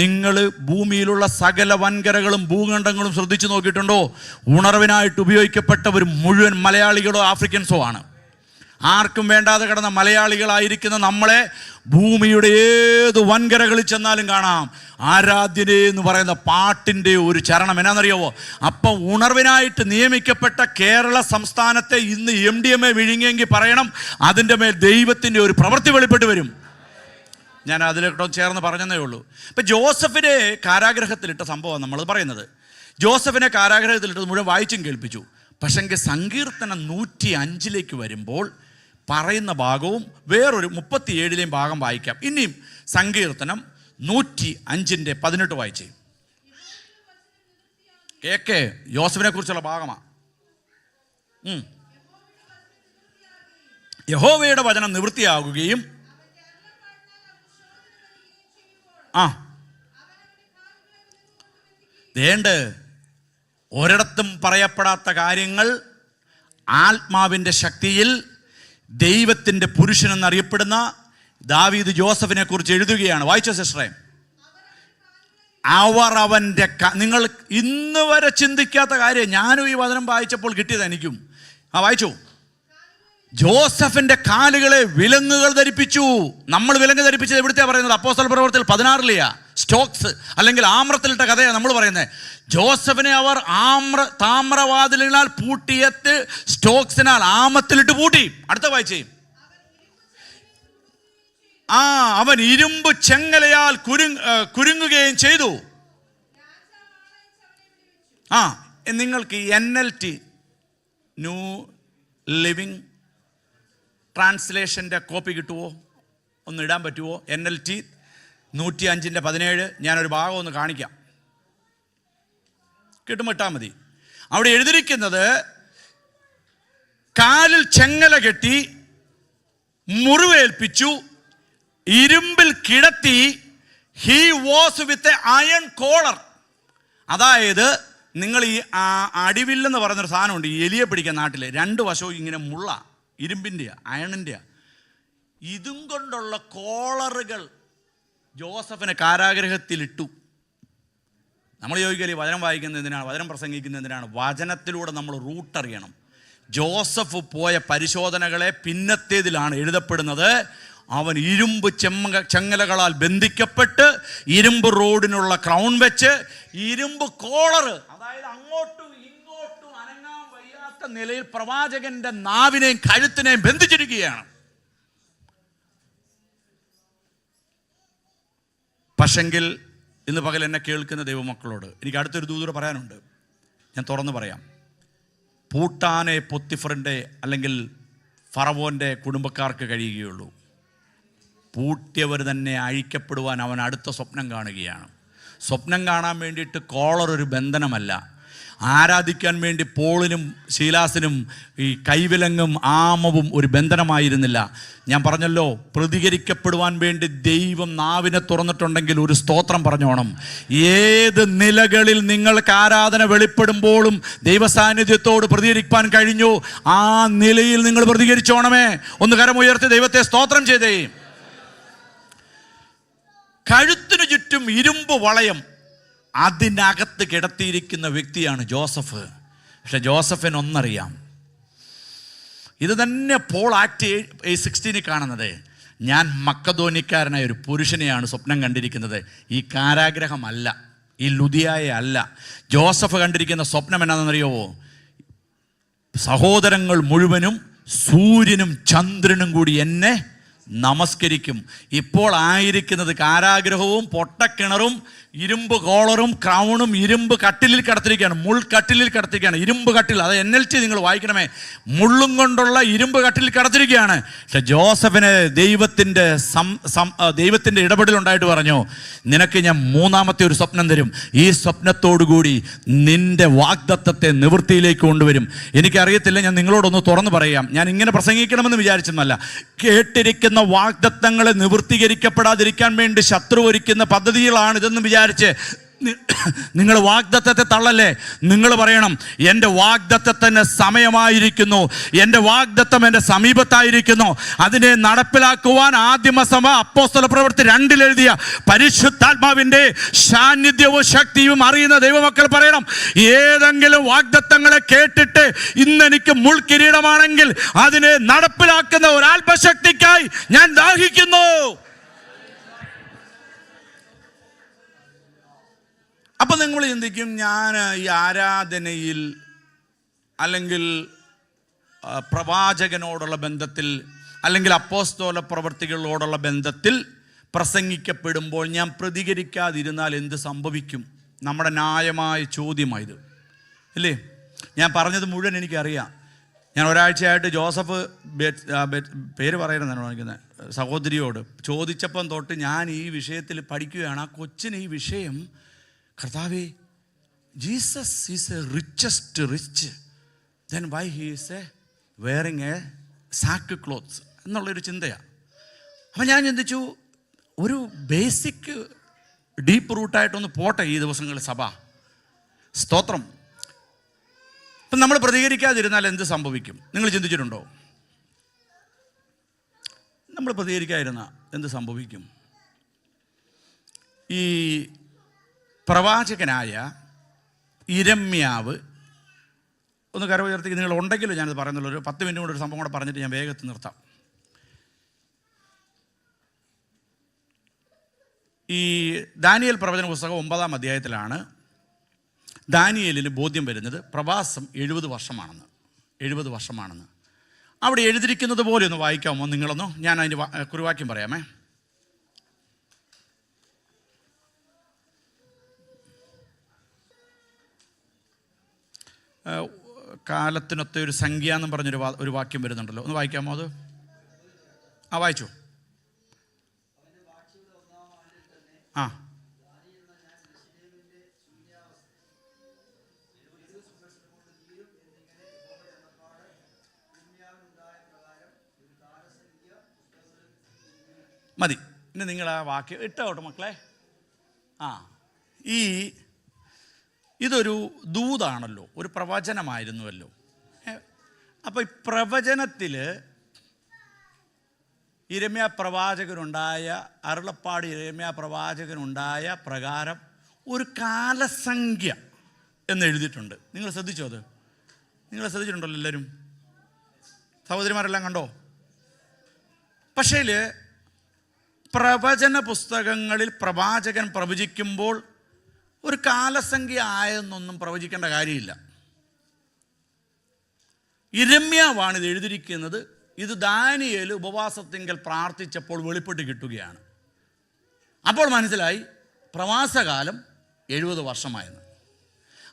നിങ്ങൾ ഭൂമിയിലുള്ള സകല വൻകരകളും ഭൂഖണ്ഡങ്ങളും ശ്രദ്ധിച്ചു നോക്കിയിട്ടുണ്ടോ? ഉണർവിനായിട്ട് ഉപയോഗിക്കപ്പെട്ടവർ മുഴുവൻ മലയാളികളോ ആഫ്രിക്കൻസോ ആണ്. ആർക്കും വേണ്ടാതെ കിടന്ന മലയാളികളായിരിക്കുന്ന നമ്മളെ ഭൂമിയുടെ ഏത് വൻകരകളിൽ ചെന്നാലും കാണാം. ആരാധ്യനേ എന്ന് പറയുന്ന പാട്ടിൻ്റെ ഒരു ചരണം എന്നാണെന്നറിയാവോ? അപ്പം ഉണർവിനായിട്ട് നിയമിക്കപ്പെട്ട കേരള സംസ്ഥാനത്തെ ഇന്ന് MDMA വിഴുങ്ങിയെങ്കിൽ പറയണം, അതിൻ്റെ മേൽ ദൈവത്തിൻ്റെ ഒരു പ്രവൃത്തി വെളിപ്പെട്ട് വരും. ഞാൻ അതിലേട്ടോ ചേർന്ന് പറഞ്ഞതേ ഉള്ളൂ. ഇപ്പം ജോസഫിനെ കാരാഗ്രഹത്തിലിട്ട സംഭവം നമ്മൾ പറയുന്നത്. ജോസഫിനെ കാരാഗ്രഹത്തിലിട്ടത് മുഴുവൻ വായിച്ചും കേൾപ്പിച്ചു. പക്ഷെങ്കിൽ സങ്കീർത്തനം 105 വരുമ്പോൾ പറയുന്ന ഭാഗവും വേറൊരു 37 ഭാഗം വായിക്കാം. ഇനിയും സങ്കീർത്തനം 105:18 വായിച്ചേ. കേക്ക് യോസഫിനെ കുറിച്ചുള്ള ഭാഗമാണ്. യഹോവയുടെ വചനം നിവൃത്തിയാകുകയും ഒരിടത്തും പറയപ്പെടാത്ത കാര്യങ്ങൾ ആത്മാവിൻ്റെ ശക്തിയിൽ ദൈവത്തിൻ്റെ പുരുഷൻ എന്നറിയപ്പെടുന്ന ദാവീദ് ജോസഫിനെ കുറിച്ച് എഴുതുകയാണ്. വായിച്ചോ സിസ്റ്ററെ? അവൻ്റെ നിങ്ങൾ ഇന്ന് വരെ ചിന്തിക്കാത്ത കാര്യം ഞാനും ഈ വചനം വായിച്ചപ്പോൾ കിട്ടിയത് എനിക്കും. വായിച്ചു. ജോസഫിന്റെ കാലുകളെ വിലങ്ങുകൾ ധരിപ്പിച്ചു. നമ്മൾ വിലങ്ങ് ധരിപ്പിച്ചത് എവിടുത്തെ പറയുന്നത്? അപ്പോസ്തല പ്രവർത്തനത്തിൽ 16 സ്റ്റോക്സ് അല്ലെങ്കിൽ ആമ്രത്തിലിട്ട കഥയാണ് നമ്മൾ പറയുന്നത്. ജോസഫിനെ അവർ താമ്രവാതിലിനാൽ പൂട്ടിയത്ത് സ്റ്റോക്സിനാൽ ആമത്തിലിട്ട് പൂട്ടി. അടുത്ത വായിച്ചേ. അവൻ ഇരുമ്പ് ചെങ്ങലയാൽ കുരുങ്ങുകയും ചെയ്തു. നിങ്ങൾക്ക് NLT ന്യൂ ലിവിങ് ട്രാൻസ്ലേഷൻ്റെ കോപ്പി കിട്ടുമോ? ഒന്ന് ഇടാൻ പറ്റുമോ? NLT 105:17 ഞാനൊരു ഭാഗം ഒന്ന് കാണിക്കാം. കിട്ടുമ്പോൾ ഇട്ടാൽ മതി. അവിടെ എഴുതിയിരിക്കുന്നത്, കാലിൽ ചെങ്ങല കെട്ടി മുറിവേൽപ്പിച്ചു, ഇരുമ്പിൽ കിടത്തി, he was with iron collar. അതായത് നിങ്ങൾ ഈ അടിവില്ലെന്ന് പറയുന്നൊരു സാധനമുണ്ട്, ഈ എലിയെ പിടിക്കാൻ നാട്ടിൽ 2 വശവും ഇങ്ങനെ മുള്ള, ഇരുമ്പിൻ്റെയാ അയണിൻ്റെയാ. ഇതും കൊണ്ടുള്ള കോളറുകൾ ജോസഫിനെ കാരാഗ്രഹത്തിലിട്ടു. നമ്മൾ ചോദിക്കല് വചനം വായിക്കുന്നത് എന്തിനാണ്, വചനം പ്രസംഗിക്കുന്നത് എന്തിനാണ്? വചനത്തിലൂടെ നമ്മൾ റൂട്ടറിയണം. ജോസഫ് പോയ പരിശോധനകളെ പിന്നത്തേതിലാണ് എഴുതപ്പെടുന്നത്. അവൻ ഇരുമ്പ് ചെങ്ങലകളാൽ ബന്ധിക്കപ്പെട്ട് ഇരുമ്പ് റോഡിനുള്ള ക്രൗൺ വെച്ച് ഇരുമ്പ് കോളർ, അതായത് അങ്ങോട്ടും ഇങ്ങോട്ടും അനങ്ങാൻ വയ്യാത്ത നിലയിൽ പ്രവാചകന്റെ നാവിനെയും കഴുത്തിനെയും ബന്ധിച്ചിരിക്കുകയാണ്. പക്ഷെങ്കിൽ ഇന്ന് പകൽ എന്നെ കേൾക്കുന്ന ദൈവമക്കളോട് എനിക്ക് അടുത്തൊരു ദൂതർ പറയാനുണ്ട്. ഞാൻ തുറന്നു പറയാം. പൂട്ടാനെ പൊത്തിഫറിൻ്റെ അല്ലെങ്കിൽ ഫറവോൻ്റെ കുടുംബക്കാർക്ക് കഴിയുകയുള്ളൂ. പൂട്ടിയവർ തന്നെ അഴിക്കപ്പെടുവാൻ അവൻ അടുത്ത സ്വപ്നം കാണുകയാണ്. സ്വപ്നം കാണാൻ വേണ്ടിയിട്ട് കോളർ ഒരു ബന്ധനമല്ല. ആരാധിക്കാൻ വേണ്ടി പോളിനും ശീലാസിനും ഈ കൈവിലങ്ങും ആമവും ഒരു ബന്ധനമായിരുന്നില്ല. ഞാൻ പറഞ്ഞല്ലോ, പ്രതികരിക്കപ്പെടുവാൻ വേണ്ടി ദൈവം നാവിനെ തുറന്നിട്ടുണ്ടെങ്കിൽ ഒരു സ്തോത്രം പറഞ്ഞോണം. ഏത് നിലകളിൽ നിങ്ങൾക്ക് ആരാധന വെളിപ്പെടുമ്പോഴും ദൈവസാന്നിധ്യത്തോട് പ്രതികരിക്കാൻ കഴിഞ്ഞു, ആ നിലയിൽ നിങ്ങൾ പ്രതികരിച്ചോണമേ. ഒന്ന് കരമുയർത്തി ദൈവത്തെ സ്തോത്രം ചെയ്തേ. കഴുത്തിനു ചുറ്റും ഇരുമ്പ് വളയം, അതിനകത്ത് കിടത്തിയിരിക്കുന്ന വ്യക്തിയാണ് ജോസഫ്. പക്ഷെ ജോസഫിന് ഒന്നറിയാം, ഇത് തന്നെ പോൾ ആക്ട് 16 കാണുന്നത്. ഞാൻ മക്കദോനിക്കാരനായ ഒരു പുരുഷനെയാണ് സ്വപ്നം കണ്ടിരിക്കുന്നത്. ഈ കാരാഗ്രഹമല്ല, ഈ ലുദിയായ അല്ല. ജോസഫ് കണ്ടിരിക്കുന്ന സ്വപ്നം എന്നാണെന്നറിയാവോ? സഹോദരങ്ങൾ മുഴുവനും സൂര്യനും ചന്ദ്രനും കൂടി എന്നെ നമസ്കരിക്കും. ഇപ്പോൾ ആയിരിക്കുന്നത് കാരാഗ്രഹവും പൊട്ടക്കിണറും ഇരുമ്പ് കോളറും ക്രൗണും ഇരുമ്പ് കട്ടിലിൽ കിടത്തിരിക്കുകയാണ്, മുൾക്കട്ടിലിൽ കിടത്തിരിക്കുകയാണ്. ഇരുമ്പ് കട്ടിൽ, അത് NLT നിങ്ങൾ വായിക്കണമേ. മുള്ളും കൊണ്ടുള്ള ഇരുമ്പ് കട്ടിലിൽ കിടത്തിരിക്കുകയാണ്. പക്ഷെ ജോസഫിന് ദൈവത്തിൻ്റെ ഇടപെടലുണ്ടായിട്ട് പറഞ്ഞു, നിനക്ക് ഞാൻ മൂന്നാമത്തെ ഒരു സ്വപ്നം തരും. ഈ സ്വപ്നത്തോടുകൂടി നിന്റെ വാഗ്ദത്തത്തെ നിവൃത്തിയിലേക്ക് കൊണ്ടുവരും. എനിക്കറിയത്തില്ല, ഞാൻ നിങ്ങളോടൊന്ന് തുറന്നു പറയാം. ഞാൻ ഇങ്ങനെ പ്രസംഗിക്കണമെന്ന് വിചാരിച്ചെന്നല്ല. കേട്ടിരിക്കുന്ന വാഗ്ദത്തങ്ങളെ നിവൃത്തീകരിക്കപ്പെടാതിരിക്കാൻ വേണ്ടി ശത്രു ഒരുക്കുന്ന പദ്ധതികളാണ് ഇതെന്ന് വിചാരിച്ച് നിങ്ങൾ വാഗ്ദത്തത്തെ തള്ളല്ലേ. നിങ്ങൾ പറയണം, എൻ്റെ വാഗ്ദത്തത്തിന് സമയമായിരിക്കുന്നു, എൻ്റെ വാഗ്ദത്തം എൻ്റെ സമീപത്തായിരിക്കുന്നു. അതിനെ നടപ്പിലാക്കുവാൻ ആദിമസഭ അപ്പോസ്തല പ്രവൃത്തി 2 എഴുതിയ പരിശുദ്ധാത്മാവിൻ്റെ സാന്നിധ്യവും ശക്തിയും അറിയുന്ന ദൈവമക്കൾ പറയണം, ഏതെങ്കിലും വാഗ്ദത്തങ്ങളെ കേട്ടിട്ട് ഇന്നെനിക്ക് മുൾക്കിരീടമാണെങ്കിൽ അതിനെ നടപ്പിലാക്കുന്ന ഒരു ആത്മശക്തിക്കായി ഞാൻ ദാഹിക്കുന്നു. അപ്പം നിങ്ങൾ ചിന്തിക്കും, ഞാൻ ഈ ആരാധനയിൽ അല്ലെങ്കിൽ പ്രവാചകനോടുള്ള ബന്ധത്തിൽ അല്ലെങ്കിൽ അപ്പോസ്തല പ്രവൃത്തികളോടുള്ള ബന്ധത്തിൽ പ്രസംഗിക്കപ്പെടുമ്പോൾ ഞാൻ പ്രതികരിക്കാതിരുന്നാൽ എന്ത് സംഭവിക്കും? നമ്മുടെ ന്യായമായ ചോദ്യമായത് അല്ലേ? ഞാൻ പറഞ്ഞത് മുഴുവൻ എനിക്കറിയാം. ഞാൻ ഒരാഴ്ചയായിട്ട് ജോസഫ് പേര് പറയുന്നതാണ് കാണിക്കുന്നത് സഹോദരിയോട് ചോദിച്ചപ്പം തൊട്ട് ഞാൻ ഈ വിഷയത്തിൽ പഠിക്കുകയാണ്. ആ കൊച്ചിന് ഈ വിഷയം, കർത്താവേ, Jesus is a richest rich, then why he is a wearing a sack clothes എന്നുള്ളൊരു ചിന്തയാണ്. അപ്പം ഞാൻ ചിന്തിച്ചു, ഒരു ബേസിക് ഡീപ്പ് റൂട്ടായിട്ടൊന്ന് പോട്ടെ ഈ ദിവസങ്ങളിൽ സഭ. സ്തോത്രം. ഇപ്പം നമ്മൾ പ്രതികരിക്കാതിരുന്നാൽ എന്ത് സംഭവിക്കും? നിങ്ങൾ ചിന്തിച്ചിട്ടുണ്ടോ? നമ്മൾ പ്രതികരിക്കാതിരുന്നാൽ എന്ത് സംഭവിക്കും? ഈ പ്രവാചകനായ ഇരമ്യാവ്, ഒന്ന് കരവുയർത്തി നിങ്ങൾ ഉണ്ടെങ്കിലും ഞാനത് പറയുന്നുള്ളൂ. ഒരു 10 മിനിറ്റ് കൊണ്ട് ഒരു സംഭവം കൂടെ പറഞ്ഞിട്ട് ഞാൻ വേഗത്തിൽ നിർത്താം. ഈ ദാനിയേൽ പ്രവചന പുസ്തകം 9-ാം അധ്യായത്തിലാണ് ദാനിയേലിന് ബോധ്യം വരുന്നത് പ്രവാസം 70 വർഷമാണെന്ന്. അവിടെ എഴുതിയിരിക്കുന്നത് പോലെ ഒന്ന് വായിക്കാമോ നിങ്ങളൊന്നോ? ഞാൻ അതിൻ്റെ കുറിവാക്യം പറയാമേ. കാലത്തിനൊത്ത ഒരു സംഖ്യ എന്നും പറഞ്ഞൊരു വാക്യം വരുന്നുണ്ടല്ലോ, ഒന്ന് വായിക്കാമോ അത്? വായിച്ചു. മതി. ഇനി നിങ്ങൾ ആ വാക്യം ഇട്ടോട്ടെ മക്കളെ. ഇതൊരു ദൂതാണല്ലോ, ഒരു പ്രവചനമായിരുന്നുവല്ലോ. അപ്പോൾ ഈ പ്രവചനത്തിൽ ഇരമ്യാ പ്രവാചകനുണ്ടായ അരുളപ്പാട്, ഇരമ്യാ പ്രവാചകനുണ്ടായ പ്രകാരം ഒരു കാലസംഖ്യ എന്ന് എഴുതിയിട്ടുണ്ട്. നിങ്ങൾ ശ്രദ്ധിച്ചോ? അത് നിങ്ങൾ ശ്രദ്ധിച്ചിട്ടുണ്ടല്ലോ എല്ലാവരും? സഹോദരിമാരെല്ലാം കണ്ടോ? പക്ഷേ പ്രവചന പുസ്തകങ്ങളിൽ പ്രവാചകൻ പ്രവചിക്കുമ്പോൾ ഒരു കാലസംഖ്യ ആയെന്നൊന്നും പ്രവചിക്കേണ്ട കാര്യമില്ല. യിരെമ്യാവാണ് ഇത് എഴുതിയിരിക്കുന്നത്. ഇത് ദാനിയേൽ ഉപവാസത്തിങ്കൽ പ്രാർത്ഥിച്ചപ്പോൾ വെളിപ്പെട്ട് കിട്ടുകയാണ്. അപ്പോൾ മനസ്സിലായി പ്രവാസകാലം 70 വർഷമായെന്ന്.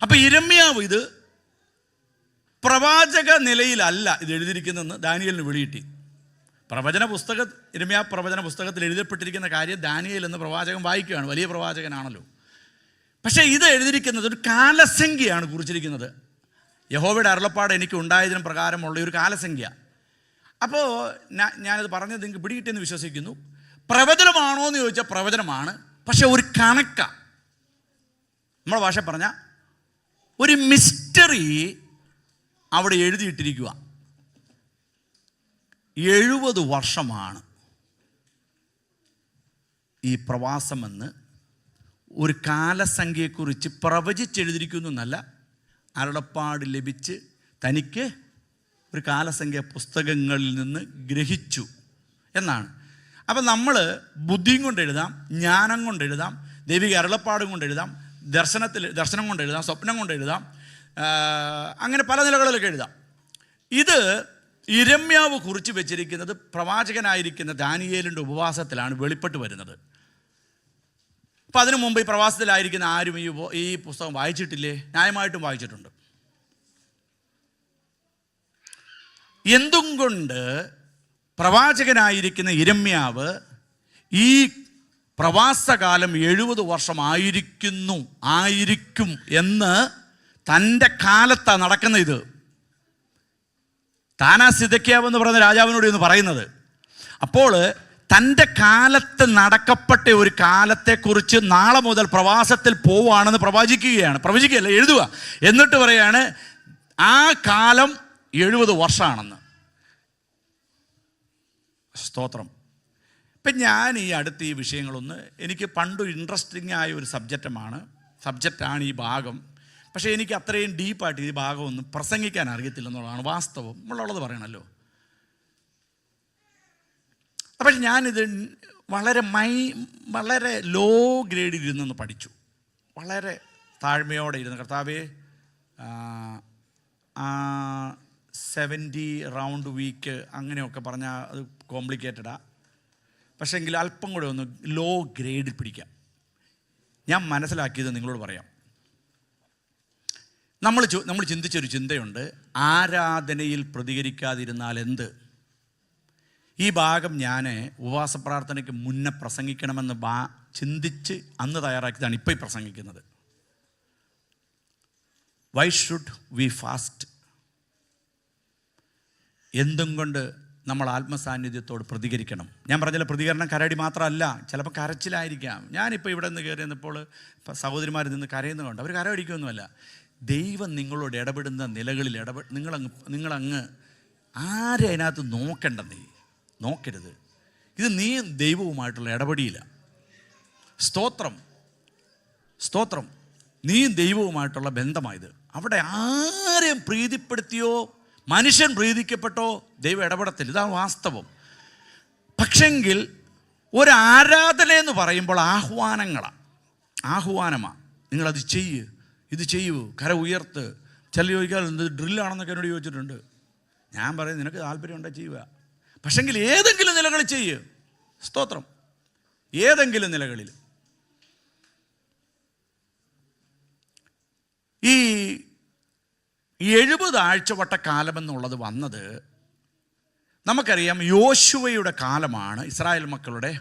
അപ്പം യിരെമ്യാവ് ഇത് പ്രവാചക നിലയിലല്ല ഇത് എഴുതിയിരിക്കുന്നതെന്ന് ദാനിയേലിന് വെളിയിട്ടി. യിരെമ്യാ പ്രവചന പുസ്തകത്തിൽ എഴുതപ്പെട്ടിരിക്കുന്ന കാര്യം ദാനിയേൽ എന്ന പ്രവാചകൻ വായിക്കുകയാണ്, വലിയ പ്രവാചകനാണല്ലോ. പക്ഷേ ഇത് എഴുതിയിരിക്കുന്നത് ഒരു കാലസംഖ്യയാണ് കുറിച്ചിരിക്കുന്നത്. യഹോവയുടെ അരുളപ്പാട് എനിക്ക് ഉണ്ടായതിനും പ്രകാരമുള്ള ഒരു കാലസംഖ്യ. അപ്പോൾ ഞാനിത് പറഞ്ഞത് നിങ്ങൾക്ക് പിടികിട്ടിയെന്ന് വിശ്വസിക്കുന്നു. പ്രവചനമാണോ എന്ന് ചോദിച്ചാൽ പ്രവചനമാണ്, പക്ഷെ ഒരു കണക്കാണ്. നമ്മുടെ ഭാഷ പറഞ്ഞാൽ ഒരു മിസ്റ്ററി അവിടെ എഴുതിയിട്ടിരിക്കുക. 70 വർഷമാണ് ഈ പ്രവാസമെന്ന് ഒരു കാലസംഖ്യയെക്കുറിച്ച് പ്രവചിച്ചെഴുതിയിരിക്കുന്നു എന്നല്ല, അരുളപ്പാട് ലഭിച്ച് തനിക്ക് ഒരു കാലസംഖ്യ പുസ്തകങ്ങളിൽ നിന്ന് ഗ്രഹിച്ചു എന്നാണ്. അപ്പം നമ്മൾ ബുദ്ധിയും കൊണ്ട് എഴുതാം, ജ്ഞാനം കൊണ്ട് എഴുതാം, ദൈവിക അരുളപ്പാടും കൊണ്ട് എഴുതാം, ദർശനം കൊണ്ട് എഴുതാം, സ്വപ്നം കൊണ്ട് എഴുതാം, അങ്ങനെ പല നിലകളിലൊക്കെ എഴുതാം. ഇത് യിരെമ്യാവ് കുറിച്ച് വെച്ചിരിക്കുന്നത് പ്രവാചകനായിരിക്കുന്ന ദാനിയേലിൻ്റെ ഉപവാസത്തിലാണ് വെളിപ്പെട്ട് വരുന്നത്. അപ്പം അതിനു മുമ്പ് ഈ പ്രവാസത്തിലായിരിക്കുന്ന ആരും ഈ പുസ്തകം വായിച്ചിട്ടില്ലേ? ന്യായമായിട്ടും വായിച്ചിട്ടുണ്ട്. എന്തും കൊണ്ട് പ്രവാചകനായിരിക്കുന്ന യിരെമ്യാവ് ഈ പ്രവാസകാലം 70 വർഷം ആയിരിക്കും എന്ന് തൻ്റെ കാലത്താണ് നടക്കുന്ന. ഇത് താനാ സിദെക്കീയാവ് എന്ന് പറയുന്ന രാജാവിനോട് ഇന്ന് പറയുന്നത്. അപ്പോൾ തൻ്റെ കാലത്ത് നടക്കപ്പെട്ട ഒരു കാലത്തെക്കുറിച്ച് നാളെ മുതൽ പ്രവാസത്തിൽ പോവുകയാണെന്ന് പ്രവചിക്കുകയല്ല, എഴുതുക. എന്നിട്ട് പറയാണ് ആ കാലം 70 വർഷമാണെന്ന്. സ്തോത്രം. ഇപ്പം ഞാൻ ഈ അടുത്ത് ഈ വിഷയങ്ങളൊന്ന്, എനിക്ക് പണ്ട് ഇൻട്രസ്റ്റിംഗ് ആയ ഒരു സബ്ജക്റ്റാണ് ഈ ഭാഗം. പക്ഷേ എനിക്ക് അത്രയും ഡീപ്പായിട്ട് ഈ ഭാഗമൊന്നും പ്രസംഗിക്കാൻ അറിയത്തില്ലെന്നുള്ളതാണ് വാസ്തവം. നമ്മളുള്ളത് പറയണമല്ലോ. അപ്പം ഞാനിത് വളരെ ലോ ഗ്രേഡിൽ ഇരുന്നൊന്ന് പഠിച്ചു. വളരെ താഴ്മയോടെ ഇരുന്ന്, കർത്താവേ 70 റൗണ്ട് വീക്ക് അങ്ങനെയൊക്കെ പറഞ്ഞാൽ അത് കോംപ്ലിക്കേറ്റഡാണ്. പക്ഷേ എങ്കിൽ അല്പം കൂടെ ഒന്ന് ലോ ഗ്രേഡിൽ പിടിക്കാം. ഞാൻ മനസ്സിലാക്കിയത് നിങ്ങളോട് പറയാം. നമ്മൾ ചിന്തിച്ചൊരു ചിന്തയുണ്ട്, ആരാധനയിൽ പ്രതികരിക്കാതിരുന്നാൽ എന്ത്? ഈ ഭാഗം ഞാൻ ഉപവാസ പ്രാർത്ഥനയ്ക്ക് മുന്നേ പ്രസംഗിക്കണമെന്ന് ചിന്തിച്ച് അന്ന് തയ്യാറാക്കിയതാണ് ഇപ്പോൾ ഈ പ്രസംഗിക്കുന്നത്. Why should we fast? എന്തും കൊണ്ട് നമ്മൾ ആത്മസാന്നിധ്യത്തോട് പ്രതികരിക്കണം. ഞാൻ പറഞ്ഞില്ല, പ്രതികരണം കരടി മാത്രമല്ല, ചിലപ്പോൾ കരച്ചിലായിരിക്കാം. ഞാനിപ്പോൾ ഇവിടെ നിന്ന് കയറി വന്നപ്പോൾ സഹോദരിമാർ നിന്ന് കരയുന്നതുകൊണ്ട് അവർ കരമടിക്കൊന്നുമല്ല. ദൈവം നിങ്ങളോട് ഇടപെടുന്ന നിലകളിൽ നിങ്ങളങ്ങ് ആരെ അതിനകത്ത് നോക്കരുത്. ഇത് നീ ദൈവവുമായിട്ടുള്ള ഇടപെടിയില്ല. സ്തോത്രം. നീ ദൈവവുമായിട്ടുള്ള ബന്ധമായത്. അവിടെ ആരെയും പ്രീതിപ്പെടുത്തിയോ മനുഷ്യൻ പ്രീതിക്കപ്പെട്ടോ ദൈവം ഇടപെടത്തില്ല. ഇതാണ് വാസ്തവം. പക്ഷെങ്കിൽ ഒരു ആരാധന എന്ന് പറയുമ്പോൾ ആഹ്വാനമാണ്. നിങ്ങളത് ഇത് ചെയ്യൂ, കര ഉയർത്ത്. ചില ചോദിക്കാൽ ഡ്രില്ലാണെന്നൊക്കെ എന്നോട് ചോദിച്ചിട്ടുണ്ട്. ഞാൻ പറയും, നിനക്ക് താല്പര്യമുണ്ടെങ്കിൽ ചെയ്യുക. പക്ഷെങ്കിൽ ഏതെങ്കിലും നിലകളിൽ ചെയ്യുക. സ്തോത്രം. ഏതെങ്കിലും നിലകളിൽ. ഈ 70 ആഴ്ചവട്ട കാലമെന്നുള്ളത് വന്നത് നമുക്കറിയാം. യോശുവയുടെ കാലമാണ് ഇസ്രായേൽ മക്കളുടെ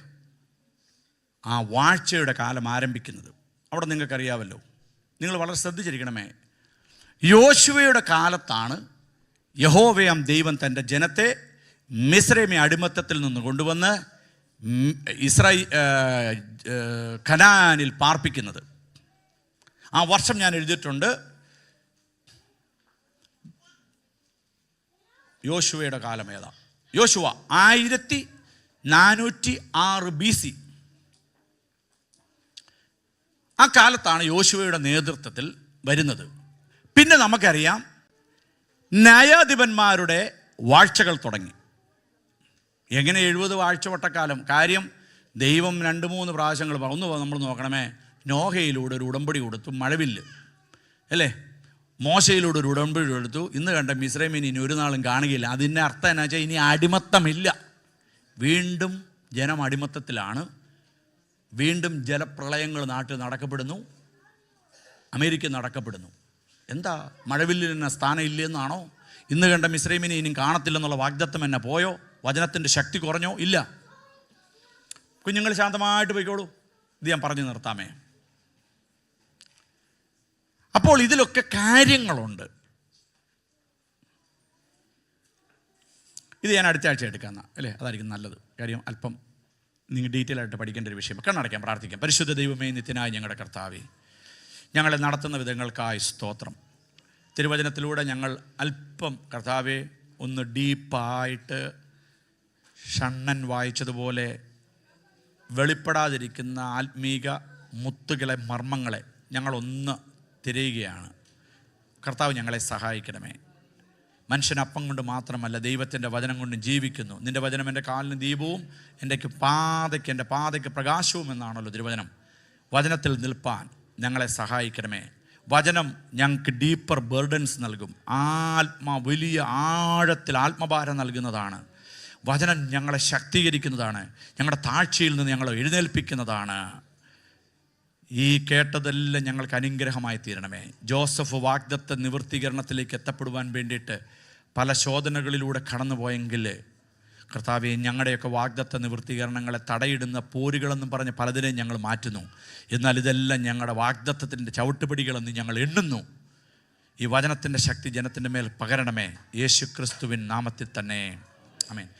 ആ വാഴ്ചയുടെ കാലം ആരംഭിക്കുന്നത്. അവിടെ നിങ്ങൾക്കറിയാമല്ലോ. നിങ്ങൾ വളരെ ശ്രദ്ധിച്ചിരിക്കണമേ. യോശുവയുടെ കാലത്താണ് യഹോവയാം ദൈവം തൻ്റെ ജനത്തെ മിസ്രൈമി അടിമത്തത്തിൽ നിന്ന് കൊണ്ടുവന്ന് കനാനിൽ പാർപ്പിക്കുന്നത്. ആ വർഷം ഞാൻ എഴുതിയിട്ടുണ്ട്. യോശുവയുടെ കാലം ഏതാ? യോശുവ 1406 BC. ആ കാലത്താണ് യോശുവയുടെ നേതൃത്വത്തിൽ വരുന്നത്. പിന്നെ നമുക്കറിയാം ന്യായാധിപന്മാരുടെ വാഴ്ചകൾ തുടങ്ങി. എങ്ങനെ 70 വാഴ്ചവട്ടക്കാലം? കാര്യം ദൈവം 2-3 പ്രാവശ്യങ്ങൾ ഒന്ന് നമ്മൾ നോക്കണമേ. നോഹയിലൂടെ ഒരു ഉടമ്പടി കൊടുത്തു, മഴവില്ല് അല്ലേ? മോശയിലൂടെ ഒരു ഉടമ്പടി കൊടുത്തു. ഇന്ന് കണ്ട മിസ്രൈമിന് ഇനി ഒരു നാളും കാണുകയില്ല. അതിൻ്റെ അർത്ഥം എന്നാ വെച്ചാൽ ഇനി അടിമത്തമില്ല. വീണ്ടും ജനം അടിമത്തത്തിലാണ്. വീണ്ടും ജലപ്രളയങ്ങൾ നാട്ടിൽ നടക്കപ്പെടുന്നു, അമേരിക്ക നടക്കപ്പെടുന്നു. എന്താ മഴവില്ലിന് സ്ഥാനം ഇല്ലെന്നാണോ? ഇന്ന് കണ്ട മിസ്രൈമിനെ ഇനിയും കാണത്തില്ലെന്നുള്ള വാഗ്ദത്തം എന്നെ പോയോ? വചനത്തിൻ്റെ ശക്തി കുറഞ്ഞോ? ഇല്ല. കുഞ്ഞുങ്ങൾ ശാന്തമായിട്ട് പോയിക്കോളൂ. ഇത് ഞാൻ പറഞ്ഞു നിർത്താമേ. അപ്പോൾ ഇതിലൊക്കെ കാര്യങ്ങളുണ്ട്. ഇത് ഞാൻ അടുത്ത ആഴ്ച എടുക്കാമെന്ന അല്ലേ? അതായിരിക്കും നല്ലത്. കാര്യം അല്പം നിങ്ങൾ ഡീറ്റെയിൽ ആയിട്ട് പഠിക്കേണ്ട ഒരു വിഷയം. കണ്ണടയ്ക്കാം, പ്രാർത്ഥിക്കാം. പരിശുദ്ധ ദൈവമേ, നിത്യനായ ഞങ്ങളുടെ കർത്താവേ, ഞങ്ങളെ നടത്തുന്ന വിധങ്ങൾക്കായി സ്തോത്രം. തിരുവചനത്തിലൂടെ ഞങ്ങൾ അല്പം കർത്താവെ ഒന്ന് ഡീപ്പായിട്ട് ഷണ്ണൻ വായിച്ചതുപോലെ വെളിപ്പെടാതിരിക്കുന്ന ആത്മീക മുത്തുകളെ, മർമ്മങ്ങളെ ഞങ്ങളൊന്ന് തിരയുകയാണ്. കർത്താവ് ഞങ്ങളെ സഹായിക്കണമേ. മനുഷ്യൻ അപ്പം കൊണ്ട് മാത്രമല്ല ദൈവത്തിൻ്റെ വചനം കൊണ്ടും ജീവിക്കുന്നു. നിൻ്റെ വചനം എൻ്റെ കാലിന് ദീപവും എൻ്റെ പാതയ്ക്ക് പ്രകാശവും എന്നാണല്ലോ തിരുവചനം. വചനത്തിൽ നിൽപ്പാൻ ഞങ്ങളെ സഹായിക്കണമേ. വചനം ഞങ്ങൾക്ക് ഡീപ്പർ ബർഡൻസ് നൽകും. വലിയ ആഴത്തിൽ ആത്മഭാരം നൽകുന്നതാണ്. വചനം ഞങ്ങളെ ശക്തീകരിക്കുന്നതാണ്. ഞങ്ങളുടെ താഴ്ചയിൽ നിന്ന് ഞങ്ങളെ എഴുന്നേൽപ്പിക്കുന്നതാണ്. ഈ കേട്ടതെല്ലാം ഞങ്ങൾക്ക് അനുഗ്രഹമായി തീരണമേ. ജോസഫ് വാഗ്ദത്ത നിവൃത്തീകരണത്തിലേക്ക് എത്തപ്പെടുവാൻ വേണ്ടിയിട്ട് പല ശോധനകളിലൂടെ കടന്നുപോയെങ്കിൽ കർത്താവെ, ഞങ്ങളുടെയൊക്കെ വാഗ്ദത്ത നിവൃത്തീകരണങ്ങളെ തടയിടുന്ന പോരുകളെന്നും പറഞ്ഞ് പലതിനെയും ഞങ്ങൾ മാറ്റുന്നു. എന്നാൽ ഇതെല്ലാം ഞങ്ങളുടെ വാഗ്ദത്തത്തിൻ്റെ ചവിട്ടുപടികളെന്ന് ഞങ്ങൾ എണ്ണുന്നു. ഈ വചനത്തിൻ്റെ ശക്തി ജനത്തിൻ്റെ മേൽ പകരണമേ. യേശു ക്രിസ്തുവിൻ നാമത്തിൽ തന്നെ ആമേൻ.